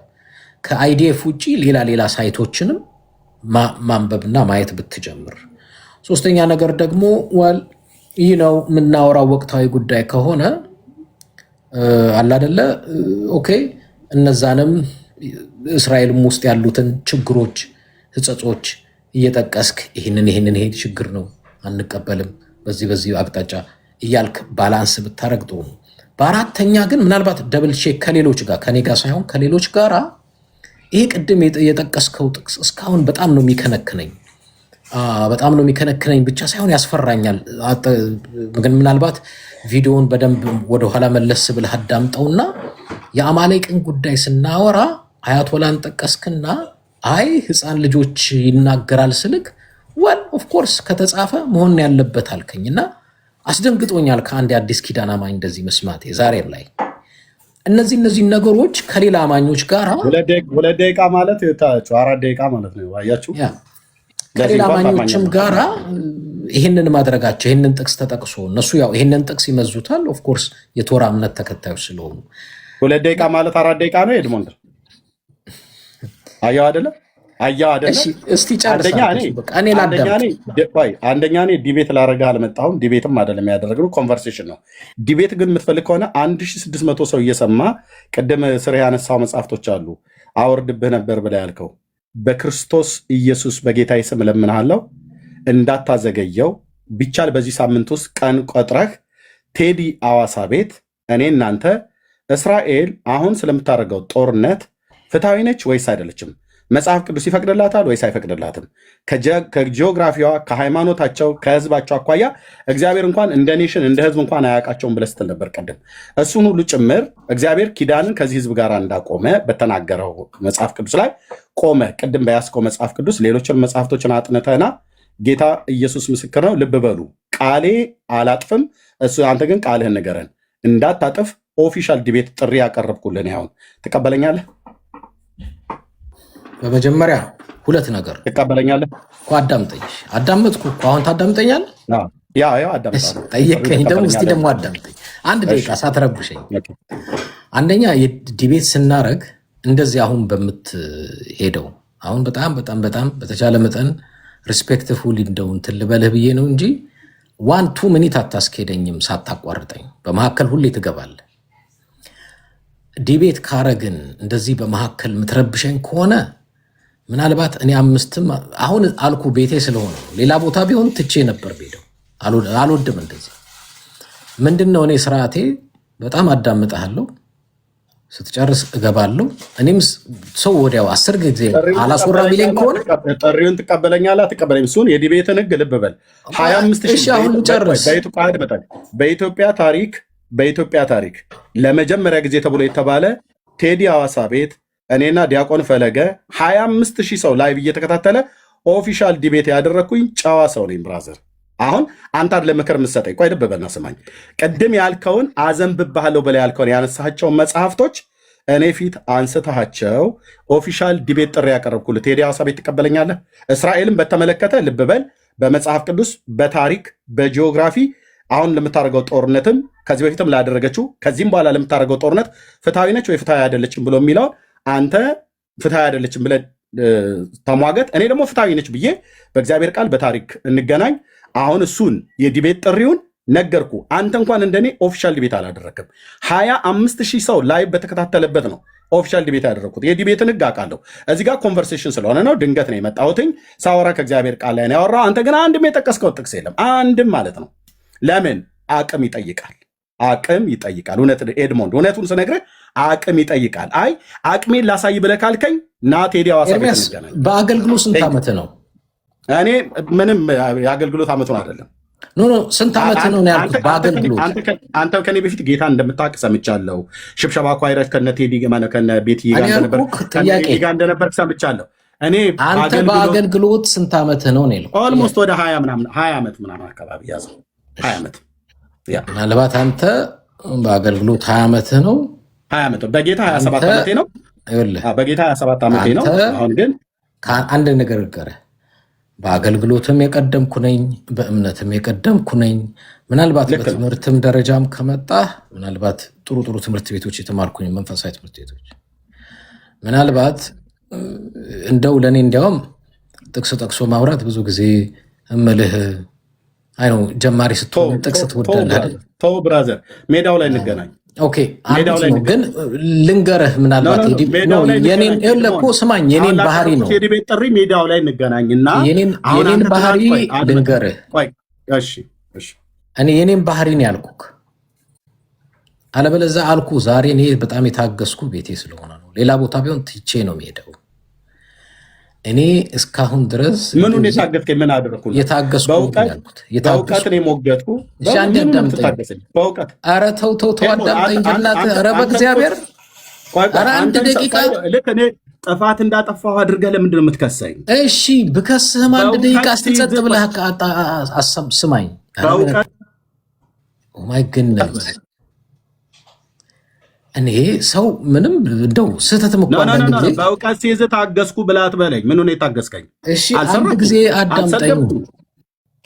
ከአይዲኤፍ ውጭ ሌላ ሳይቶችንም ማንበብና ማየት ብትጀምር። 3ኛ ነገር ደግሞ ይህ ነው የምናወራው ወቅታዊ ጉዳይ ከሆነ አላደለ ኦኬ፣ እነዛንም እስራኤልም ውስጥ ያሉትን ችግሮች፣ ህጸጾች እየጠቀስክ ይሄ ችግር ነው አንቀበልም፣ በዚህ አቅጣጫ እያልክ ባላንስ ብታረግ ጥሩ ነው። በአራተኛ ግን ምናልባት ደብል ቼክ ከሌሎች ጋር ከኔ ጋር ሳይሆን ከሌሎች ጋራ ይሄ ቅድም የጠቀስከው ጥቅስ እስካሁን በጣም ነው የሚከነክነኝ ብቻ ሳይሆን ያስፈራኛል። ግን ምናልባት ቪዲዮውን በደንብ ወደኋላ መለስ ብለህ አዳምጠውና የአማሌቅን ጉዳይ ስናወራ አያቶላን ጠቀስክና አይ ህፃን ልጆች ይናገራል ስልክ ኦፍኮርስ ከተጻፈ መሆን ያለበት አልከኝና አስደንግጦኛል። ከአንድ የአዲስ ኪዳን አማኝ እንደዚህ መስማቴ ዛሬ ላይ እነዚህ ነገሮች ከሌላ አማኞች ጋር 2 ደቂቃ ማለት 4 ደቂቃ ማለት ነው። አያችሁ ከሌላ አማኞችም ጋራ ይህንን ማድረጋቸው ይህንን ጥቅስ ተጠቅሶ እነሱ ያው ይህንን ጥቅስ ይመዙታል። ኦፍኮርስ የቶራ እምነት ተከታዮች ስለሆኑ 2 ደቂቃ ማለት 4 ደቂቃ ነው። ኤድሞንድ አያው አይደለ? እስቲ ጨርስ። አንደኛ እኔ ዲቤት ላረጋ አልመጣሁም። ዲቤትም አይደለም ያደረግነው ኮንቨርሴሽን ነው። ዲቤት ግን የምትፈልግ ከሆነ 1600 ሰው እየሰማ ቅድም ስር ያነሳው መጽሐፍቶች አሉ አወርድብህ ነበር ብላ ያልከው በክርስቶስ ኢየሱስ በጌታዬ ስም እለምንሃለሁ እንዳታዘገየው ቢቻል በዚህ ሳምንት ውስጥ ቀን ቆጥረህ ቴዲ አዋሳ ቤት እኔ እናንተ እስራኤል አሁን ስለምታደርገው ጦርነት ፍትሐዊ ነች ወይስ አይደለችም? መጽሐፍ ቅዱስ ይፈቅድላታል ወይስ አይፈቅድላትም? ከጂኦግራፊዋ፣ ከሃይማኖታቸው፣ ከህዝባቸው አኳያ እግዚአብሔር እንኳን እንደ ኔሽን እንደ ህዝብ እንኳን አያውቃቸውም ብለህ ስትል ነበር ቀደም። እሱን ሁሉ ጭምር እግዚአብሔር ኪዳንን ከዚህ ህዝብ ጋር እንዳቆመ በተናገረው መጽሐፍ ቅዱስ ላይ ቆመ። ቅድም በያዝከው መጽሐፍ ቅዱስ ሌሎችን መጽሐፍቶችን አጥንተና ጌታ ኢየሱስ ምስክር ነው። ልብ በሉ ቃሌ አላጥፍም፣ አንተ ግን ቃልህን ንገረን እንዳታጥፍ ኦፊሻል ዲቤት ጥሪ ያቀረብኩልን አሁን ትቀበለኛለህ? በመጀመሪያ ሁለት ነገር ትቀበለኛለህ እኮ አዳምጠኝ። አዳመጥኩ እኮ አሁን ታዳምጠኛለህ? ያ አዳምጣለሁ። ጠየቀኝ ደግሞ እስቲ ደግሞ አዳምጠኝ አንድ ደቂቃ ሳትረብሸኝ። አንደኛ የዲቤት ስናረግ እንደዚህ አሁን በምትሄደው አሁን በጣም በጣም በጣም በተቻለ መጠን ሪስፔክትፉል እንደው እንትን ልበልህ ብዬ ነው እንጂ 1-2 ሚኒት አታስኬደኝም ሳታቋርጠኝ። በመካከል ሁሌ ትገባለህ። ዲቤት ካረግን እንደዚህ በመካከል የምትረብሸኝ ከሆነ ምናልባት እኔ 5ም አሁን አልኩ ቤቴ ስለሆነ ሌላ ቦታ ቢሆን ትቼ ነበር ቤደው አልወድም እንደዚህ። ምንድነው እኔ ስርዓቴ በጣም አዳምጣለሁ፣ ስትጨርስ እገባለሁ። እኔም ሰው ወዲያው 10 ጊዜ አላስወራ ቢለኝ ከሆነ ጥሪውን ትቀበለኛለህ አትቀበለኝም? እሱን የዲቤትን ህግ ልብ በል 25,000 አሁን ጨርስ። በኢትዮጵያ ታሪክ ለመጀመሪያ ጊዜ ተብሎ የተባለ ቴዲ ሐዋሳ ቤት እኔና ዲያቆን ፈለገ 25,000 ሰው ላይቭ እየተከታተለ ኦፊሻል ዲቤት ያደረግኩኝ ጨዋ ሰው ነኝ ብራዘር። አሁን አንተ አይደለም ምክር የምትሰጠኝ። ቆይ ልብ በልና ስማኝ። ቅድም ያልከውን አዘንብብሃለሁ በላይ ያልከውን ያነሳቸውን መጽሐፍቶች እኔ ፊት አንስተሃቸው ኦፊሻል ዲቤት ጥሪ ያቀረብኩልህ ቴዲ ሐዋሳ ቤት ትቀበለኛለህ? እስራኤልን በተመለከተ ልብ በል በመጽሐፍ ቅዱስ በታሪክ በጂኦግራፊ አሁን ለምታደርገው ጦርነትም ከዚህ በፊትም ላደረገችው ከዚህም በኋላ ለምታደርገው ጦርነት ፍትሐዊ ነች ወይ ፍትሐዊ አይደለችም ብሎ የሚለውን አንተ ፍትሐዊ አይደለችም ብለህ ተሟገት፣ እኔ ደግሞ ፍትሐዊ ነች ብዬ በእግዚአብሔር ቃል በታሪክ እንገናኝ። አሁን እሱን የዲቤት ጥሪውን ነገርኩ። አንተ እንኳን እንደኔ ኦፊሻል ዲቤት አላደረግም። 25,000 ሰው ላይ በተከታተለበት ነው ኦፊሻል ዲቤት ያደረግኩት። የዲቤትን ህግ አውቃለሁ። እዚህ ጋር ኮንቨርሴሽን ስለሆነ ነው፣ ድንገት ነው የመጣሁትኝ። ሳወራ ከእግዚአብሔር ቃል ላይ ነው ያወራው። አንተ ግን አንድም የጠቀስከው ጥቅስ የለም፣ አንድም ማለት ነው። ለምን? አቅም ይጠይቃል፣ አቅም ይጠይቃል። ኤድሞንድ እውነቱን ስነግርህ አቅም ይጠይቃል። አይ አቅሜን ላሳይ ብለህ ካልከኝ ና ቴዲ ሐዋሳ ቤት እንገናኝ። በአገልግሎት ስንት ዓመት ነው? እኔ ምንም የአገልግሎት ዓመቱን አይደለም። ስንት ዓመት ነው ያልኩት? በአገልግሎት አንተ ከኔ በፊት ጌታ እንደምታውቅ ሰምቻለሁ። ሽብሸባ ኳይረት ከነ ቴዲ ከነ ቤት ጋር እንደነበር ሰምቻለሁ። እኔ አንተ በአገልግሎት ስንት ዓመት ነው ነው? ኦልሞስት ወደ 20 ዓመት ምናምን አካባቢ ያዘው 20 ዓመት። ምናልባት አንተ በአገልግሎት 20 ዓመት ነው። 20 ዓመት በጌታ 27 ዓመቴ ነው። በጌታ 27 ዓመቴ ነው። አሁን ግን አንድ ነገር ገረ በአገልግሎትም የቀደምኩ ነኝ፣ በእምነትም የቀደምኩ ነኝ። ምናልባት በትምህርትም ደረጃም ከመጣ ምናልባት ጥሩ ጥሩ ትምህርት ቤቶች የተማርኩኝ መንፈሳዊ ትምህርት ቤቶች ምናልባት እንደው ለእኔ እንዲያውም ጥቅስ ጠቅሶ ማውራት ብዙ ጊዜ እምልህ አይ ነው ጀማሪ ስትሆን ጥቅስ ትወዳለህ። ተው ብራዘር፣ ሜዳው ላይ እንገናኝ። ኦኬ ግን ልንገርህ፣ ምናልባት የኔን እኮ ስማኝ፣ የኔን ባህሪ ነው የዲቤት ጥሪ ሜዳው ላይ እንገናኝና የኔን ባህሪ ልንገርህ። እኔ የኔን ባህሪ ነው ያልኩክ፣ አለበለዚያ አልኩ ዛሬ እኔ በጣም የታገስኩ ቤቴ ስለሆነ ነው። ሌላ ቦታ ቢሆን ትቼ ነው የሚሄደው። እኔ እስካሁን ድረስ ምኑን የታገስከኝ? ምን አደረኩ? የታገስኩ በእውቀት ነው የሞገጥኩ። በእውቀት ኧረ ተው አዳምጠኝ በእናትህ። ኧረ በእግዚአብሔር ኧረ አንድ ደቂቃ። ልክ እኔ ጥፋት እንዳጠፋሁ አድርገህ ለምንድን ነው የምትከሰኝ? እሺ ብከስህም አንድ ደቂቃ ስትጸጥ ብለህ ስማኝ። ኦማይ ግነት እኔ ሰው ምንም እንደው ስህተትም እኮ አንዳንድ ጊዜ በእውቀት ሲይዝ ታገስኩ ብለህ አትበለኝ። ምን ሆነ የታገስከኝ? እሺ አንድ ጊዜ አዳምጠኝ።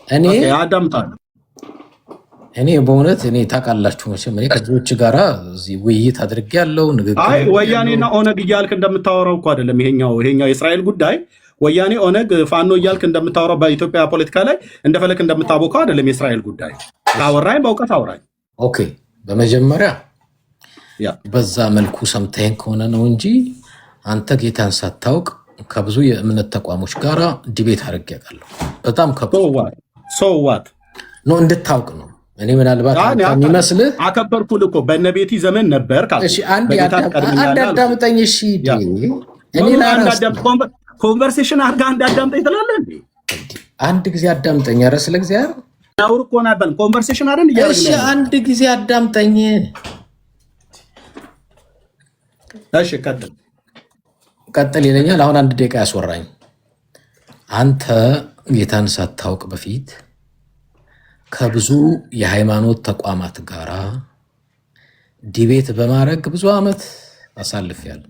እኔ አዳምጣለሁ። እኔ በእውነት እኔ ታውቃላችሁ መቼም እኔ ከዚዎች ጋራ እዚህ ውይይት አድርጌያለሁ። ንግግር አይ ወያኔና ኦነግ እያልክ እንደምታወራው እኮ አይደለም። ይሄኛው የእስራኤል ጉዳይ ወያኔ ኦነግ ፋኖ እያልክ እንደምታወራው በኢትዮጵያ ፖለቲካ ላይ እንደፈለክ እንደምታቦከው አይደለም። የእስራኤል ጉዳይ ካወራኝ በእውቀት አውራኝ። ኦኬ በመጀመሪያ በዛ መልኩ ሰምተኸኝ ከሆነ ነው እንጂ አንተ ጌታን ሳታውቅ ከብዙ የእምነት ተቋሞች ጋር ዲቤት አድርጌ ያውቃለሁ። በጣም ሰዋት ነው እንድታውቅ ነው። እኔ ምናልባት የሚመስልህ አከበርኩልህ እኮ በነቤቲ ዘመን ነበር። አንድ አዳምጠኝ። እሺ ኮንቨርሴሽን አድርገህ አንድ አዳምጠኝ ትላለህ እንዴ? አንድ ጊዜ አዳምጠኝ። ኧረ ስለ እግዚአብሔር አውር እኮ ነበር ኮንቨርሴሽን አይደል? እሺ አንድ ጊዜ አዳምጠኝ። እሺ ቀጥል ይለኛል። አሁን አንድ ደቂቃ ያስወራኝ። አንተ ጌታን ሳታውቅ በፊት ከብዙ የሃይማኖት ተቋማት ጋራ ዲቤት በማድረግ ብዙ ዓመት አሳልፌያለሁ።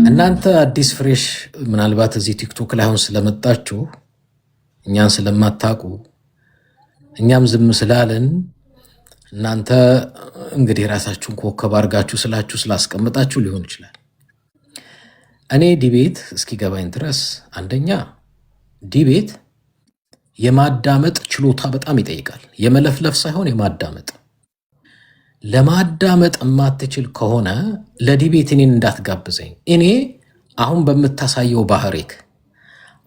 እናንተ አዲስ ፍሬሽ ምናልባት እዚህ ቲክቶክ ላይ አሁን ስለመጣችሁ እኛን ስለማታውቁ እኛም ዝም ስላለን እናንተ እንግዲህ ራሳችሁን ኮከብ አድርጋችሁ ስላስቀምጣችሁ ሊሆን ይችላል። እኔ ዲቤት እስኪገባኝ ድረስ አንደኛ ዲቤት የማዳመጥ ችሎታ በጣም ይጠይቃል። የመለፍለፍ ሳይሆን የማዳመጥ። ለማዳመጥ የማትችል ከሆነ ለዲቤት እኔን እንዳትጋብዘኝ። እኔ አሁን በምታሳየው ባህሪክ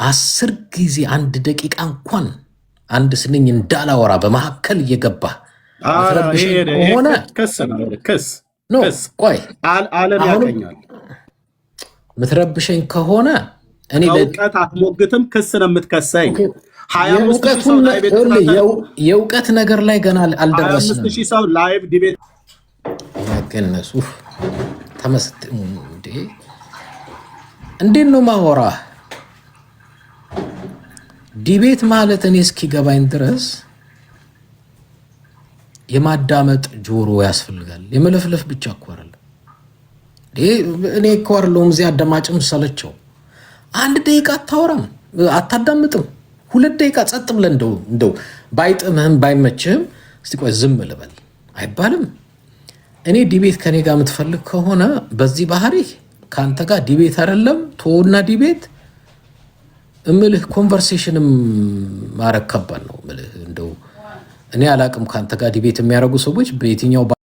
10 ጊዜ 1 ደቂቃ እንኳን አንድ ስንኝ እንዳላወራ በመካከል እየገባ ከሆነ ቆይ ምትረብሸኝ ከሆነ እኔ ለእውቀት አትሞግትም፣ ክስ ነው የምትከሰኝ። የእውቀት ነገር ላይ ገና አልደረስንም። 25,000 ሰው ላይቭ ዲቤት ገነሱ እንዴት ነው ማወራ? ዲቤት ማለት እኔ እስኪገባኝ ድረስ የማዳመጥ ጆሮ ያስፈልጋል። የመለፍለፍ ብቻ እኮ አይደለም። እኔ እኮ አይደለሁም እዚህ አዳማጭም ሰለቸው። 1 ደቂቃ አታወራም፣ አታዳምጥም። 2 ደቂቃ ጸጥ ብለህ እንደው ባይጥምህም ባይመችህም እስቲ ቆይ ዝም ልበል አይባልም። እኔ ዲቤት ከኔ ጋር የምትፈልግ ከሆነ በዚህ ባህሪ ከአንተ ጋር ዲቤት አይደለም ቶና ዲቤት እምልህ ኮንቨርሴሽንም ማረግ ከባድ ነው። እምልህ እንደው እኔ አላቅም ከአንተ ጋር ዲቤት የሚያደርጉ ሰዎች በየትኛው